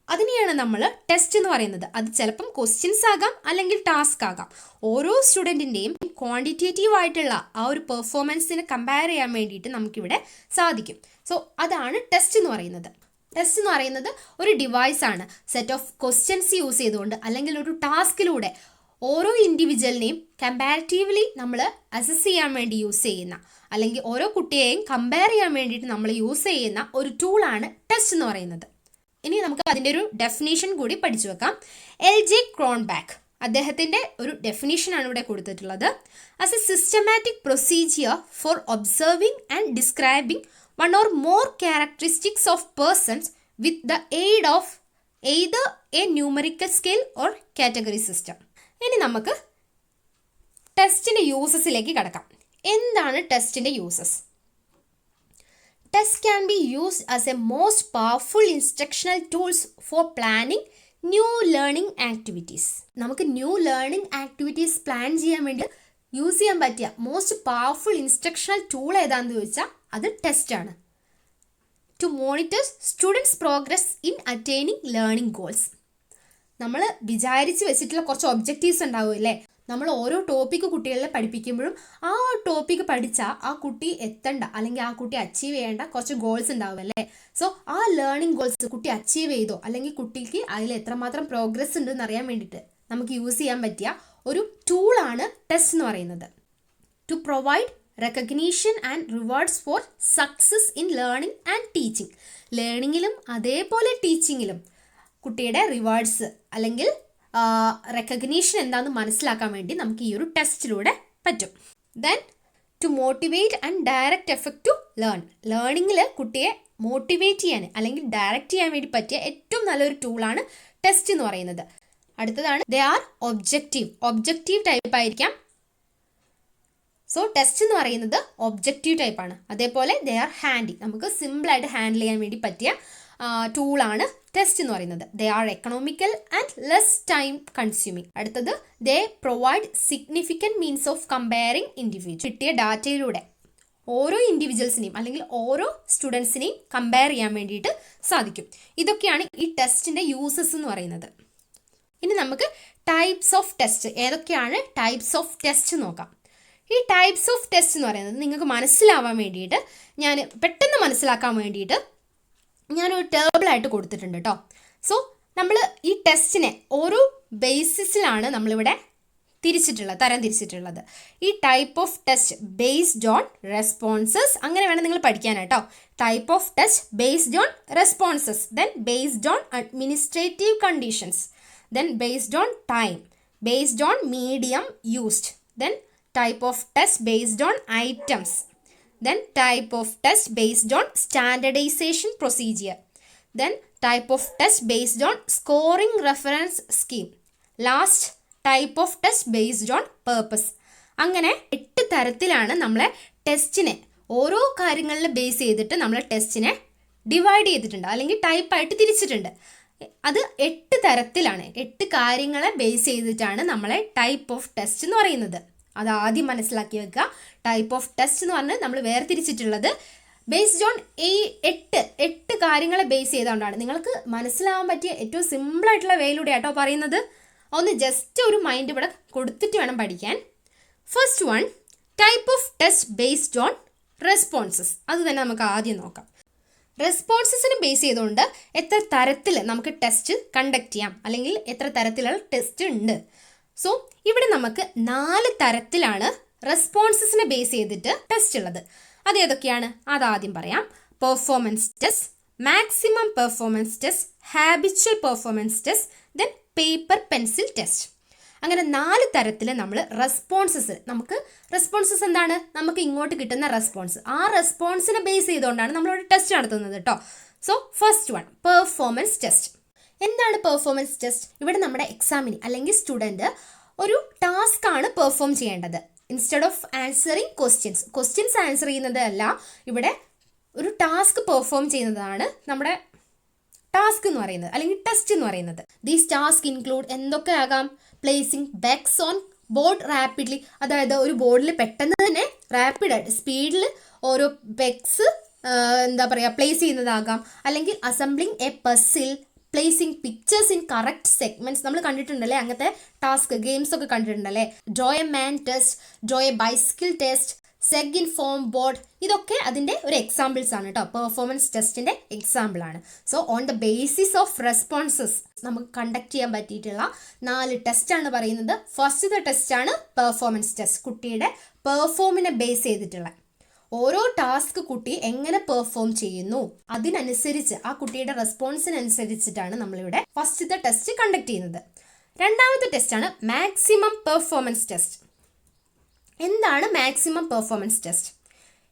അതിനെയാണ് നമ്മൾ test എന്ന് പറയുന്നത്. അത് ചിലപ്പം ക്വസ്റ്റ്യൻസ് ആകാം, അല്ലെങ്കിൽ ടാസ്ക് ആകാം. ഓരോ സ്റ്റുഡൻറ്റിൻ്റെയും ക്വാണ്ടിറ്റേറ്റീവ് ആയിട്ടുള്ള ആ ഒരു പെർഫോമൻസിനെ കമ്പയർ ചെയ്യാൻ വേണ്ടിയിട്ട് നമുക്കിവിടെ സാധിക്കും. സോ അതാണ് ടെസ്റ്റ് എന്ന് പറയുന്നത്. ടെസ്റ്റ് എന്ന് പറയുന്നത് ഒരു ഡിവൈസ് ആണ്. സെറ്റ് ഓഫ് ക്വസ്റ്റ്യൻസ് യൂസ് ചെയ്തുകൊണ്ട് അല്ലെങ്കിൽ ഒരു ടാസ്കിലൂടെ ഓരോ ഇൻഡിവിജ്വലിനെയും കമ്പാരിറ്റീവ്ലി നമ്മൾ അസസ് ചെയ്യാൻ വേണ്ടി യൂസ് ചെയ്യുന്ന, അല്ലെങ്കിൽ ഓരോ കുട്ടിയെയും കമ്പയർ ചെയ്യാൻ വേണ്ടിയിട്ട് നമ്മൾ യൂസ് ചെയ്യുന്ന ഒരു ടൂളാണ് ടെസ്റ്റ് എന്ന് പറയുന്നത്. ഇനി നമുക്ക് അതിൻ്റെ ഒരു ഡെഫിനേഷൻ കൂടി പഠിച്ചു വെക്കാം. LJ ക്രോൺബാക്ക് അദ്ദേഹത്തിൻ്റെ ഒരു ഡെഫിനേഷനാണ് ഇവിടെ കൊടുത്തിട്ടുള്ളത്. As a systematic procedure for observing and describing one or more characteristics of persons with the aid of either a numerical scale or category system. ഇനി നമുക്ക് ടെസ്റ്റിൻ്റെ യൂസസിലേക്ക് കടക്കാം. എന്താണ് ടെസ്റ്റിൻ്റെ uses? Test can be used as a most powerful instructional tools for planning new learning activities. നമുക്ക് new learning activities plan ചെയ്യാൻ വേണ്ടി യൂസ് ചെയ്യാൻ പറ്റിയ മോസ്റ്റ് പവർഫുൾ ഇൻസ്ട്രക്ഷണൽ ടൂൾ ഏതാണെന്ന് ചോദിച്ചാൽ അത് ടെസ്റ്റാണ്. To monitor students progress in attaining learning goals. നമ്മൾ വിചാരിച്ച് വെച്ചിട്ടുള്ള കുറച്ച് ഒബ്ജക്റ്റീവ്സ് ഉണ്ടാവില്ലേ? നമ്മൾ ഓരോ ടോപ്പിക്ക് കുട്ടികളെ പഠിപ്പിക്കുമ്പോഴും ആ ടോപ്പിക്ക് പഠിച്ചാൽ ആ കുട്ടി എത്തേണ്ട അല്ലെങ്കിൽ ആ കുട്ടി അച്ചീവ് ചെയ്യേണ്ട കുറച്ച് ഗോൾസ് ഉണ്ടാവുമല്ലേ? സോ ആ ലേണിംഗ് ഗോൾസ് കുട്ടി അച്ചീവ് ചെയ്തോ അല്ലെങ്കിൽ കുട്ടിക്ക് അതിൽ എത്രമാത്രം പ്രോഗ്രസ് ഉണ്ടെന്ന് അറിയാൻ വേണ്ടിയിട്ട് നമുക്ക് യൂസ് ചെയ്യാൻ പറ്റിയ ഒരു ടൂളാണ് ടെസ്റ്റ് എന്ന് പറയുന്നത്. To provide recognition and rewards for success in learning and teaching. ലേണിങ്ങിലും അതേപോലെ ടീച്ചിങ്ങിലും കുട്ടിയുടെ റിവാർഡ്സ് അല്ലെങ്കിൽ റെക്കഗ്നീഷൻ എന്താണെന്ന് മനസ്സിലാക്കാൻ വേണ്ടി നമുക്ക് ഈ ഒരു ടെസ്റ്റിലൂടെ പറ്റും. Then to motivate and direct effect to learn. ലേണിങ്ങിൽ കുട്ടിയെ മോട്ടിവേറ്റ് ചെയ്യാൻ അല്ലെങ്കിൽ ഡയറക്റ്റ് ചെയ്യാൻ വേണ്ടി പറ്റിയ ഏറ്റവും നല്ലൊരു ടൂളാണ് ടെസ്റ്റ് എന്ന് പറയുന്നത്. അടുത്തതാണ് ദേ ആർ ഒബ്ജക്റ്റീവ് ടൈപ്പ് ആയിരിക്കാം. സോ ടെസ്റ്റ് എന്ന് പറയുന്നത് ഒബ്ജക്റ്റീവ് ടൈപ്പാണ്. അതേപോലെ ദേ ആർ ഹാൻഡി, നമുക്ക് സിമ്പിളായിട്ട് ഹാൻഡിൽ ചെയ്യാൻ വേണ്ടി പറ്റിയ ടൂളാണ് ടെസ്റ്റ് എന്ന് പറയുന്നത്. They are economical and less time consuming. അടുത്തത് they provide significant means of comparing individual. കിട്ടിയ ഡാറ്റയിലൂടെ ഓരോ ഇൻഡിവിജ്വൽസിനെയും അല്ലെങ്കിൽ ഓരോ സ്റ്റുഡൻസിനെയും കമ്പയർ ചെയ്യാൻ വേണ്ടിയിട്ട് സാധിക്കും. ഇതൊക്കെയാണ് ഈ ടെസ്റ്റിൻ്റെ യൂസസ് എന്ന് പറയുന്നത്. ഇനി നമുക്ക് ടൈപ്സ് ഓഫ് ടെസ്റ്റ്, ഏതൊക്കെയാണ് ടൈപ്സ് ഓഫ് ടെസ്റ്റ് നോക്കാം. ഈ ടൈപ്സ് ഓഫ് ടെസ്റ്റ് എന്ന് പറയുന്നത് നിങ്ങൾക്ക് മനസ്സിലാവാൻ വേണ്ടിയിട്ട് ഞാൻ പെട്ടെന്ന് മനസ്സിലാക്കാൻ വേണ്ടിയിട്ട് ഞാനൊരു ടേബിളായിട്ട് കൊടുത്തിട്ടുണ്ട് കേട്ടോ. സോ നമ്മൾ ഈ ടെസ്റ്റിനെ ഓരോ ബേസിസിലാണ് നമ്മളിവിടെ തരം തിരിച്ചിട്ടുള്ളത്. ഈ type of test based on responses, അങ്ങനെ വേണം നിങ്ങൾ പഠിക്കാനായിട്ടോ. Type of test based on responses, then based on administrative conditions, then based on time, based on medium used, then type of test based on items, then type of test based on standardization procedure, then type of test based on scoring reference scheme, last type of test based on purpose. അങ്ങനെ 8 തരത്തിലാണ് നമ്മളെ ടെസ്റ്റിനെ ഓരോ കാര്യങ്ങളിൽ base ചെയ്തിട്ട് നമ്മൾ ടെസ്റ്റിനെ divide ചെയ്തിട്ടുണ്ട് അല്ലെങ്കിൽ ടൈപ്പായിട്ട് തിരിച്ചിട്ടുണ്ട്. അത് 8 തരത്തിലാണ്, 8 കാര്യങ്ങളെ ബേസ് ചെയ്തിട്ടാണ് നമ്മളെ ടൈപ്പ് ഓഫ് ടെസ്റ്റ് എന്ന് പറയുന്നത്. അത് ആദ്യം മനസ്സിലാക്കി വെക്കുക. ടൈപ്പ് ഓഫ് ടെസ്റ്റ് എന്ന് പറഞ്ഞാൽ നമ്മൾ വേർതിരിച്ചിട്ടുള്ളത് ബേസ്ഡ് ഓൺ ഈ 8 കാര്യങ്ങളെ ബേസ് ചെയ്തുകൊണ്ടാണ്. നിങ്ങൾക്ക് മനസ്സിലാവാൻ പറ്റിയ ഏറ്റവും സിമ്പിളായിട്ടുള്ള വേയിലൂടെ ആട്ടോ പറയുന്നത്. ഒന്ന് ജസ്റ്റ് ഒരു മൈൻഡ് ഇവിടെ കൊടുത്തിട്ട് വേണം പഠിക്കാൻ. First one, type of test based on responses. അത് തന്നെ നമുക്ക് ആദ്യം നോക്കാം. റെസ്പോൺസസിനെ ബേസ് ചെയ്തുകൊണ്ട് എത്ര തരത്തിൽ നമുക്ക് ടെസ്റ്റ് കണ്ടക്ട് ചെയ്യാം അല്ലെങ്കിൽ എത്ര തരത്തിലുള്ള ടെസ്റ്റ് ഉണ്ട്. സോ ഇവിടെ നമുക്ക് 4 തരത്തിലാണ് റെസ്പോൺസസിനെ ബേസ് ചെയ്തിട്ട് ടെസ്റ്റ് ഉള്ളത്. അത് ഏതൊക്കെയാണ് അതാദ്യം പറയാം. Performance test, maximum performance test, habitual performance test, then paper pencil test. അങ്ങനെ 4 തരത്തിൽ നമ്മൾ റെസ്പോൺസസ് എന്താണ്? നമുക്ക് ഇങ്ങോട്ട് കിട്ടുന്ന റെസ്പോൺസ്, ആ റെസ്പോൺസിനെ ബേസ് ചെയ്തുകൊണ്ടാണ് നമ്മളിവിടെ ടെസ്റ്റ് നടത്തുന്നത് കേട്ടോ. So first one, performance test. എന്താണ് പെർഫോമൻസ് ടെസ്റ്റ്? ഇവിടെ നമ്മുടെ എക്സാമിന് അല്ലെങ്കിൽ സ്റ്റുഡൻറ്റ് ഒരു ടാസ്ക് ആണ് പെർഫോം ചെയ്യേണ്ടത്. Instead of answering questions answer ചെയ്യുന്നത് അല്ല, ഇവിടെ ഒരു ടാസ്ക് പെർഫോം ചെയ്യുന്നതാണ് നമ്മുടെ ടാസ്ക് എന്ന് പറയുന്നത് അല്ലെങ്കിൽ ടെസ്റ്റ് എന്ന് പറയുന്നത്. ദീസ് ടാസ്ക് ഇൻക്ലൂഡ് എന്തൊക്കെ ആകാം? പ്ലേസിങ് ബെഗ്സ് ഓൺ ബോർഡ് റാപ്പിഡ്ലി, അതായത് ഒരു ബോർഡിൽ പെട്ടെന്ന് തന്നെ റാപ്പിഡായിട്ട് സ്പീഡിൽ ഓരോ ബെഗ്സ് പ്ലേസ് ചെയ്യുന്നതാകാം. അല്ലെങ്കിൽ assembling a puzzle, placing pictures in correct segments. നമ്മൾ കണ്ടിട്ടുണ്ടല്ലേ അങ്ങനത്തെ ടാസ്ക്, ഗെയിംസ് ഒക്കെ കണ്ടിട്ടുണ്ടല്ലേ. Draw a man test, draw a bicycle test, Seguin ഇൻഫോം ബോർഡ്, ഇതൊക്കെ അതിൻ്റെ ഒരു എക്സാമ്പിൾസ് ആണ് കേട്ടോ, പെർഫോമൻസ് ടെസ്റ്റിൻ്റെ എക്സാമ്പിൾ ആണ്. So on the basis of responses നമുക്ക് കണ്ടക്ട് ചെയ്യാൻ പറ്റിയിട്ടുള്ള 4 ടെസ്റ്റാണ് പറയുന്നത്. ഫസ്റ്റത്തെ ടെസ്റ്റാണ് പെർഫോമൻസ് ടെസ്റ്റ്, കുട്ടിയുടെ പെർഫോമിനെ ബേസ് ചെയ്തിട്ടുള്ള ഓരോ ടാസ്ക് കുട്ടി എങ്ങനെ പെർഫോം ചെയ്യുന്നു അതിനനുസരിച്ച് ആ കുട്ടിയുടെ റെസ്പോൺസിനനുസരിച്ചിട്ടാണ് നമ്മളിവിടെ ഫസ്റ്റത്തെ ടെസ്റ്റ് കണ്ടക്ട് ചെയ്യുന്നത്. രണ്ടാമത്തെ ടെസ്റ്റാണ് മാക്സിമം പെർഫോമൻസ് ടെസ്റ്റ്. എന്താണ് maximum performance test?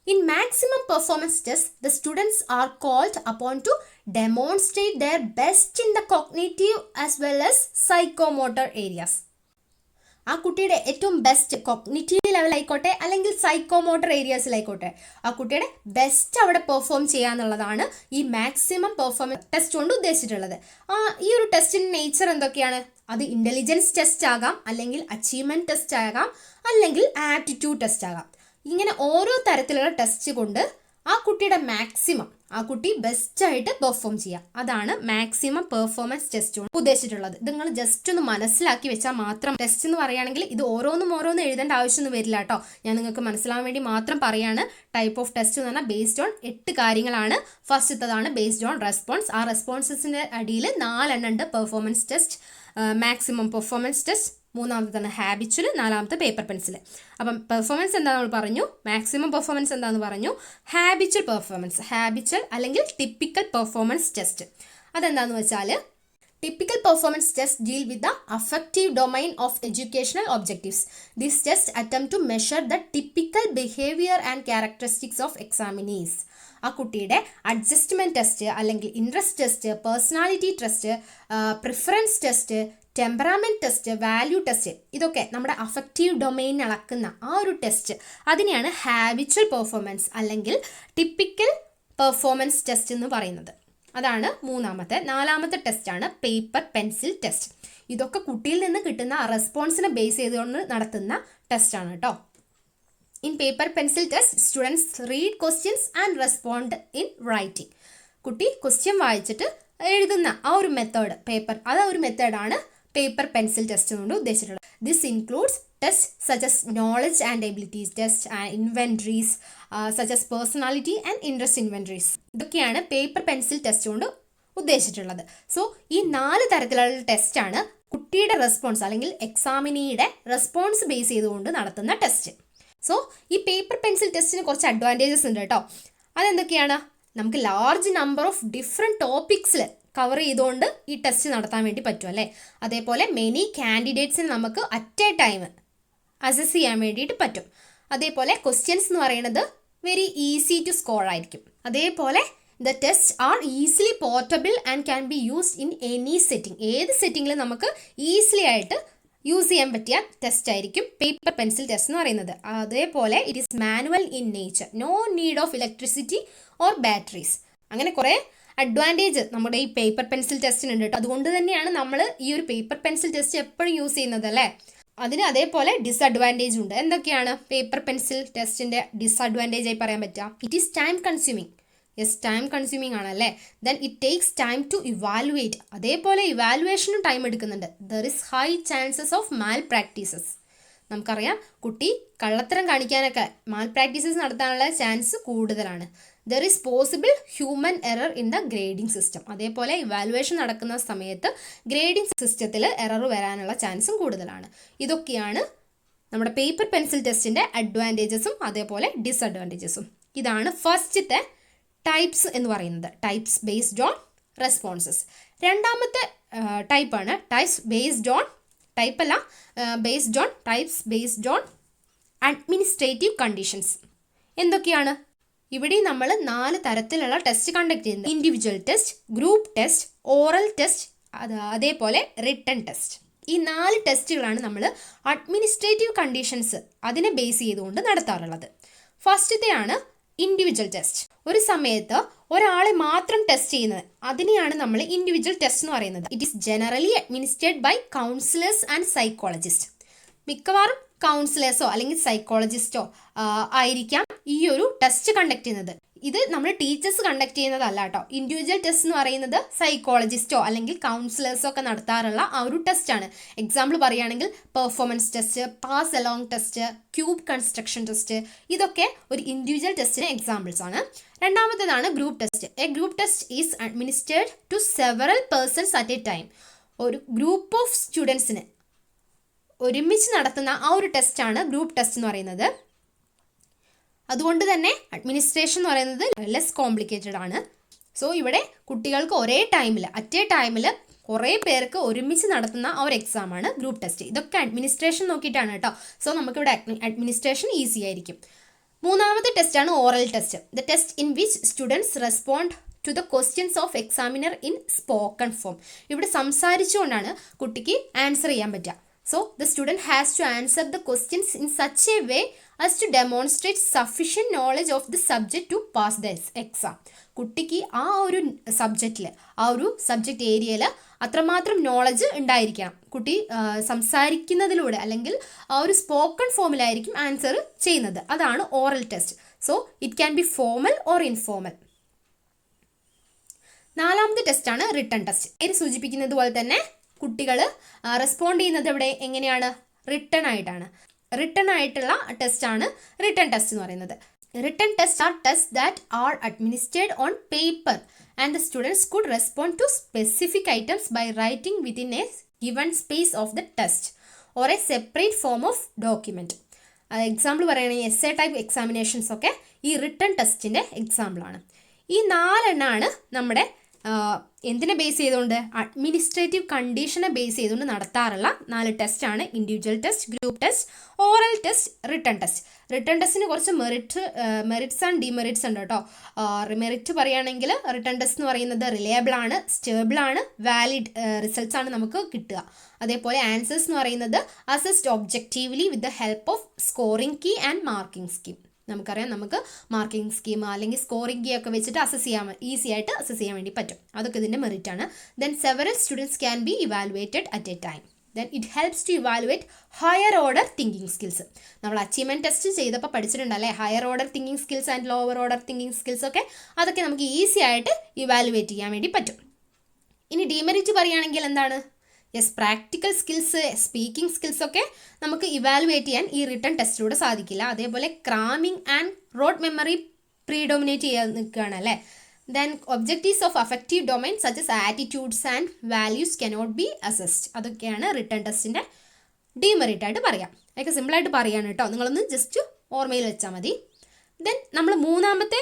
In maximum performance test, the students are called upon to demonstrate their best in the cognitive as well as psychomotor areas. ആ കുട്ടിയുടെ ഏറ്റവും ബെസ്റ്റ് കോഗ്നിറ്റീവ് ലെവൽ ആയിക്കോട്ടെ അല്ലെങ്കിൽ psychomotor ഏരിയാസിലായിക്കോട്ടെ ആ കുട്ടിയുടെ best അവിടെ perform ചെയ്യാന്നുള്ളതാണ് ഈ മാക്സിമം പെർഫോമൻസ് ടെസ്റ്റ് കൊണ്ട് ഉദ്ദേശിച്ചിട്ടുള്ളത്. ഈ ഒരു ടെസ്റ്റിൻ്റെ നേച്ചർ എന്തൊക്കെയാണ്? അത് ഇൻ്റലിജൻസ് ടെസ്റ്റ് ആകാം, അല്ലെങ്കിൽ അച്ചീവ്മെൻറ്റ് ടെസ്റ്റ് ആകാം, അല്ലെങ്കിൽ ആപ്റ്റിറ്റ്യൂഡ് ടെസ്റ്റ് ആകാം. ഇങ്ങനെ ഓരോ തരത്തിലുള്ള ടെസ്റ്റ് കൊണ്ട് ആ കുട്ടിയുടെ മാക്സിമം, ആ കുട്ടി ബെസ്റ്റായിട്ട് പെർഫോം ചെയ്യാം. അതാണ് മാക്സിമം പെർഫോമൻസ് ടെസ്റ്റ് കൊണ്ട് ഉദ്ദേശിച്ചിട്ടുള്ളത്. ഇത് നിങ്ങൾ ജസ്റ്റ് ഒന്ന് മനസ്സിലാക്കി വെച്ചാൽ മാത്രം. ടെസ്റ്റ് എന്ന് പറയുകയാണെങ്കിൽ ഇത് ഓരോന്നും എഴുതേണ്ട ആവശ്യമൊന്നും വരില്ല കേട്ടോ. ഞാൻ നിങ്ങൾക്ക് മനസ്സിലാവാൻ വേണ്ടി മാത്രം പറയാണ്. ടൈപ്പ് ഓഫ് ടെസ്റ്റ് എന്ന് പറഞ്ഞാൽ ബേസ്ഡ് ഓൺ 8 കാര്യങ്ങളാണ്. ഫസ്റ്റത്തതാണ് ബേസ്ഡ് ഓൺ റെസ്പോൺസ്. ആ റെസ്പോൺസസിൻ്റെ അടിയിൽ 4 എണ്ണം ഉണ്ട്. Performance test, maximum performance test, മൂന്നാമത്തേതാണ് ഹാബിച്വൽ, നാലാമത്തെ പേപ്പർ പെൻസിൽ. അപ്പം പെർഫോമൻസ് എന്താണെന്ന് നമ്മൾ പറഞ്ഞു, മാക്സിമം പെർഫോമൻസ് എന്താണെന്ന് പറഞ്ഞു, ഹാബിച്വൽ പെർഫോമൻസ്, ഹാബിച്വൽ അല്ലെങ്കിൽ ടിപ്പിക്കൽ പെർഫോമൻസ് ടെസ്റ്റ്. അതെന്താണെന്ന് വെച്ചാൽ typical performance tests deal with the affective domain of educational objectives. This test attempt to measure the typical behavior and characteristics of examinees. ആ കുട്ടിയുടെ adjustment test അല്ലെങ്കിൽ interest test, personality test, preference test, ടെമ്പറാമെൻറ്റ് test, value test, ഇതൊക്കെ നമ്മുടെ affective domain അളക്കുന്ന ആ ഒരു test, അതിനെയാണ് habitual performance അല്ലെങ്കിൽ ടിപ്പിക്കൽ പെർഫോമൻസ് ടെസ്റ്റ് എന്ന് പറയുന്നത്. അതാണ് മൂന്നാമത്തെ. നാലാമത്തെ ടെസ്റ്റാണ് പേപ്പർ പെൻസിൽ ടെസ്റ്റ്. ഇതൊക്കെ കുട്ടിയിൽ നിന്ന് കിട്ടുന്ന റെസ്പോൺസിനെ ബേസ് ചെയ്തുകൊണ്ട് നടത്തുന്ന ടെസ്റ്റാണ് കേട്ടോ. In paper pencil test students read questions and respond in writing. കുട്ടി ക്വസ്റ്റ്യൻ വായിച്ചിട്ട് എഴുതുന്ന ആ ഒരു മെത്തേഡ്, ഒരു മെത്തേഡാണ് പേപ്പർ പെൻസിൽ ടെസ്റ്റ് കൊണ്ട് ഉദ്ദേശിച്ചിട്ടുള്ളത്. This includes test such as knowledge and abilities test and inventories such as personality and interest inventories. ഇതൊക്കെയാണ് പേപ്പർ പെൻസിൽ ടെസ്റ്റ് കൊണ്ട് ഉദ്ദേശിച്ചിട്ടുള്ളത്. സോ ഈ 4 തരത്തിലുള്ള ടെസ്റ്റാണ് കുട്ടിയുടെ റെസ്പോൺസ് അല്ലെങ്കിൽ എക്സാമിനിയുടെ റെസ്പോൺസ് ബേസ് ചെയ്തുകൊണ്ട് നടത്തുന്ന ടെസ്റ്റ്. സോ ഈ പേപ്പർ പെൻസിൽ ടെസ്റ്റിന് കുറച്ച് അഡ്വാൻറ്റേജസ് ഉണ്ട് കേട്ടോ. അതെന്തൊക്കെയാണ്? നമുക്ക് ലാർജ് നമ്പർ ഓഫ് ഡിഫറെൻറ്റ് ടോപ്പിക്സിൽ കവർ ചെയ്തുകൊണ്ട് ഈ ടെസ്റ്റ് നടത്താൻ വേണ്ടി പറ്റും അല്ലേ. അതേപോലെ മെനി കാൻഡിഡേറ്റ്സിന് നമുക്ക് അറ്റ് എ ടൈം അസസ് ചെയ്യാൻ വേണ്ടിയിട്ട് പറ്റും. അതേപോലെ ക്വസ്റ്റ്യൻസ് എന്ന് പറയുന്നത് വെരി ഈസി ടു സ്കോർ ആയിരിക്കും. അതേപോലെ the test are easily portable and can be used in any setting. ഏത് സെറ്റിങ്ങിലും നമുക്ക് ഈസിലി ആയിട്ട് യൂസ് ചെയ്യാൻ പറ്റിയ ടെസ്റ്റ് ആയിരിക്കും പേപ്പർ പെൻസിൽ ടെസ്റ്റ് എന്ന് പറയുന്നത്. അതേപോലെ it is manual in nature, no need of electricity or batteries. അങ്ങനെ കുറേ അഡ്വാൻറ്റേജ് നമ്മുടെ ഈ പേപ്പർ പെൻസിൽ ടെസ്റ്റിനുണ്ട് കേട്ടോ. അതുകൊണ്ട് തന്നെയാണ് നമ്മൾ ഈ ഒരു പേപ്പർ പെൻസിൽ ടെസ്റ്റ് എപ്പോഴും യൂസ് ചെയ്യുന്നത് അല്ലേ. അതിന് അതേപോലെ ഡിസഡ്വാൻറ്റേജ് ഉണ്ട്. എന്തൊക്കെയാണ് പേപ്പർ പെൻസിൽ ടെസ്റ്റിൻ്റെ ഡിസഡ്വാൻറ്റേജ് ആയി പറയാൻ പറ്റുക? It is time consuming. Yes, time consuming ആണല്ലേ. Then it takes time to evaluate. അതേപോലെ ഇവാലുവേഷനും ടൈം എടുക്കുന്നുണ്ട്. There is high chances of malpractices. നമുക്കറിയാം കുട്ടി കള്ളത്തരം കാണിക്കാനൊക്കെ മാൽ പ്രാക്ടീസസ് നടത്താനുള്ള ചാൻസ് കൂടുതലാണ്. There is possible human error in the grading system. അതേപോലെ ഇവാലുവേഷൻ നടക്കുന്ന സമയത്ത് ഗ്രേഡിംഗ് സിസ്റ്റത്തിൽ എറർ വരാനുള്ള ചാൻസും കൂടുതലാണ്. ഇതൊക്കെയാണ് നമ്മുടെ പേപ്പർ പെൻസിൽ ടെസ്റ്റിൻ്റെ അഡ്വാൻറ്റേജസും അതേപോലെ ഡിസഡ്വാൻറ്റേജസും. ഇതാണ് ഫസ്റ്റത്തെ ടൈപ്സ് എന്ന് പറയുന്നത്, ടൈപ്സ് ബേസ്ഡ് ഓൺ റെസ്പോൺസസ്. രണ്ടാമത്തെ ടൈപ്പാണ് types based on administrative conditions. എന്തൊക്കെയാണ്? ഇവിടെ നമ്മൾ 4 തരത്തിലുള്ള ടെസ്റ്റ് കണ്ടക്ട് ചെയ്യുന്നത്. Individual test, group test, oral test, അതേപോലെ റിട്ടൺ ടെസ്റ്റ്. ഈ 4 ടെസ്റ്റുകളാണ് നമ്മൾ അഡ്മിനിസ്ട്രേറ്റീവ് കണ്ടീഷൻസ് അതിനെ ബേസ് ചെയ്തുകൊണ്ട് നടത്താറുള്ളത്. ഫസ്റ്റത്തെയാണ് ഇൻഡിവിജ്വൽ ടെസ്റ്റ്. ഒരു സമയത്ത് ഒരാളെ മാത്രം ടെസ്റ്റ് ചെയ്യുന്നത്, അതിനെയാണ് നമ്മൾ ഇൻഡിവിജ്വൽ ടെസ്റ്റ് എന്ന് പറയുന്നത്. It is generally administrate by counsellors and psychologist. മിക്കവാറും കൗൺസിലേഴ്സോ അല്ലെങ്കിൽ സൈക്കോളജിസ്റ്റോ ആയിരിക്കാം ഈ ഒരു ടെസ്റ്റ് കണ്ടക്ട് ചെയ്യുന്നത്. ഇത് നമ്മൾ ടീച്ചേഴ്സ് കണ്ടക്ട് ചെയ്യുന്നതല്ല കേട്ടോ. ഇൻഡിവിജ്വൽ ടെസ്റ്റ് എന്ന് പറയുന്നത് സൈക്കോളജിസ്റ്റോ അല്ലെങ്കിൽ കൗൺസിലേഴ്സോ ഒക്കെ നടത്താറുള്ള ആ ഒരു ടെസ്റ്റാണ്. എക്സാമ്പിൾ പറയുകയാണെങ്കിൽ performance test, pass along test, cube construction test, ഇതൊക്കെ ഒരു ഇൻഡിവിജ്വൽ ടെസ്റ്റിന് എക്സാമ്പിൾസ് ആണ്. രണ്ടാമത്തേതാണ് group test. A group test is administered to several persons at a time. ഒരു ഗ്രൂപ്പ് ഓഫ് സ്റ്റുഡൻസിന് ഒരുമിച്ച് നടത്തുന്ന ആ ഒരു ടെസ്റ്റാണ് ഗ്രൂപ്പ് ടെസ്റ്റ് എന്ന് പറയുന്നത്. അതുകൊണ്ട് തന്നെ അഡ്മിനിസ്ട്രേഷൻ എന്ന് പറയുന്നത് ലെസ് കോംപ്ലിക്കേറ്റഡ് ആണ്. സോ ഇവിടെ കുട്ടികൾക്ക് ഒരേ ടൈമിൽ അറ്റ് എ ടൈമിൽ കുറേ പേർക്ക് ഒരുമിച്ച് നടത്തുന്ന ആ ഒരു എക്സാമാണ് ഗ്രൂപ്പ് ടെസ്റ്റ്. ഇതൊക്കെ അഡ്മിനിസ്ട്രേഷൻ നോക്കിയിട്ടാണ് കേട്ടോ. സോ നമുക്കിവിടെ അഡ്മിനിസ്ട്രേഷൻ ഈസി ആയിരിക്കും. മൂന്നാമത്തെ ടെസ്റ്റാണ് oral test. The test in which students respond to the questions of examiner in spoken form. ഇവിടെ സംസാരിച്ചുകൊണ്ടാണ് കുട്ടിക്ക് ആൻസർ ചെയ്യാൻ പറ്റുക. So the student has to answer the questions in such a way as to demonstrate sufficient knowledge of the subject to pass the exam. കുട്ടിക്ക് ആ ഒരു സബ്ജക്റ്റിൽ, ആ ഒരു സബ്ജക്റ്റ് ഏരിയയിൽ അത്രമാത്രം നോളജ് ഉണ്ടായിരിക്കണം. കുട്ടി സംസാരിക്കുന്നതിലൂടെ അല്ലെങ്കിൽ ആ ഒരു സ്പോക്കൺ ഫോമിലായിരിക്കും ആൻസർ ചെയ്യുന്നത്. അതാണ് oral test. So it can be formal or informal. നാലാമത്തെ ടെസ്റ്റാണ് റിട്ടൺ ടെസ്റ്റ്. പേര് സൂചിപ്പിക്കുന്നത് പോലെ തന്നെ കുട്ടികൾ റെസ്പോണ്ട് ചെയ്യുന്നത് ഇവിടെ എങ്ങനെയാണ്? റിട്ടൺ ആയിട്ടാണ്. റിട്ടൺ ആയിട്ടുള്ള ടെസ്റ്റാണ് റിട്ടൺ ടെസ്റ്റ് എന്ന് പറയുന്നത്. Written test are test that are administered on paper and the students could respond to specific items by writing within a given space of the test or a separate form of document. Example പറയുകയാണെങ്കിൽ essay type examinations ഒക്കെ ഈ written ടെസ്റ്റിൻ്റെ എക്സാമ്പിളാണ്. ഈ 4 എണ്ണമാണ് നമ്മുടെ എന്തിനെ base ചെയ്തുകൊണ്ട്? Administrative കണ്ടീഷനെ base ചെയ്തുകൊണ്ട് നടത്താറുള്ള 4 ടെസ്റ്റാണ്. Individual test, group test, oral test, written test. Written ടെസ്റ്റിന് കുറച്ച് മെറിറ്റ്സ് ആൻഡ് ഡിമെറിറ്റ്സ് ഉണ്ട് കേട്ടോ. മെറിറ്റ് പറയുകയാണെങ്കിൽ റിട്ടൺ ടെസ്റ്റ് എന്ന് പറയുന്നത് റിലയബിൾ ആണ്, സ്റ്റേബിൾ ആണ്, വാലിഡ് റിസൾട്ട്സ് ആണ് നമുക്ക് കിട്ടുക. അതേപോലെ ആൻസേഴ്സ് എന്ന് പറയുന്നത് assessed objectively with the help of scoring key and marking scheme. നമുക്കറിയാം, നമുക്ക് മാർക്കിംഗ് സ്കീം അല്ലെങ്കിൽ സ്കോറിംഗ് കീ ഒക്കെ വെച്ചിട്ട് ഈസി ആയിട്ട് അസസ് ചെയ്യാൻ വേണ്ടി പറ്റും. അതൊക്കെ ഇതിൻ്റെ മെറിറ്റ് ആണ്. Then several students can be evaluated at a time. Then it helps to evaluate higher order thinking skills. നമ്മൾ അച്ചീവ്മെൻറ്റ് ടെസ്റ്റ് ചെയ്തപ്പോൾ പഠിച്ചിട്ടുണ്ടല്ലേ, higher order thinking skills and lower order thinking skills ഒക്കെ. അതൊക്കെ നമുക്ക് ഈസി ആയിട്ട് evaluate ചെയ്യാൻ വേണ്ടി പറ്റും. ഇനി ഡിമെറിറ്റ് പറയുകയാണെങ്കിൽ എന്താണ്? Yes, practical skills, speaking skills ഒക്കെ നമുക്ക് ഇവാലുവേറ്റ് ചെയ്യാൻ ഈ റിട്ടൺ ടെസ്റ്റിലൂടെ സാധിക്കില്ല. അതേപോലെ ക്രാമിംഗ് ആൻഡ് റോഡ് മെമ്മറി പ്രീഡോമിനേറ്റ് ചെയ്യാൻ നിൽക്കുകയാണ് അല്ലേ. Then objectives of affective domain such as attitudes and values cannot be assessed. അതൊക്കെയാണ് റിട്ടൺ ടെസ്റ്റിൻ്റെ ഡിമെറിറ്റ് ആയിട്ട് പറയാം. അതൊക്കെ സിമ്പിളായിട്ട് പറയാണ് കേട്ടോ, നിങ്ങളൊന്ന് ജസ്റ്റ് ഓർമ്മയിൽ വെച്ചാൽ മതി. ദെൻ നമ്മൾ മൂന്നാമത്തെ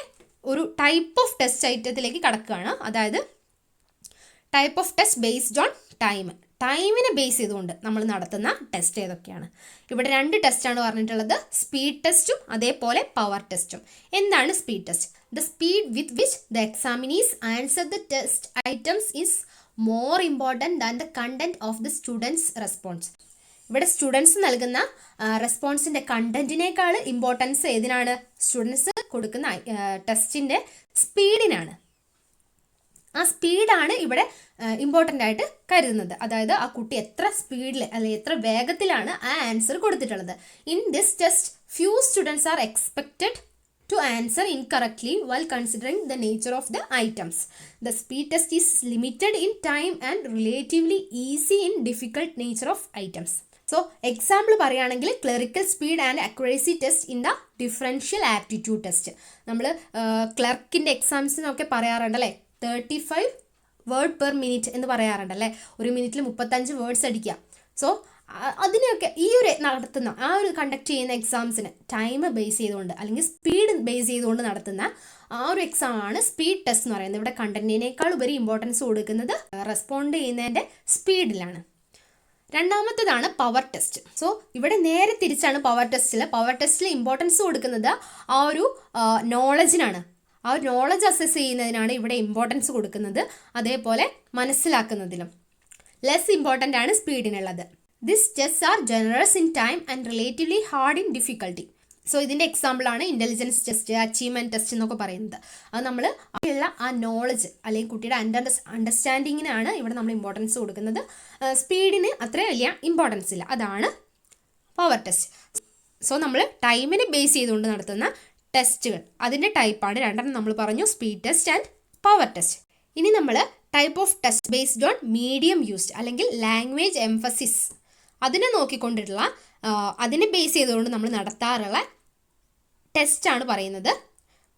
ഒരു ടൈപ്പ് ഓഫ് ടെസ്റ്റ് ഐറ്റത്തിലേക്ക് കടക്കുകയാണ്. അതായത് type of test based on ടൈമിനെ ബേസ് ചെയ്തുകൊണ്ട് നമ്മൾ നടത്തുന്ന ടെസ്റ്റ് ഏതൊക്കെയാണ്? ഇവിടെ 2 ടെസ്റ്റാണ് പറഞ്ഞിട്ടുള്ളത്, സ്പീഡ് ടെസ്റ്റും അതേപോലെ പവർ ടെസ്റ്റും. എന്താണ് speed test? The speed with which the examinees answer the test items is more important than the content of the students response. ഇവിടെ സ്റ്റുഡൻസ് നൽകുന്ന റെസ്പോൺസിൻ്റെ കണ്ടന്റിനേക്കാൾ ഇമ്പോർട്ടൻസ് ഏതിനാണ്? സ്റ്റുഡൻസ് കൊടുക്കുന്ന ടെസ്റ്റിൻ്റെ സ്പീഡിനാണ്. ആ സ്പീഡാണ് ഇവിടെ ഇമ്പോർട്ടൻ്റ് ആയിട്ട് കരുതുന്നത്. അതായത് ആ കുട്ടി എത്ര സ്പീഡിൽ അല്ലെങ്കിൽ എത്ര വേഗത്തിലാണ് ആ ആൻസർ കൊടുത്തിട്ടുള്ളത്. In this test few students are expected to answer incorrectly while considering the nature of the items. The speed test is limited in time and relatively easy in difficult nature of items. So example പറയുകയാണെങ്കിൽ clerical speed and accuracy test in the differential aptitude test. നമ്മൾ ക്ലർക്കിൻ്റെ എക്സാംസിനൊക്കെ പറയാറുണ്ടല്ലേ, 35 word per minute എന്ന് പറയാറുണ്ടല്ലേ. ഒരു മിനിറ്റിൽ 35 words അടിക്കുക. സോ അതിനെയൊക്കെ ഈ ഒരു നടത്തുന്ന ആ ഒരു കണ്ടക്ട് ചെയ്യുന്ന എക്സാംസിന് ടൈം ബേസ് ചെയ്തുകൊണ്ട് അല്ലെങ്കിൽ സ്പീഡ് ബേസ് ചെയ്തുകൊണ്ട് നടത്തുന്ന ആ ഒരു എക്സാമാണ് സ്പീഡ് ടെസ്റ്റ് എന്ന് പറയുന്നത്. ഇവിടെ കണ്ടന്റിനേക്കാൾ ഉപരി ഇമ്പോർട്ടൻസ് കൊടുക്കുന്നത് റെസ്പോണ്ട് ചെയ്യുന്നതിൻ്റെ സ്പീഡിലാണ്. രണ്ടാമത്തേതാണ് പവർ ടെസ്റ്റ്. സോ ഇവിടെ നേരെ തിരിച്ചാണ് പവർ ടെസ്റ്റിൽ ഇമ്പോർട്ടൻസ് കൊടുക്കുന്നത് ആ ഒരു നോളജിനാണ്. ആ ഒരു നോളജ് അസസ് ചെയ്യുന്നതിനാണ് ഇവിടെ ഇമ്പോർട്ടൻസ് കൊടുക്കുന്നത്. അതേപോലെ മനസ്സിലാക്കുന്നതിലും ലെസ് ഇമ്പോർട്ടൻ്റ് ആണ് സ്പീഡിനുള്ളത്. This test are generous in time and relatively hard in difficulty. So ഇതിൻ്റെ എക്സാമ്പിളാണ് ഇൻ്റലിജൻസ് ടെസ്റ്റ്, അച്ചീവ്മെൻറ്റ് ടെസ്റ്റ് എന്നൊക്കെ പറയുന്നത്. അത് നമ്മൾ ഉള്ള ആ നോളജ് അല്ലെങ്കിൽ കുട്ടിയുടെ അണ്ടർസ്റ്റാൻഡിങ്ങിനാണ് ഇവിടെ നമ്മൾ ഇമ്പോർട്ടൻസ് കൊടുക്കുന്നത്. സ്പീഡിന് അത്ര വലിയ ഇമ്പോർട്ടൻസ് ഇല്ല. അതാണ് പവർ ടെസ്റ്റ്. സോ നമ്മൾ ടൈമിനെ ബേസ് ചെയ്തുകൊണ്ട് നടത്തുന്ന ടെസ്റ്റുകൾ, അതിൻ്റെ ടൈപ്പാണ് രണ്ടെണ്ണം നമ്മൾ പറഞ്ഞു, speed test and power test. ഇനി നമ്മൾ type of test based on medium used അല്ലെങ്കിൽ ലാംഗ്വേജ് എംഫസിസ് അതിനെ നോക്കിക്കൊണ്ടിട്ടുള്ള അതിനെ ബേസ് ചെയ്തുകൊണ്ട് നമ്മൾ നടത്താറുള്ള ടെസ്റ്റാണ് പറയുന്നത്.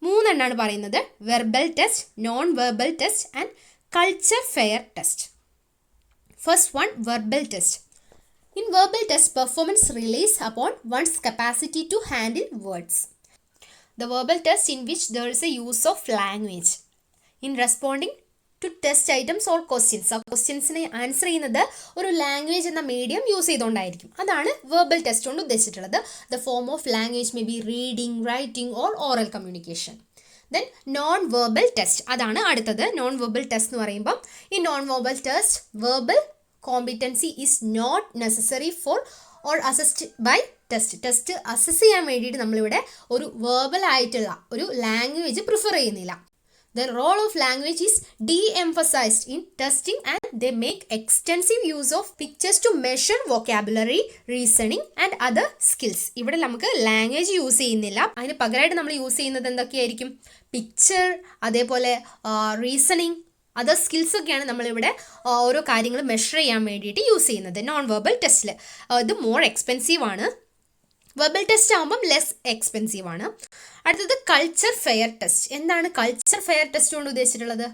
3 എണ്ണമാണ് പറയുന്നത്: verbal test, non verbal test and culture fair test. First one, verbal test. In verbal test, performance relies upon one's capacity to handle words. The verbal test in which there is a use of language in responding to test items or questions. ആ ക്വസ്റ്റ്യൻസിനെ answer ചെയ്യുന്നത് ഒരു language എന്ന medium use ചെയ്തുകൊണ്ടായിരിക്കും. അതാണ് verbal test കൊണ്ട് ഉദ്ദേശിച്ചിട്ടുള്ളത്. The form of language may be reading, writing or oral communication. Then non verbal test, അതാണ് അടുത്തത്. Non verbal test എന്ന് പറയുമ്പോൾ ഈ non verbal test verbal competency is not necessary for or assessed by test. Test assess ചെയ്യാൻ വേണ്ടിയിട്ട് നമ്മളിവിടെ ഒരു verbal ആയിട്ടുള്ള ഒരു ലാംഗ്വേജ് പ്രിഫർ ചെയ്യുന്നില്ല. The role of language is de-emphasized in testing and they make extensive use of pictures to measure vocabulary, reasoning and other skills. ഇവിടെ നമുക്ക് language use ചെയ്യുന്നില്ല, അതിന് പകരമായിട്ട് നമ്മൾ യൂസ് ചെയ്യുന്നത് എന്തൊക്കെയായിരിക്കും? പിക്ചർ, അതേപോലെ റീസണിങ്, അതർ സ്കിൽസ് ഒക്കെയാണ് നമ്മളിവിടെ ഓരോ കാര്യങ്ങൾ മെഷർ ചെയ്യാൻ വേണ്ടിയിട്ട് യൂസ് ചെയ്യുന്നത് നോൺ വെർബൽ ടെസ്റ്റിൽ. ഇത് മോർ എക്സ്പെൻസീവ് ആണ്. വെർബൽ ടെസ്റ്റ് ആകുമ്പം ലെസ് എക്സ്പെൻസീവ് ആണ്. അടുത്തത് കൾച്ചർ ഫെയർ ടെസ്റ്റ്. എന്താണ് കൾച്ചർ ഫെയർ ടെസ്റ്റ് കൊണ്ട് ഉദ്ദേശിച്ചിട്ടുള്ളത്?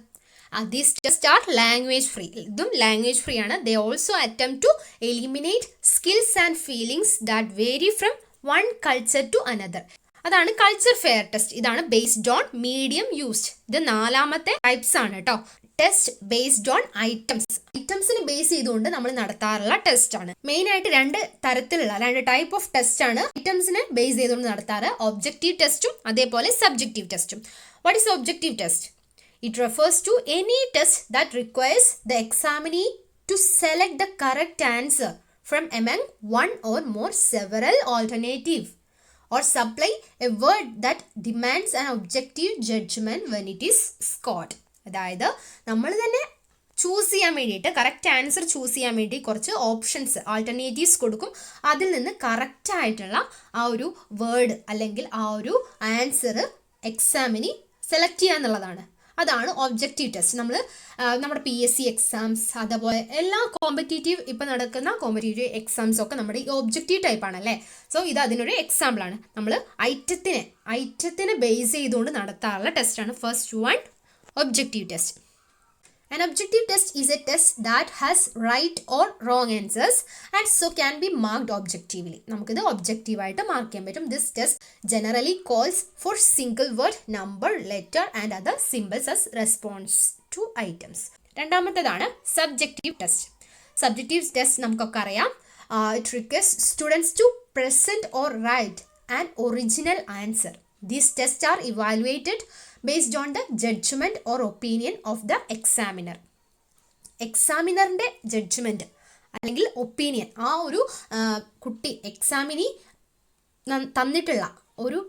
These test are language free. ഇതും ലാംഗ്വേജ് ഫ്രീ ആണ്. They also attempt to eliminate skills and feelings that vary from one culture to another. അതാണ് culture fair test. ഇതാണ് based on medium used. ഇത് 4ാമത്തെ types ആണ് കേട്ടോ. Test based on items. ഐറ്റംസിന് base ചെയ്തുകൊണ്ട് നമ്മൾ നടത്താറുള്ള ടെസ്റ്റ് ആണ്. മെയിൻ ആയിട്ട് 2 തരത്തിലുള്ള 2 ടൈപ്പ് ഓഫ് ടെസ്റ്റ് ആണ് ഐറ്റംസിനെ ബേസ് ചെയ്തുകൊണ്ട് നടത്താറ്. ഒബ്ജക്റ്റീവ് ടെസ്റ്റും അതേപോലെ സബ്ജക്റ്റീവ് ടെസ്റ്റും. What is objective test? It refers to any test that requires the examinee to select the correct answer from among one or more several alternative or supply a word that demands an objective judgment when it is scored. അതായത് നമ്മൾ തന്നെ choose ചെയ്യാൻ വേണ്ടിയിട്ട്, correct answer choose ചെയ്യാൻ വേണ്ടി കുറച്ച് options, alternatives കൊടുക്കും. അതിൽ നിന്ന് കറക്റ്റ് ആയിട്ടുള്ള ആ ഒരു വേർഡ് അല്ലെങ്കിൽ ആ ഒരു ആൻസർ എക്സാമിന് സെലക്ട് ചെയ്യുക എന്നുള്ളതാണ്. അതാണ് ഒബ്ജക്റ്റീവ് ടെസ്റ്റ്. നമ്മൾ നമ്മുടെ PSC എക്സാംസ്, അതുപോലെ എല്ലാ കോമ്പറ്റേറ്റീവ് ഇപ്പം നടക്കുന്ന കോമ്പറ്റേറ്റീവ് എക്സാംസ് ഒക്കെ നമ്മുടെ ഈ ഒബ്ജക്റ്റീവ് ടൈപ്പാണല്ലേ. സോ ഇത് അതിനൊരു എക്സാമ്പിളാണ്. നമ്മൾ ഐറ്റത്തിനെ ബേസ് ചെയ്തുകൊണ്ട് നടത്താറുള്ള ടെസ്റ്റാണ് first one, objective test. An objective test is a test that has right or wrong answers and so can be marked objectively. നമുക്കിത് ഒബ്ജക്റ്റീവായിട്ട് മാർക്ക് ചെയ്യാൻ പറ്റും. This test generally calls for single word, number, letter and other symbols as response to items. രണ്ടാമത്തേതാണ് subjective test. Subjective test നമുക്കൊക്കെ അറിയാം. It requires students to present or write an original answer. These tests are evaluated based on the judgment or opinion of the examiner. എക്സാമിനറിൻ്റെ judgement അല്ലെങ്കിൽ opinion, ആ ഒരു കുട്ടി എക്സാമിന് തന്നിട്ടുള്ള ഒരു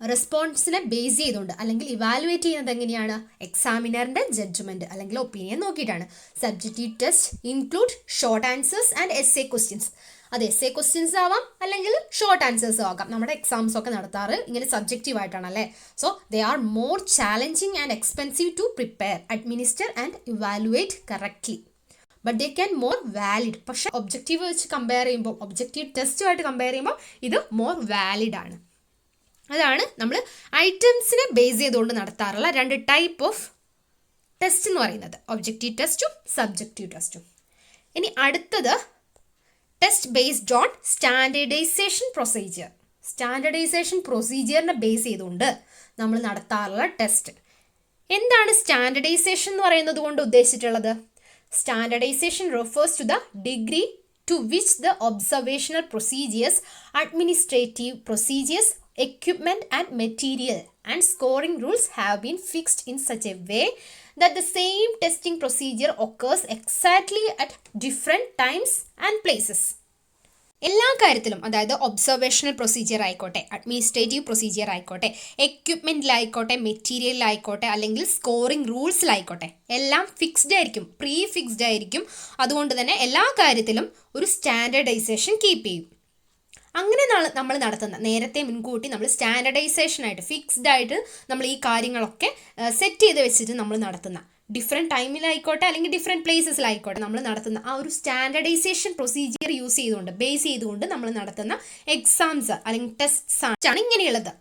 റെസ്പോൺസിനെ ബേസ് ചെയ്തുകൊണ്ട് അല്ലെങ്കിൽ ഇവാലുവേറ്റ് ചെയ്യുന്നത് എങ്ങനെയാണ്? എക്സാമിനറിൻ്റെ ജഡ്ജ്മെൻറ്റ് അല്ലെങ്കിൽ ഒപ്പീനിയൻ നോക്കിയിട്ടാണ്. Subjective test include short answers and essay questions. അത് എസ്സേ ക്വസ്റ്റ്യൻസ് ആവാം അല്ലെങ്കിൽ ഷോർട്ട് ആൻസേഴ്സും ആകാം. നമ്മുടെ എക്സാംസ് ഒക്കെ നടത്താറ് ഇങ്ങനെ സബ്ജക്റ്റീവ് ആയിട്ടാണല്ലേ. So they are more challenging and expensive to prepare, administer and evaluate correctly. But they can more valid. പക്ഷേ ഒബ്ജക്റ്റീവ് വെച്ച് കമ്പയർ ചെയ്യുമ്പോൾ, ഒബ്ജക്റ്റീവ് ടെസ്റ്റുമായിട്ട് കമ്പയർ ചെയ്യുമ്പോൾ ഇത് മോർ വാലിഡ് ആണ്. അതാണ് നമ്മൾ ഐറ്റംസിനെ ബേസ് ചെയ്തുകൊണ്ട് നടത്താറുള്ള 2 ടൈപ്പ് ഓഫ് ടെസ്റ്റ് എന്ന് പറയുന്നത്, ഒബ്ജക്റ്റീവ് ടെസ്റ്റും സബ്ജക്റ്റീവ് ടെസ്റ്റും. ഇനി അടുത്തത് test based on standardisation procedure. Standardisation പ്രൊസീജിയറിനെ ബേസ് ചെയ്തുകൊണ്ട് നമ്മൾ നടത്താറുള്ള ടെസ്റ്റ്. എന്താണ് സ്റ്റാൻഡേർഡൈസേഷൻ എന്ന് പറയുന്നത് കൊണ്ട് ഉദ്ദേശിച്ചിട്ടുള്ളത്? Standardisation refers to the degree to which the observational procedures, administrative procedures, equipment and material and scoring rules have been fixed in such a way that the same testing procedure occurs exactly at different times and places. എല്ലാ കാര്യത്തിലും, അതായത് observational procedure ആയിക്കോട്ടെ, administrative procedure ആയിക്കോട്ടെ, എക്യുപ്മെൻറ്റിലായിക്കോട്ടെ, മെറ്റീരിയലിലായിക്കോട്ടെ, അല്ലെങ്കിൽ scoring റൂൾസിലായിക്കോട്ടെ, എല്ലാം fixed ആയിരിക്കും, pre fixed ആയിരിക്കും. അതുകൊണ്ട് തന്നെ എല്ലാ കാര്യത്തിലും ഒരു സ്റ്റാൻഡേർഡൈസേഷൻ കീപ്പ് ചെയ്യും. അങ്ങനെ നമ്മൾ നടത്തുന്ന നേരത്തെ മുൻകൂട്ടി നമ്മൾ സ്റ്റാൻഡർഡൈസേഷനായിട്ട് ഫിക്സ്ഡ് ആയിട്ട് നമ്മൾ ഈ കാര്യങ്ങളൊക്കെ സെറ്റ് ചെയ്ത് വെച്ചിട്ട് നമ്മൾ നടത്തുന്ന ഡിഫറെൻറ്റ് ടൈമിലായിക്കോട്ടെ അല്ലെങ്കിൽ ഡിഫറെൻറ്റ് പ്ലേസസിലായിക്കോട്ടെ നമ്മൾ നടത്തുന്ന ആ ഒരു സ്റ്റാൻഡർഡൈസേഷൻ പ്രൊസീജിയർ യൂസ് ചെയ്തുകൊണ്ട് ബേസ് ചെയ്തുകൊണ്ട് നമ്മൾ നടത്തുന്ന എക്സാംസ് അല്ലെങ്കിൽ ടെസ്റ്റ്സ് ആണ് ഇങ്ങനെയുള്ളത്.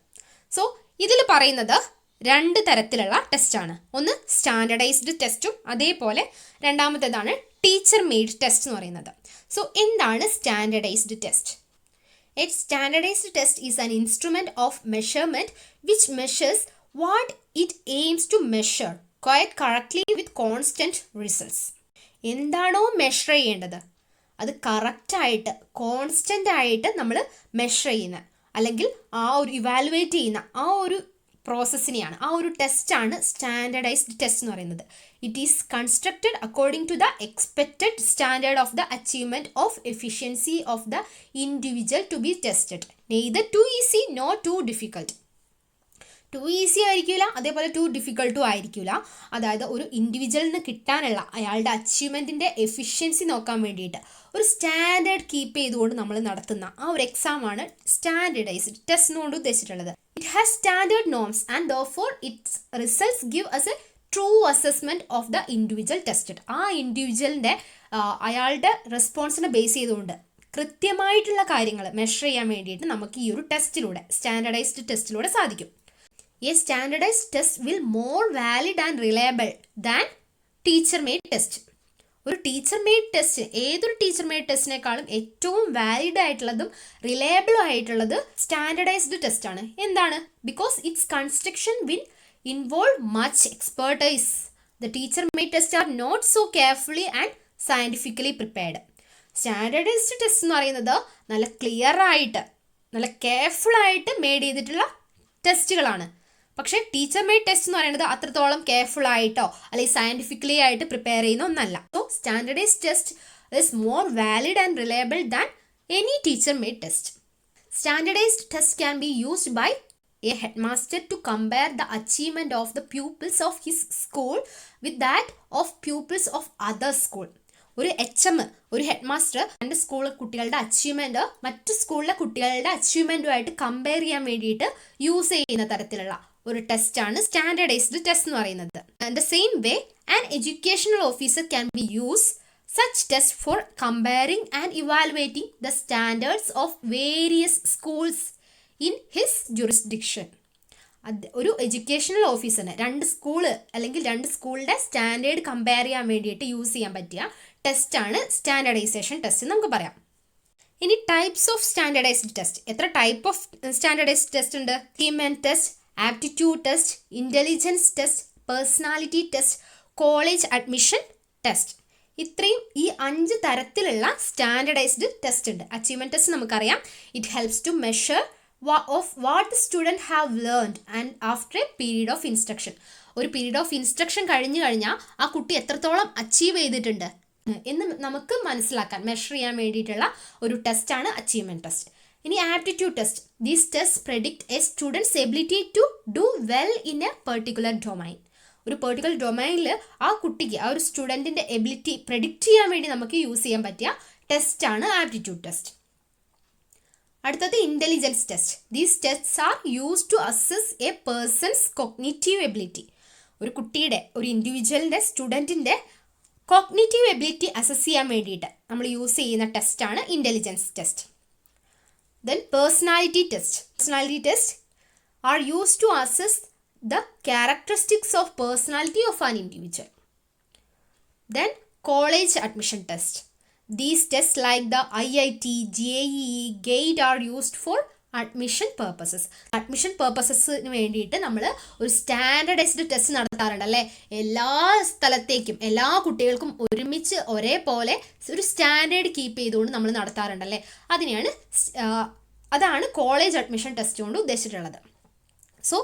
സോ ഇതിൽ പറയുന്നത് 2 തരത്തിലുള്ള ടെസ്റ്റാണ്. ഒന്ന് സ്റ്റാൻഡർഡൈസ്ഡ് ടെസ്റ്റും അതേപോലെ രണ്ടാമത്തേതാണ് ടീച്ചർ മെയ്ഡ് ടെസ്റ്റ് എന്ന് പറയുന്നത്. സോ എന്താണ് standardized test? A standardized test is an instrument of measurement which measures what it aims to measure quite correctly with constant results. എന്താണോ മെഷർ ചെയ്യേണ്ടത് അത് കറക്റ്റായിട്ട് കോൺസ്റ്റൻ്റ് ആയിട്ട് നമ്മൾ മെഷർ ചെയ്യുന്ന അല്ലെങ്കിൽ ആ ഒരു ഇവാലുവേറ്റ് ചെയ്യുന്ന ആ ഒരു പ്രോസസ്സിനെയാണ്, ആ ഒരു ടെസ്റ്റാണ് സ്റ്റാൻഡർഡൈസ്ഡ് ടെസ്റ്റ് എന്ന് പറയുന്നത്. It is constructed according to the expected standard of the achievement of efficiency of the individual to be tested. Neither too easy no too difficult. Too easy ആയിരിക്കില്ല, അതേപോലെ ടു ഡിഫിക്കൾട്ടും ആയിരിക്കില്ല. അതായത് ഒരു ഇൻഡിവിജ്വലിന് കിട്ടാനുള്ള അയാളുടെ അച്ചീവ്മെൻറ്റിൻ്റെ എഫിഷ്യൻസി നോക്കാൻ വേണ്ടിയിട്ട് ഒരു സ്റ്റാൻഡേർഡ് കീപ്പ് ചെയ്തുകൊണ്ട് നമ്മൾ നടത്തുന്ന ആ ഒരു എക്സാമാണ് സ്റ്റാൻഡർഡൈസ്ഡ് ടെസ്റ്റ് എന്നുകൊണ്ട് ഉദ്ദേശിച്ചിട്ടുള്ളത്. It has standard norms and therefore its results give us a true assessment of the individual tested. ആ ഇൻഡിവിജ്വലിൻ്റെ അയാളുടെ റെസ്പോൺസിനെ ബേസ് ചെയ്തുകൊണ്ട് കൃത്യമായിട്ടുള്ള കാര്യങ്ങൾ മെഷർ ചെയ്യാൻ വേണ്ടിയിട്ട് നമുക്ക് ഈ ഒരു ടെസ്റ്റിലൂടെ സ്റ്റാൻഡർഡൈസ്ഡ് ടെസ്റ്റിലൂടെ സാധിക്കും. A standardized test will more valid and reliable than teacher made test. ഒരു ടീച്ചർ മെയ്ഡ് ടെസ്റ്റ് ഏതൊരു ടീച്ചർ മെയ്ഡ് ടെസ്റ്റിനേക്കാളും ഏറ്റവും വാലിഡ് ആയിട്ടുള്ളതും റിലയബിളും ആയിട്ടുള്ളത് സ്റ്റാൻഡർഡൈസ്ഡ് ടെസ്റ്റ് ആണ്. എന്താണ്? Because its construction will involve much expertise. The teacher made test are not so carefully and scientifically prepared. Standardised test എന്ന് പറയുന്നത് നല്ല ക്ലിയർ ആയിട്ട് നല്ല കെയർഫുള്ളായിട്ട് മെയ്ഡ് ചെയ്തിട്ടുള്ള ടെസ്റ്റുകളാണ്. പക്ഷേ ടീച്ചർ മെയ്ഡ് ടെസ്റ്റ് എന്ന് പറയുന്നത് അത്രത്തോളം കെയർഫുൾ ആയിട്ടോ അല്ലെങ്കിൽ സയൻറ്റിഫിക്കലി ആയിട്ട് പ്രിപ്പയർ ചെയ്യുന്ന ഒന്നല്ല. So standardised test is more valid and reliable than any teacher made test. Standardised test can be used by a head master to compare the achievement of the pupils of his school with that of pupils of other school. ഒരു HM ഒരു head master എൻ്റെ school കുട്ടികളുടെ achievement മറ്റ് സ്കൂളിലെ കുട്ടികളുടെ അച്ചീവ്മെൻറ്റുമായിട്ട് compare ചെയ്യാൻ വേണ്ടിയിട്ട് use ചെയ്യുന്ന തരത്തിലുള്ള ഒരു ടെസ്റ്റാണ് സ്റ്റാൻഡർഡൈസ്ഡ് ടെസ്റ്റ് എന്ന് പറയുന്നത്. And the same way an educational officer can be use such test for comparing and evaluating the standards of various schools in his jurisdiction. ഒരു എഡ്യൂക്കേഷണൽ ഓഫീസറിന് 2 സ്കൂള് അല്ലെങ്കിൽ 2 സ്കൂളിൻ്റെ സ്റ്റാൻഡേർഡ് കമ്പയർ ചെയ്യാൻ വേണ്ടിയിട്ട് യൂസ് ചെയ്യാൻ പറ്റിയ ടെസ്റ്റാണ് സ്റ്റാൻഡർഡൈസേഷൻ ടെസ്റ്റ് നമുക്ക് പറയാം. ഇനി ടൈപ്സ് ഓഫ് സ്റ്റാൻഡർഡൈസ്ഡ് ടെസ്റ്റ്. എത്ര ടൈപ്പ് ഓഫ് സ്റ്റാൻഡർഡൈസ്ഡ് ടെസ്റ്റ് ഉണ്ട്? Achievement test, aptitude test, intelligence test, personality test, college admission test. ഇത്രയും ഈ 5 തരത്തിലുള്ള സ്റ്റാൻഡർഡൈസ്ഡ് ടെസ്റ്റ് ഉണ്ട്. അച്ചീവ്മെൻറ്റ് ടെസ്റ്റ് നമുക്കറിയാം. It helps to measure of what the student have learned and after a period of instruction. ഒരു period of instruction കഴിഞ്ഞാൽ ആ കുട്ടി എത്രത്തോളം അച്ചീവ് ചെയ്തിട്ടുണ്ട് എന്ന് നമുക്ക് മനസ്സിലാക്കാൻ മെഷർ ചെയ്യാൻ വേണ്ടിയിട്ടുള്ള ഒരു ടെസ്റ്റാണ് അച്ചീവ്മെൻറ്റ് ടെസ്റ്റ്. ഇനി aptitude test. These test predict a student's ability to do well in a particular domain. ഒരു പെർട്ടിക്കുലർ ഡൊമൈനിൽ ആ കുട്ടിക്ക് ആ ഒരു സ്റ്റുഡൻറ്റിൻ്റെ എബിലിറ്റി പ്രെഡിക്റ്റ് ചെയ്യാൻ വേണ്ടി നമുക്ക് യൂസ് ചെയ്യാൻ പറ്റിയ ടെസ്റ്റാണ് ആപ്റ്റിറ്റ്യൂഡ് ടെസ്റ്റ്. അടുത്തത് intelligence test. These tests are use to assess a person's cognitive ability. ഒരു കുട്ടിയുടെ ഒരു ഇൻഡിവിജ്വലിൻ്റെ സ്റ്റുഡൻറ്റിൻ്റെ കോഗ്നിറ്റീവ് എബിലിറ്റി അസസ് ചെയ്യാൻ വേണ്ടിയിട്ട് നമ്മൾ യൂസ് ചെയ്യുന്ന ടെസ്റ്റാണ് intelligence test. Then personality test. Personality test are use to assess the characteristics of personality of an individual. Then college admission test. These tests like the IIT, JEE, GATE are used for admission പേർപ്പസസിന് വേണ്ടിയിട്ട് നമ്മൾ ഒരു standardized test നടത്താറുണ്ട് അല്ലേ. എല്ലാ സ്ഥലത്തേക്കും എല്ലാ കുട്ടികൾക്കും ഒരുമിച്ച് ഒരേപോലെ ഒരു സ്റ്റാൻഡേർഡ് കീപ്പ് ചെയ്തുകൊണ്ട് നമ്മൾ നടത്താറുണ്ടല്ലേ. അതാണ് കോളേജ് അഡ്മിഷൻ ടെസ്റ്റ് കൊണ്ട് ഉദ്ദേശിച്ചിട്ടുള്ളത്. സോ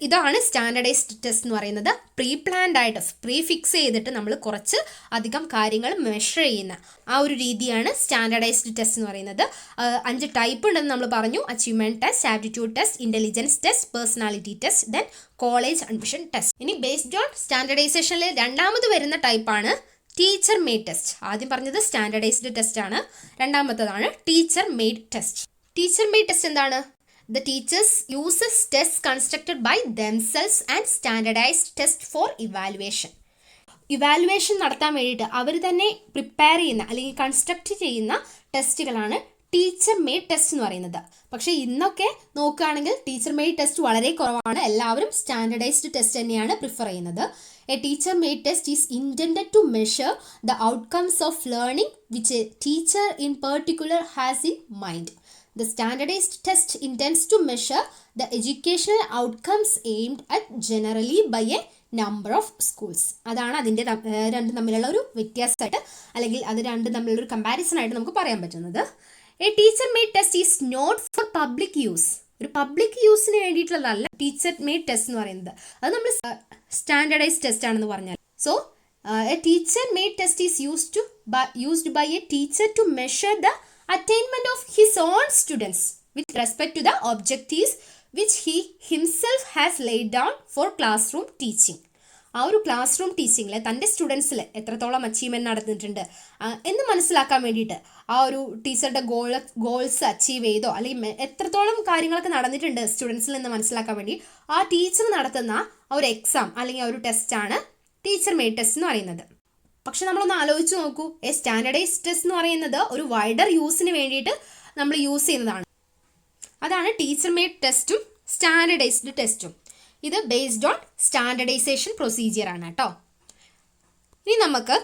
ഇതാണ് സ്റ്റാൻഡർഡൈസ്ഡ് ടെസ്റ്റ് എന്ന് പറയുന്നത്. പ്രീ പ്ലാൻഡ് ആയിട്ട് പ്രീ ഫിക്സ് ചെയ്തിട്ട് നമ്മൾ കുറച്ച് അധികം കാര്യങ്ങൾ മെഷർ ചെയ്യുന്ന ആ ഒരു രീതിയാണ് സ്റ്റാൻഡർഡൈസ്ഡ് ടെസ്റ്റ് എന്ന് പറയുന്നത്. 5 ടൈപ്പ് ഉണ്ടെന്ന് നമ്മൾ പറഞ്ഞു. Achievement test, aptitude test, intelligence test, personality test, then college admission test. ഇനി ബേസ്ഡ് ഓൺ സ്റ്റാൻഡർഡൈസേഷനിൽ രണ്ടാമത് വരുന്ന ടൈപ്പാണ് ടീച്ചർ മെയ്ഡ് ടെസ്റ്റ്. ആദ്യം പറഞ്ഞത് സ്റ്റാൻഡർഡൈസ്ഡ് ടെസ്റ്റ് ആണ്, രണ്ടാമത്തതാണ് teacher made test. Teacher made test എന്താണ്? The teachers uses test constructed by themselves and standardised test for evaluation. Evaluation നടത്താൻ വേണ്ടിയിട്ട് അവർ തന്നെ പ്രിപ്പയർ ചെയ്യുന്ന അല്ലെങ്കിൽ കൺസ്ട്രക്റ്റ് ചെയ്യുന്ന ടെസ്റ്റുകളാണ് ടീച്ചർ മെയ്ഡ് ടെസ്റ്റ് എന്ന് പറയുന്നത്. പക്ഷേ ഇന്നൊക്കെ നോക്കുകയാണെങ്കിൽ ടീച്ചർ മെയ്ഡ് ടെസ്റ്റ് വളരെ കുറവാണ്. എല്ലാവരും സ്റ്റാൻഡർഡൈസ്ഡ് ടെസ്റ്റ് തന്നെയാണ് പ്രിഫർ ചെയ്യുന്നത്. A teacher made test is intended to measure the outcomes of learning which a teacher in particular has in mind. The standardized test intends to measure the educational outcomes aimed at generally by a number of schools. അതാണ് അതിൻ്റെ രണ്ടും തമ്മിലുള്ള ഒരു വ്യത്യാസമായിട്ട് അല്ലെങ്കിൽ അത് രണ്ടും തമ്മിലുള്ള ഒരു കമ്പാരിസൺ ആയിട്ട് നമുക്ക് പറയാൻ പറ്റുന്നത്. A teacher made test is not for public use. ഒരു പബ്ലിക് യൂസിന് വേണ്ടിയിട്ടുള്ളതല്ല ടീച്ചർ മെയ്ഡ് ടെസ്റ്റ് എന്ന് പറയുന്നത്. അത് നമ്മൾ സ്റ്റാൻഡർഡൈസ്ഡ് ടെസ്റ്റ് ആണെന്ന് പറഞ്ഞാൽ. So a teacher made test is used by a teacher to measure the attainment of his own students with respect to the objectives which he himself has laid down for classroom teaching. ആ ഒരു class room ടീച്ചിങ്ങിൽ തൻ്റെ സ്റ്റുഡൻസിൽ എത്രത്തോളം achievement നടന്നിട്ടുണ്ട് എന്ന് മനസ്സിലാക്കാൻ വേണ്ടിയിട്ട് ആ ഒരു ടീച്ചറുടെ ഗോൾസ് അച്ചീവ് ചെയ്തോ അല്ലെങ്കിൽ എത്രത്തോളം കാര്യങ്ങളൊക്കെ നടന്നിട്ടുണ്ട് സ്റ്റുഡൻസിൽ നിന്ന് മനസ്സിലാക്കാൻ വേണ്ടി ആ ടീച്ചർ നടത്തുന്ന ആ ഒരു എക്സാം അല്ലെങ്കിൽ ആ ഒരു ടെസ്റ്റാണ് ടീച്ചർ മെയ്ഡ് ടെസ്റ്റ് എന്ന് പറയുന്നത്. പക്ഷെ നമ്മളൊന്ന് ആലോചിച്ച് നോക്കൂ, എ സ്റ്റാൻഡർഡൈസ്ഡ് ടെസ്റ്റ് എന്ന് പറയുന്നത് ഒരു വൈഡർ യൂസിന് വേണ്ടിയിട്ട് നമ്മൾ യൂസ് ചെയ്യുന്നതാണ്. അതാണ് ടീച്ചർ മെയ്ഡ് ടെസ്റ്റും സ്റ്റാൻഡർഡൈസ്ഡ് ടെസ്റ്റും. ഇത് ബേസ്ഡ് ഓൺ സ്റ്റാൻഡർഡൈസേഷൻ പ്രൊസീജിയർ ആണ് കേട്ടോ. ഇനി നമുക്ക്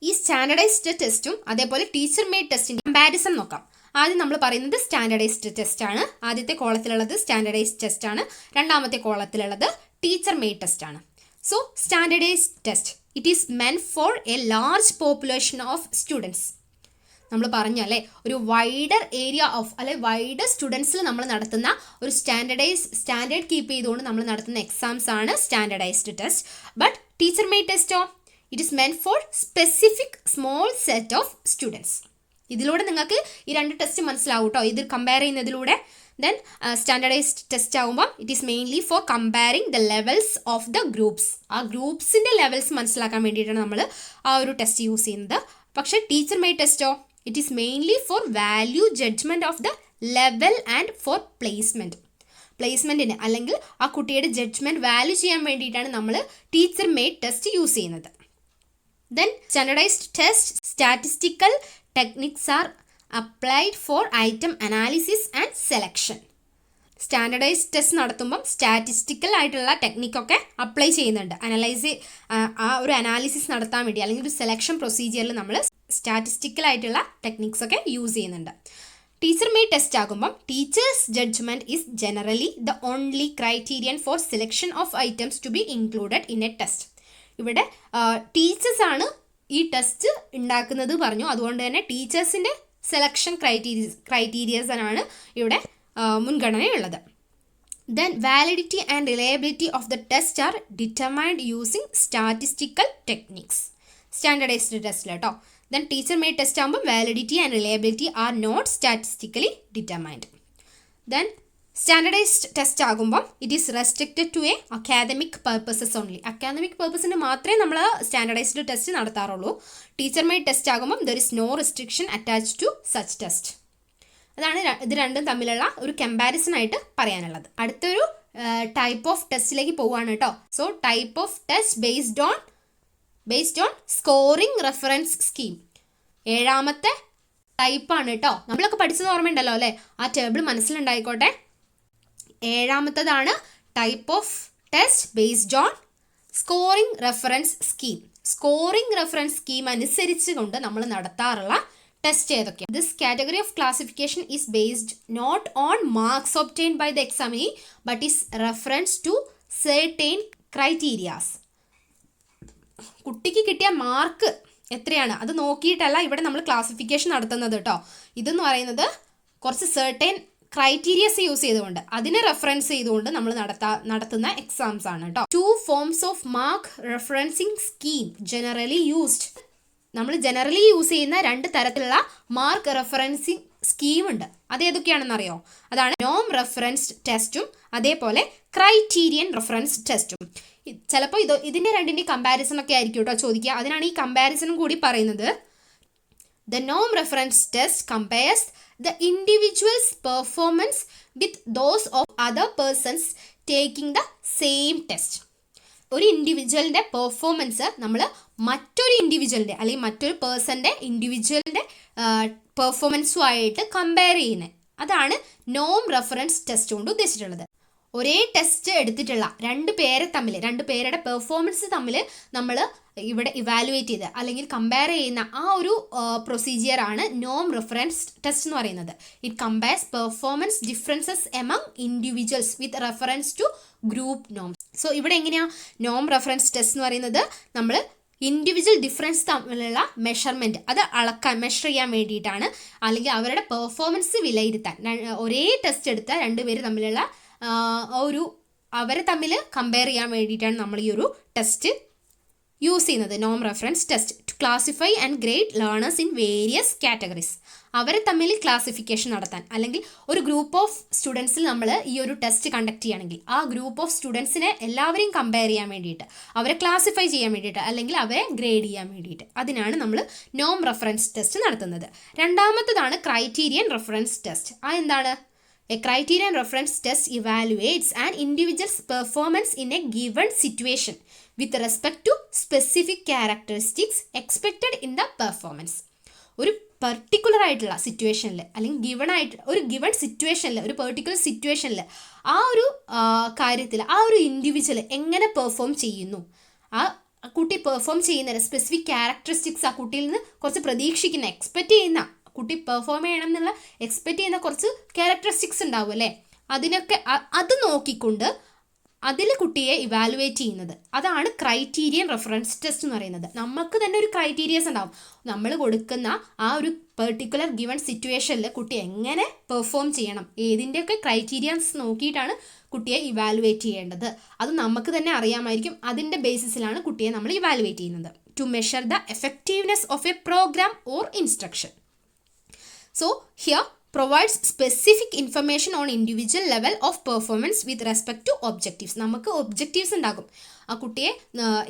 ഈ സ്റ്റാൻഡർഡൈസ്ഡ് ടെസ്റ്റും അതേപോലെ ടീച്ചർ മെയ്ഡ് ടെസ്റ്റിൻ്റെ കമ്പാരിസൺ നോക്കാം. ആദ്യം നമ്മൾ പറയുന്നത് സ്റ്റാൻഡർഡൈസ്ഡ് ടെസ്റ്റ് ആണ്. ആദ്യത്തെ കോളത്തിലുള്ളത് സ്റ്റാൻഡർഡൈസ്ഡ് ടെസ്റ്റ് ആണ്. രണ്ടാമത്തെ കോളത്തിലുള്ളത് ടീച്ചർ മെയ്ഡ് ടെസ്റ്റ് ആണ്. So standardised test it is meant four A large population of students. നമ്മൾ പറഞ്ഞല്ലേ ഒരു വൈഡർ ഏരിയ ഓഫ് അല്ലെങ്കിൽ വൈഡർ സ്റ്റുഡൻസിൽ നമ്മൾ നടത്തുന്ന ഒരു സ്റ്റാൻഡേർഡ് കീപ്പ് ചെയ്തുകൊണ്ട് നമ്മൾ നടത്തുന്ന എക്സാംസ് ആണ് standardised test. But teacher made ടെസ്റ്റോ it is meant for specific small set of students. ഇതിലൂടെ നിങ്ങൾക്ക് ഈ രണ്ട് ടെസ്റ്റ് മനസ്സിലാവും കേട്ടോ, ഇത് കമ്പയർ ചെയ്യുന്നതിലൂടെ. ദെൻ സ്റ്റാൻഡർഡൈസ്ഡ് ടെസ്റ്റ് ആകുമ്പോൾ it is mainly four comparing the levels of the groups. ആ ഗ്രൂപ്പ്സിൻ്റെ ലെവൽസ് മനസ്സിലാക്കാൻ വേണ്ടിയിട്ടാണ് നമ്മൾ ആ ഒരു ടെസ്റ്റ് യൂസ് ചെയ്യുന്നത്. പക്ഷേ ടീച്ചർ മെയ്ഡ് ടെസ്റ്റോ it is mainly for value judgement of the level and for പ്ലേസ്മെൻറ്റിന് അല്ലെങ്കിൽ ആ കുട്ടിയുടെ ജഡ്ജ്മെൻറ്റ് വാല്യൂ ചെയ്യാൻ വേണ്ടിയിട്ടാണ് നമ്മൾ ടീച്ചർ മെയ്ഡ് ടെസ്റ്റ് യൂസ് ചെയ്യുന്നത്. Then standardised test statistical techniques are applied for item analysis and selection. Standardised test നടത്തുമ്പം statistical ആയിട്ടുള്ള ടെക്നിക്കൊക്കെ അപ്ലൈ ചെയ്യുന്നുണ്ട്. ആ ഒരു അനാലിസിസ് നടത്താൻ വേണ്ടി അല്ലെങ്കിൽ ഒരു സെലക്ഷൻ പ്രൊസീജിയറിൽ നമ്മൾ സ്റ്റാറ്റിസ്റ്റിക്കൽ ആയിട്ടുള്ള ടെക്നിക്സ് ഒക്കെ യൂസ് ചെയ്യുന്നുണ്ട്. ടീച്ചർ മെയ്ഡ് ടെസ്റ്റ് ആകുമ്പം teacher's judgement is generally the only criterion for selection of items to be included in a test. ഇവിടെ ടീച്ചേഴ്സാണ് ഈ ടെസ്റ്റ് ഉണ്ടാക്കുന്നത് പറഞ്ഞു. അതുകൊണ്ട് തന്നെ ടീച്ചേഴ്സിൻ്റെ സെലക്ഷൻ ക്രൈറ്റീരിയസാണ് ഇവിടെ മുൻഗണനയുള്ളത്. Then validity and reliability of the test are determined using statistical techniques. Standardised ടെസ്റ്റിൽ കേട്ടോ. ദെൻ ടീച്ചർ മെയ്ഡ് ടെസ്റ്റ് ആകുമ്പോൾ validity and reliability are not statistically determined. Then standardised test ആകുമ്പം it is restricted to a academic purposes only. Academic പർപ്പസിന് മാത്രമേ നമ്മൾ standardised test നടത്താറുള്ളൂ. Teacher made test ആകുമ്പം there is no restriction attach to such test. അതാണ് ഇത് രണ്ടും തമ്മിലുള്ള ഒരു കമ്പാരിസൺ ആയിട്ട് പറയാനുള്ളത്. അടുത്തൊരു ടൈപ്പ് ഓഫ് ടെസ്റ്റിലേക്ക് പോവുകയാണ് കേട്ടോ. So type of test based on scoring reference scheme. ഏഴാമത്തെ ടൈപ്പാണ് കേട്ടോ. നമ്മളൊക്കെ പഠിച്ചത് ഓർമ്മയുണ്ടല്ലോ അല്ലേ? ആ ടേബിൾ മനസ്സിലുണ്ടായിക്കോട്ടെ. ഏഴാമത്തതാണ് type of test based on scoring reference scheme. Scoring reference scheme അനുസരിച്ച് കൊണ്ട് നമ്മൾ നടത്താറുള്ള ടെസ്റ്റ് ഏതൊക്കെയാണ്? This category of classification is based not on marks obtained by the examinee but is reference to certain criterias. കുട്ടിക്ക് കിട്ടിയ mark എത്രയാണ് അത് നോക്കിയിട്ടല്ല ഇവിടെ നമ്മൾ ക്ലാസിഫിക്കേഷൻ നടത്തുന്നത് കേട്ടോ. ഇതെന്ന് പറയുന്നത് കുറച്ച് സെർട്ടൈൻ ക്രൈറ്റീരിയസ് യൂസ് ചെയ്തുകൊണ്ട് അതിനെ റെഫറൻസ് ചെയ്തുകൊണ്ട് നമ്മൾ നടത്തുന്ന എക്സാംസ് ആണ് കേട്ടോ. 2 forms off mark referencing scheme generally used. നമ്മൾ ജനറലി യൂസ് ചെയ്യുന്ന 2 തരത്തിലുള്ള മാർക്ക് റെഫറൻസിങ് സ്കീമുണ്ട്. അത് ഏതൊക്കെയാണെന്നറിയോ? അതാണ് നോം റെഫറൻസ്ഡ് ടെസ്റ്റും അതേപോലെ ക്രൈറ്റീരിയൻ റെഫറൻസ് ടെസ്റ്റും. ചിലപ്പോൾ ഇതിൻ്റെ രണ്ടിൻ്റെ കമ്പാരിസൺ ഒക്കെ ആയിരിക്കും കേട്ടോ ചോദിക്കുക. അതിനാണ് ഈ കമ്പാരിസണും കൂടി പറയുന്നത്. The norm reference test compares the individual's performance with those of other persons taking the same test. ഒരു ഇൻഡിവിജ്വലിൻ്റെ പെർഫോമൻസ് നമ്മൾ മറ്റൊരു ഇൻഡിവിജ്വലിൻ്റെ അല്ലെങ്കിൽ മറ്റൊരു പേഴ്സൻ്റെ ഇൻഡിവിജ്വലിൻ്റെ പെർഫോമൻസുമായിട്ട് കമ്പയർ ചെയ്യുന്നത്. അതാണ് നോം റെഫറൻസ് ടെസ്റ്റ് കൊണ്ട് ഉദ്ദേശിച്ചിട്ടുള്ളത്. ഒരേ ടെസ്റ്റ് എടുത്തിട്ടുള്ള രണ്ട് പേരുടെ പെർഫോമൻസ് തമ്മിൽ നമ്മൾ ഇവിടെ ഇവാലുവേറ്റ് ചെയ്ത് അല്ലെങ്കിൽ കമ്പയർ ചെയ്യുന്ന ആ ഒരു പ്രൊസീജിയറാണ് നോം റെഫറൻസ് ടെസ്റ്റ് എന്ന് പറയുന്നത്. It compares performance differences among individuals with reference to group norms. So ഇവിടെ എങ്ങനെയാണ് നോം റെഫറൻസ് ടെസ്റ്റ് എന്ന് പറയുന്നത്? നമ്മൾ ഇൻഡിവിജ്വൽ ഡിഫറൻസ് തമ്മിലുള്ള മെഷർമെൻറ്റ് അത് മെഷർ ചെയ്യാൻ വേണ്ടിയിട്ടാണ്, അല്ലെങ്കിൽ അവരുടെ പെർഫോമൻസ് വിലയിരുത്താൻ. ഒരേ ടെസ്റ്റ് എടുത്ത രണ്ടുപേര് തമ്മിലുള്ള അവരെ തമ്മിൽ കമ്പയർ ചെയ്യാൻ വേണ്ടിയിട്ടാണ് നമ്മൾ ഈ ഒരു ടെസ്റ്റ് യൂസ് ചെയ്യുന്നത്, നോം reference test. To classify and grade learners in various categories. അവരെ തമ്മിൽ ക്ലാസിഫിക്കേഷൻ നടത്താൻ, അല്ലെങ്കിൽ ഒരു ഗ്രൂപ്പ് ഓഫ് സ്റ്റുഡൻസിൽ നമ്മൾ ഈ ഒരു ടെസ്റ്റ് കണ്ടക്ട് ചെയ്യുകയാണെങ്കിൽ ആ ഗ്രൂപ്പ് ഓഫ് സ്റ്റുഡൻസിനെ എല്ലാവരെയും കമ്പയർ ചെയ്യാൻ വേണ്ടിയിട്ട്, അവരെ ക്ലാസിഫൈ ചെയ്യാൻ വേണ്ടിയിട്ട്, അല്ലെങ്കിൽ അവരെ ഗ്രേഡ് ചെയ്യാൻ വേണ്ടിയിട്ട്, അതിനാണ് നമ്മൾ നോം റെഫറൻസ് ടെസ്റ്റ് നടത്തുന്നത്. രണ്ടാമത്തതാണ് ക്രൈറ്റീരിയൻ റെഫറൻസ് ടെസ്റ്റ്. എന്താണ്? A criterion reference test evaluates an individual's performance in a given situation with respect to specific characteristics expected in the performance. ഒരു പെർട്ടിക്കുലർ ആയിട്ടുള്ള സിറ്റുവേഷനിൽ, അല്ലെങ്കിൽ ഒരു ഗിവൺ സിറ്റുവേഷനിൽ, ഒരു പെർട്ടിക്കുലർ സിറ്റുവേഷനിൽ ആ ഒരു കാര്യത്തിൽ ആ ഒരു ഇൻഡിവിജ്വൽ എങ്ങനെ പെർഫോം ചെയ്യുന്നു, ആ കുട്ടി പെർഫോം ചെയ്യുന്ന സ്പെസിഫിക് ക്യാരക്ടറിസ്റ്റിക്സ് ആ കുട്ടിയിൽ നിന്ന് കുറച്ച് പ്രതീക്ഷിക്കുന്ന, എക്സ്പെക്റ്റ് ചെയ്യുന്ന, കുട്ടി പെർഫോം ചെയ്യണം എന്നുള്ള എക്സ്പെക്റ്റ് ചെയ്യുന്ന കുറച്ച് ക്യാരക്ടറിസ്റ്റിക്സ് ഉണ്ടാവും അല്ലേ, അതിനൊക്കെ അത് നോക്കിക്കൊണ്ട് അതിൽ കുട്ടിയെ ഇവാലുവേറ്റ് ചെയ്യുന്നത്, അതാണ് ക്രൈറ്റീരിയൻ റെഫറൻസ് ടെസ്റ്റ് എന്ന് പറയുന്നത്. നമുക്ക് തന്നെ ഒരു ക്രൈറ്റീരിയസ് ഉണ്ടാവും. നമ്മൾ കൊടുക്കുന്ന ആ ഒരു പെർട്ടിക്കുലർ ഗിവൺ സിറ്റുവേഷനിൽ കുട്ടി എങ്ങനെ പെർഫോം ചെയ്യണം, ഏതിൻ്റെയൊക്കെ ക്രൈറ്റീരിയൻസ് നോക്കിയിട്ടാണ് കുട്ടിയെ ഇവാലുവേറ്റ് ചെയ്യേണ്ടത്. അത് നമുക്ക് തന്നെ അറിയാമായിരിക്കും. അതിൻ്റെ ബേസിസിലാണ് കുട്ടിയെ നമ്മൾ ഇവാലുവേറ്റ് ചെയ്യുന്നത്. To measure the effectiveness of a programme or instruction. So here provides specific information on individual level of performance with respect to objectives. നമുക്ക് ഒബ്ജക്റ്റീവ്സ് ഉണ്ടാകും. ആ കുട്ടിയെ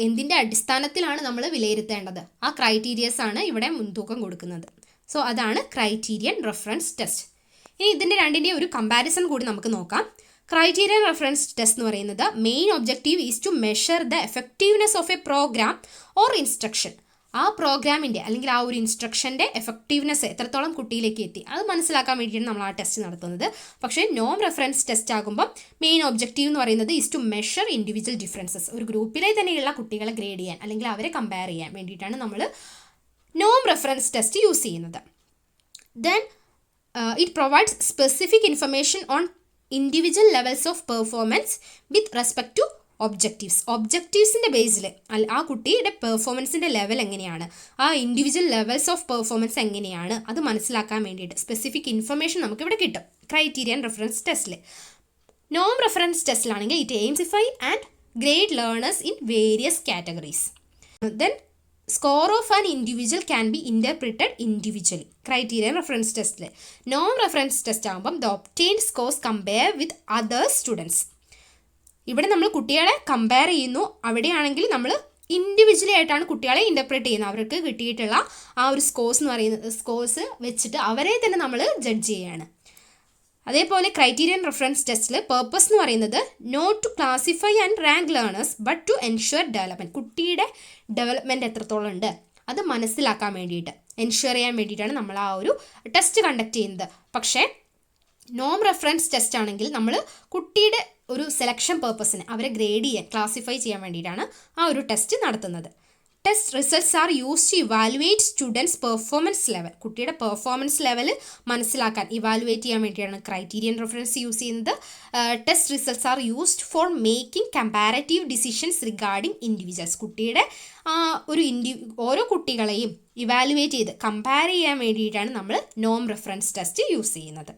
എന്തിൻ്റെ അടിസ്ഥാനത്തിലാണ് നമ്മൾ വിലയിരുത്തേണ്ടത്, ആ ക്രൈറ്റീരിയസ് ആണ് ഇവിടെ മുൻതൂക്കം കൊടുക്കുന്നത്. സോ അതാണ് ക്രൈറ്റീരിയൻ റെഫറൻസ് ടെസ്റ്റ്. ഇനി ഇതിൻ്റെ രണ്ടിൻ്റെയും ഒരു കമ്പാരിസൺ കൂടി നമുക്ക് നോക്കാം. ക്രൈറ്റീരിയൻ റെഫറൻസ് ടെസ്റ്റ് എന്ന് പറയുന്നത് main objective is to measure the effectiveness of a programme or instruction. ആ പ്രോഗ്രാമിൻ്റെ അല്ലെങ്കിൽ ആ ഒരു ഇൻസ്ട്രക്ഷൻ്റെ എഫക്റ്റീവ്നെസ് എത്രത്തോളം കുട്ടിയിലേക്ക് എത്തി അത് മനസ്സിലാക്കാൻ വേണ്ടിയിട്ടാണ് നമ്മൾ ആ ടെസ്റ്റ് നടത്തുന്നത്. പക്ഷേ നോം റെഫറൻസ് ടെസ്റ്റ് ആകുമ്പോൾ മെയിൻ ഒബ്ജക്റ്റീവ് എന്ന് പറയുന്നത് is to measure individual differences. ഒരു ഗ്രൂപ്പിലെ തന്നെയുള്ള കുട്ടികളെ ഗ്രേഡ് ചെയ്യാൻ അല്ലെങ്കിൽ അവരെ കമ്പയർ ചെയ്യാൻ വേണ്ടിയിട്ടാണ് നമ്മൾ നോം റെഫറൻസ് ടെസ്റ്റ് യൂസ് ചെയ്യുന്നത്. Then it provides specific information on individual levels of performance with respect to ഒബ്ജക്റ്റീവ്സിൻ്റെ ബേസിൽ ആ കുട്ടിയുടെ പെർഫോമൻസിൻ്റെ ലെവൽ എങ്ങനെയാണ്, ആ ഇൻഡിവിജ്വൽ ലെവൽസ് ഓഫ് പെർഫോമൻസ് എങ്ങനെയാണ്, അത് മനസ്സിലാക്കാൻ വേണ്ടിയിട്ട് സ്പെസിഫിക് ഇൻഫർമേഷൻ നമുക്കിവിടെ കിട്ടും ക്രൈറ്റീരിയൻ റെഫറൻസ് ടെസ്റ്റിൽ. നോം റെഫറൻസ് ടെസ്റ്റിലാണെങ്കിൽ it classify and grade learners in various categories. Then score of an individual can be interpreted individually. Criterion reference ടെസ്റ്റിൽ. നോം റെഫറൻസ് ടെസ്റ്റ് ആകുമ്പം the obtained scores compare with other students. ഇവിടെ നമ്മൾ കുട്ടികളെ compare ചെയ്യുന്നു. അവിടെയാണെങ്കിൽ നമ്മൾ ഇൻഡിവിജ്വലി ആയിട്ടാണ് കുട്ടികളെ ഇൻ്റർപ്രറ്റ് ചെയ്യുന്നത്. അവർക്ക് കിട്ടിയിട്ടുള്ള ആ ഒരു സ്കോർസ് എന്ന് പറയുന്നത് സ്കോർസ് വെച്ചിട്ട് അവരെ തന്നെ നമ്മൾ ജഡ്ജ് ചെയ്യുകയാണ്. അതേപോലെ ക്രൈറ്റീരിയൻ റെഫറൻസ് ടെസ്റ്റിൽ പേർപ്പസ് എന്ന് പറയുന്നത് not to classify and rank learners but to ensure development. കുട്ടിയുടെ ഡെവലപ്മെൻറ്റ് എത്രത്തോളം ഉണ്ട് അത് മനസ്സിലാക്കാൻ വേണ്ടിയിട്ട്, എൻഷുർ ചെയ്യാൻ വേണ്ടിയിട്ടാണ് നമ്മൾ ആ ഒരു ടെസ്റ്റ് കണ്ടക്ട് ചെയ്യുന്നത്. പക്ഷേ നോം റെഫറൻസ് ടെസ്റ്റ് ആണെങ്കിൽ നമ്മൾ കുട്ടിയുടെ ഒരു സെലക്ഷൻ പേർപ്പസിന് അവരെ ഗ്രേഡ് ചെയ്യാൻ, ക്ലാസിഫൈ ചെയ്യാൻ വേണ്ടിയിട്ടാണ് ആ ഒരു ടെസ്റ്റ് നടത്തുന്നത്. Test results are use to evaluate students performance level. കുട്ടിയുടെ പെർഫോമൻസ് ലെവൽ മനസ്സിലാക്കാൻ, ഇവാലുവേറ്റ് ചെയ്യാൻ വേണ്ടിയാണ് ക്രൈറ്റീരിയൻ റെഫറൻസ് യൂസ് ചെയ്യുന്നത്. Test results are used for making comparative decisions regarding individuals. കുട്ടിയുടെ ഓരോ കുട്ടികളെയും ഇവാലുവേറ്റ് ചെയ്ത് കമ്പയർ ചെയ്യാൻ വേണ്ടിയിട്ടാണ് നമ്മൾ നോം റെഫറൻസ് ടെസ്റ്റ് യൂസ് ചെയ്യുന്നത്.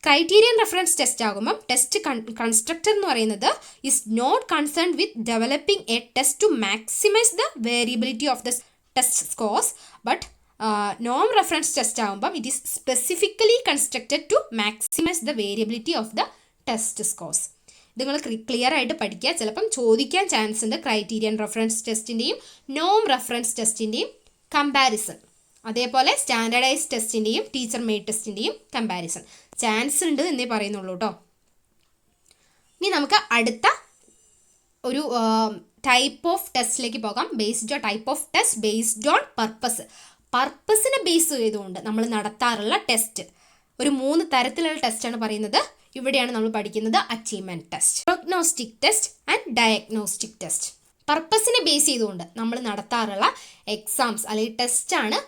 ക്രൈറ്റീരിയൻ റെഫറൻസ് ടെസ്റ്റ് ആകുമ്പം ടെസ്റ്റ് കൺസ്ട്രക്ടർ എന്ന് പറയുന്നത് is not concern with developing a test to maximise the variability of the test scores, but നോം റെഫറൻസ് ടെസ്റ്റ് ആകുമ്പം it is specifically constructed to maximise the variability of the test scores. ഇത് നിങ്ങൾ clear ആയിട്ട് പഠിക്കുക. ചിലപ്പം ചോദിക്കാൻ chance ഉണ്ട് criterion reference ടെസ്റ്റിൻ്റെയും നോം റെഫറൻസ് ടെസ്റ്റിൻ്റെയും കമ്പാരിസൺ. അതേപോലെ സ്റ്റാൻഡേർഡൈസ് ടെസ്റ്റിൻ്റെയും ടീച്ചർ മെയ്ഡ് ടെസ്റ്റിൻ്റെയും കമ്പാരിസൺ. ചാൻസ് ഉണ്ട് എന്നേ പറയുന്നുള്ളൂ കേട്ടോ. ഇനി നമുക്ക് അടുത്ത ഒരു ടൈപ്പ് ഓഫ് ടെസ്റ്റിലേക്ക് പോകാം. Based on type of test based on purpose. പർപ്പസിനെ ബേസ് ചെയ്തുകൊണ്ട് നമ്മൾ നടത്താറുള്ള ടെസ്റ്റ്. ഒരു 3 തരത്തിലുള്ള ടെസ്റ്റാണ് പറയുന്നത്. ഇവിടെയാണ് നമ്മൾ പഠിക്കുന്നത് achievement test, prognostic test and diagnostic test. പർപ്പസിനെ ബേസ് ചെയ്തുകൊണ്ട് നമ്മൾ നടത്താറുള്ള എക്സാംസ് അല്ലെങ്കിൽ ടെസ്റ്റാണ്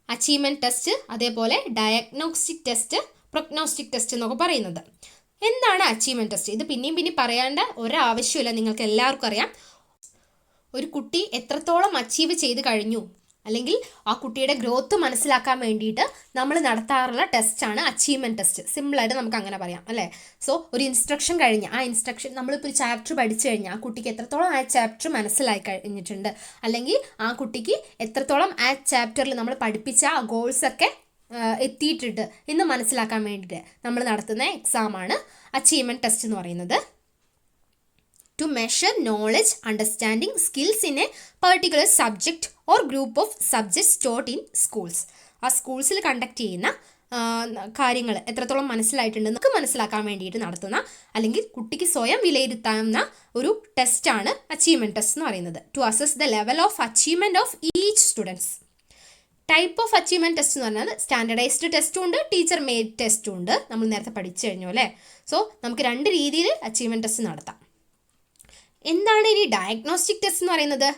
അച്ചീവ്മെൻറ്റ് ടെസ്റ്റ്, അതേപോലെ ഡയഗ്നോസ്റ്റിക് ടെസ്റ്റ്, പ്രൊഗ്നോസ്റ്റിക് ടെസ്റ്റ് എന്നൊക്കെ പറയുന്നത്. എന്താണ് അച്ചീവ്മെൻറ്റ് ടെസ്റ്റ്? ഇത് പിന്നെയും പറയേണ്ട ഒരാവശ്യമില്ല, നിങ്ങൾക്ക് എല്ലാവർക്കും അറിയാം. ഒരു കുട്ടി എത്രത്തോളം അച്ചീവ് ചെയ്ത് കഴിഞ്ഞു അല്ലെങ്കിൽ ആ കുട്ടിയുടെ ഗ്രോത്ത് മനസ്സിലാക്കാൻ വേണ്ടിയിട്ട് നമ്മൾ നടത്താറുള്ള ടെസ്റ്റാണ് അച്ചീവ്മെൻറ്റ് ടെസ്റ്റ്. സിമ്പിളായിട്ട് നമുക്ക് അങ്ങനെ പറയാം അല്ലേ. സോ ഒരു ഇൻസ്ട്രക്ഷൻ കഴിഞ്ഞ് ആ ഇൻസ്ട്രക്ഷൻ നമ്മളിപ്പോൾ ഒരു ചാപ്റ്റർ പഠിച്ചു കഴിഞ്ഞാൽ ആ കുട്ടിക്ക് എത്രത്തോളം ആ ചാപ്റ്റർ മനസ്സിലായി കഴിഞ്ഞിട്ടുണ്ട്, അല്ലെങ്കിൽ ആ കുട്ടിക്ക് എത്രത്തോളം ആ ചാപ്റ്ററിൽ നമ്മൾ പഠിപ്പിച്ച ആ ഗോൾസൊക്കെ എത്തിയിട്ടുണ്ട് എന്ന് മനസ്സിലാക്കാൻ വേണ്ടിയിട്ട് നമ്മൾ നടത്തുന്ന എക്സാമാണ് അച്ചീവ്മെൻറ്റ് ടെസ്റ്റ് എന്ന് പറയുന്നത്. To measure knowledge, understanding, skills in a particular subject or group of subjects taught in schools. ആ സ്കൂൾസിൽ കണ്ടക്ട് ചെയ്യുന്ന കാര്യങ്ങൾ എത്രത്തോളം മനസ്സിലായിട്ടുണ്ട് നമുക്ക് മനസ്സിലാക്കാൻ വേണ്ടിയിട്ട് നടത്തുന്ന അല്ലെങ്കിൽ കുട്ടിക്ക് സ്വയം വിലയിരുത്താവുന്ന ഒരു ടെസ്റ്റാണ് അച്ചീവ്മെൻറ്റ് ടെസ്റ്റ് എന്ന് പറയുന്നത്. To assess the level of achievement of each students. Type of achievement test എന്ന് പറഞ്ഞാൽ സ്റ്റാൻഡർഡൈസ്ഡ് ടെസ്റ്റും ഉണ്ട്, ടീച്ചർ മെയ്ഡ് ടെസ്റ്റും ഉണ്ട്. നമ്മൾ നേരത്തെ പഠിച്ചു കഴിഞ്ഞു അല്ലേ. സോ നമുക്ക് 2 രീതിയിൽ അച്ചീവ്മെൻറ്റ് ടെസ്റ്റ് നടത്താം. എന്താണ് ഇനി ഡയഗ്നോസ്റ്റിക് ടെസ്റ്റ് എന്ന് പറയുന്നത്?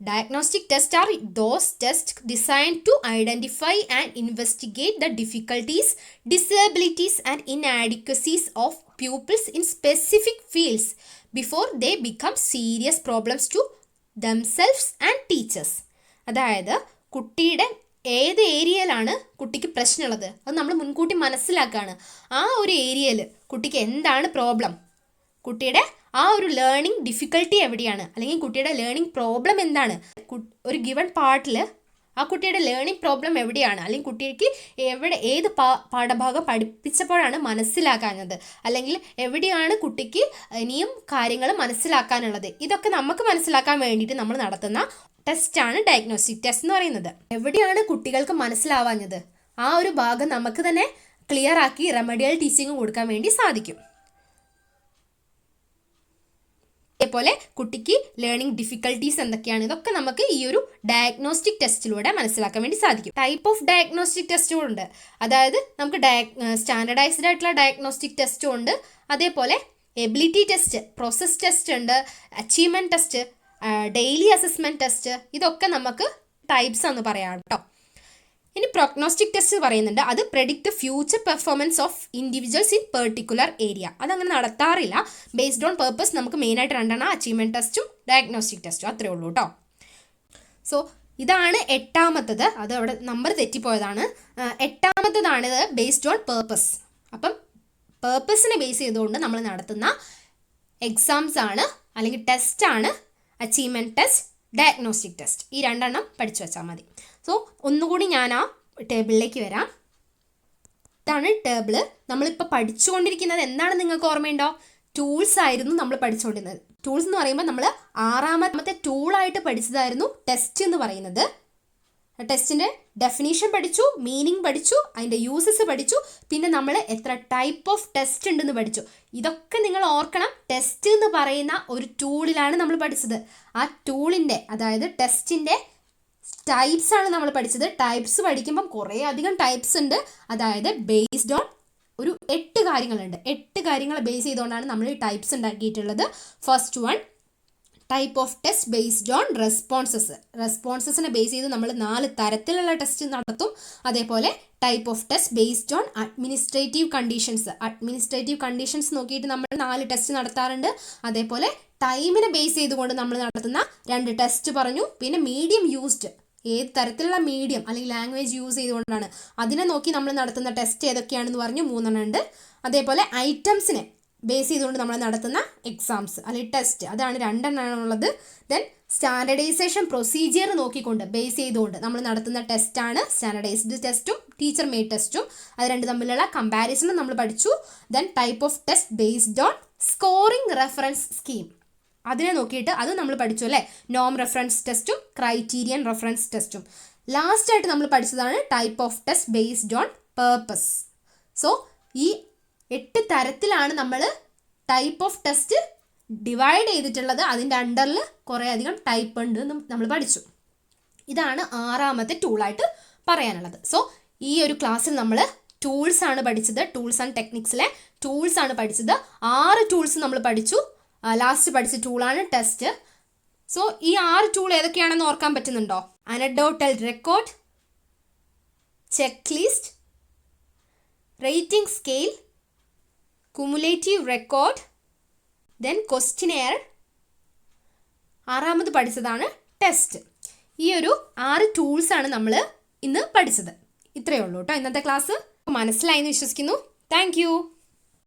Diagnostic test are those test designed to identify and investigate the difficulties, disabilities and inadequacies of pupils in specific fields before they become serious problems to themselves and teachers. അതായത് കുട്ടിയുടെ ഏത് ഏരിയയിലാണ് കുട്ടിക്ക് പ്രശ്നമുള്ളത് അത് നമ്മൾ മുൻകൂട്ടി മനസ്സിലാക്കുകയാണ്. ആ ഒരു ഏരിയയിൽ കുട്ടിക്ക് എന്താണ് പ്രോബ്ലം, കുട്ടിയുടെ ആ ഒരു ലേണിംഗ് ഡിഫിക്കൽട്ടി എവിടെയാണ്, അല്ലെങ്കിൽ കുട്ടിയുടെ ലേണിംഗ് പ്രോബ്ലം എന്താണ്, ഒരു ഗിവൺ പാർട്ടിൽ ആ കുട്ടിയുടെ ലേണിംഗ് പ്രോബ്ലം എവിടെയാണ്, അല്ലെങ്കിൽ കുട്ടിക്ക് ഏത് പാഠഭാഗം പഠിപ്പിച്ചപ്പോഴാണ് മനസ്സിലാക്കാഞ്ഞത്, അല്ലെങ്കിൽ എവിടെയാണ് കുട്ടിക്ക് ഇനിയും കാര്യങ്ങൾ മനസ്സിലാക്കാനുള്ളത്. ഇതൊക്കെ നമുക്ക് മനസ്സിലാക്കാൻ വേണ്ടിയിട്ട് നമ്മൾ നടത്തുന്ന ടെസ്റ്റാണ് ഡയഗ്നോസ്റ്റിക് ടെസ്റ്റ് എന്ന് പറയുന്നത്. എവിടെയാണ് കുട്ടികൾക്ക് മനസ്സിലാവാഞ്ഞത് ആ ഒരു ഭാഗം നമുക്ക് തന്നെ ക്ലിയർ ആക്കി റെമഡിയൽ ടീച്ചിങ് കൊടുക്കാൻ വേണ്ടി സാധിക്കും. അതേപോലെ കുട്ടിക്ക് ലേണിംഗ് ഡിഫിക്കൽട്ടീസ് എന്തൊക്കെയാണ്, ഇതൊക്കെ നമുക്ക് ഈ ഒരു ഡയഗ്നോസ്റ്റിക് ടെസ്റ്റിലൂടെ മനസ്സിലാക്കാൻ വേണ്ടി സാധിക്കും. ടൈപ്പ് ഓഫ് ഡയഗ്നോസ്റ്റിക് ടെസ്റ്റും ഉണ്ട്. അതായത് നമുക്ക് സ്റ്റാൻഡർഡൈസ്ഡ് ആയിട്ടുള്ള ഡയഗ്നോസ്റ്റിക് ടെസ്റ്റും ഉണ്ട്, അതേപോലെ എബിലിറ്റി ടെസ്റ്റ്, പ്രോസസ് ടെസ്റ്റ് ഉണ്ട്, achievement test, daily assessment test, ഇതൊക്കെ നമുക്ക് ടൈപ്സ് എന്ന് പറയാം കേട്ടോ. ഇനി പ്രൊഗ്നോസ്റ്റിക് ടെസ്റ്റ് പറയുന്നുണ്ട്. അത് predict future performance of individuals in particular area. അതങ്ങനെ നടത്താറില്ല. ബേസ്ഡ് ഓൺ പേർപ്പസ് നമുക്ക് മെയിനായിട്ട് 2 അച്ചീവ്മെൻറ്റ് ടെസ്റ്റും ഡയഗ്നോസ്റ്റിക് ടെസ്റ്റും അത്രേ ഉള്ളൂ കേട്ടോ. സോ ഇതാണ് 8ാമത്തത്. അത് അവിടെ നമ്പർ തെറ്റിപ്പോയതാണ്. 8ാമത്തതാണിത് ബേസ്ഡ് ഓൺ പേർപ്പസ്. അപ്പം പേർപ്പസിനെ ബേസ് ചെയ്തുകൊണ്ട് നമ്മൾ നടത്തുന്ന എക്സാംസ് ആണ് അല്ലെങ്കിൽ ടെസ്റ്റാണ് അച്ചീവ്മെൻറ്റ് ടെസ്റ്റ്, ഡയഗ്നോസ്റ്റിക് ടെസ്റ്റ്. ഈ 2 പഠിച്ചു വെച്ചാൽ മതി. സോ ഒന്നുകൂടി ഞാൻ ആ ടേബിളിലേക്ക് വരാം. ഇതാണ് ടേബിള്. നമ്മളിപ്പോൾ പഠിച്ചുകൊണ്ടിരിക്കുന്നത് എന്താണ് നിങ്ങൾക്ക് ഓർമ്മയുണ്ടോ? ടൂൾസ് ആയിരുന്നു നമ്മൾ പഠിച്ചുകൊണ്ടിരുന്നത്. ടൂൾസ് എന്ന് പറയുമ്പോൾ നമ്മൾ 6ാമത്തെ ടൂളായിട്ട് പഠിച്ചതായിരുന്നു ടെസ്റ്റ് എന്ന് പറയുന്നത്. ടെസ്റ്റിൻ്റെ ഡെഫിനീഷൻ പഠിച്ചു, മീനിങ് പഠിച്ചു, അതിൻ്റെ യൂസസ് പഠിച്ചു, പിന്നെ നമ്മൾ എത്ര ടൈപ്പ് ഓഫ് ടെസ്റ്റ് ഉണ്ടെന്ന് പഠിച്ചു. ഇതൊക്കെ നിങ്ങൾ ഓർക്കണം. ടെസ്റ്റ് എന്ന് പറയുന്ന ഒരു ടൂളിലാണ് നമ്മൾ പഠിച്ചത്. ആ ടൂളിൻ്റെ അതായത് ടെസ്റ്റിൻ്റെ ടൈപ്സ് ആണ് നമ്മൾ പഠിച്ചത്. ടൈപ്സ് പഠിക്കുമ്പം കുറേ അധികം ടൈപ്സ് ഉണ്ട്. അതായത് ബേസ്ഡ് ഓൺ ഒരു 8 കാര്യങ്ങളുണ്ട്. 8 കാര്യങ്ങൾ ബേസ് ചെയ്തുകൊണ്ടാണ് നമ്മൾ ഈ ടൈപ്സ് ഉണ്ടാക്കിയിട്ടുള്ളത്. First one type of test based on responses. റെസ്പോൺസസിനെ ബേസ് ചെയ്ത് നമ്മൾ 4 തരത്തിലുള്ള ടെസ്റ്റ് നടത്തും. അതേപോലെ type of test based on administrative conditions. Administrative conditions നോക്കിയിട്ട് നമ്മൾ 4 ടെസ്റ്റ് നടത്താറുണ്ട്. അതേപോലെ ടൈമിനെ ബേസ് ചെയ്തുകൊണ്ട് നമ്മൾ നടത്തുന്ന 2 ടെസ്റ്റ് പറഞ്ഞു. പിന്നെ മീഡിയം യൂസ്ഡ്, ഏത് തരത്തിലുള്ള മീഡിയം അല്ലെങ്കിൽ ലാംഗ്വേജ് യൂസ് ചെയ്തുകൊണ്ടാണ് അതിനെ നോക്കി നമ്മൾ നടത്തുന്ന ടെസ്റ്റ് ഏതൊക്കെയാണെന്ന് പറഞ്ഞു 3 ഉണ്ട്. അതേപോലെ ഐറ്റംസിനെ ബേസ് ചെയ്തുകൊണ്ട് നമ്മൾ നടത്തുന്ന എക്സാംസ് അല്ലെങ്കിൽ ടെസ്റ്റ്, അതാണ് 2 ഉള്ളത്. ദെൻ സ്റ്റാൻഡർഡൈസേഷൻ പ്രൊസീജിയർ നോക്കിക്കൊണ്ട് ബേസ് ചെയ്തുകൊണ്ട് നമ്മൾ നടത്തുന്ന ടെസ്റ്റാണ് സ്റ്റാൻഡർഡൈസ്ഡ് ടെസ്റ്റും ടീച്ചർ മെയ്ഡ് ടെസ്റ്റും. അത് 2 തമ്മിലുള്ള കമ്പാരിസണും നമ്മൾ പഠിച്ചു. Then type of test based on scoring reference scheme, അതിനെ നോക്കിയിട്ട് അത് നമ്മൾ പഠിച്ചു അല്ലേ. നോം റെഫറൻസ് ടെസ്റ്റും ക്രൈറ്റീരിയൻ റെഫറൻസ് ടെസ്റ്റും. ലാസ്റ്റായിട്ട് നമ്മൾ പഠിച്ചതാണ് type of test based on purpose. So ഈ 8 തരത്തിലാണ് നമ്മൾ ടൈപ്പ് ഓഫ് ടെസ്റ്റ് ഡിവൈഡ് ചെയ്തിട്ടുള്ളത്. അതിൻ്റെ അണ്ടറിൽ കുറേ അധികം ടൈപ്പ് ഉണ്ട് എന്ന് നമ്മൾ പഠിച്ചു. ഇതാണ് 6ാമത്തെ ടൂളായിട്ട് പറയാനുള്ളത്. സോ ഈ ഒരു ക്ലാസ്സിൽ നമ്മൾ ടൂൾസ് ആണ് പഠിച്ചത്. ടൂൾസ് ആൻഡ് ടെക്നിക്സിലെ ടൂൾസ് ആണ് പഠിച്ചത്. 6 ടൂൾസ് നമ്മൾ പഠിച്ചു. ലാസ്റ്റ് പഠിച്ച ടൂളാണ് ടെസ്റ്റ്. സോ ഈ 6 ടൂൾ ഏതൊക്കെയാണെന്ന് ഓർക്കാൻ പറ്റുന്നുണ്ടോ? Anecdotal record, check list, rating scale, cumulative record, then questionnaire, 6ാമത് പഠിച്ചതാണ് ടെസ്റ്റ്. ഈ ഒരു 6 ടൂൾസാണ് നമ്മൾ ഇന്ന് പഠിച്ചത്. ഇത്രയേ ഉള്ളൂ കേട്ടോ ഇന്നത്തെ ക്ലാസ്. മനസ്സിലായി എന്ന് വിശ്വസിക്കുന്നു. താങ്ക്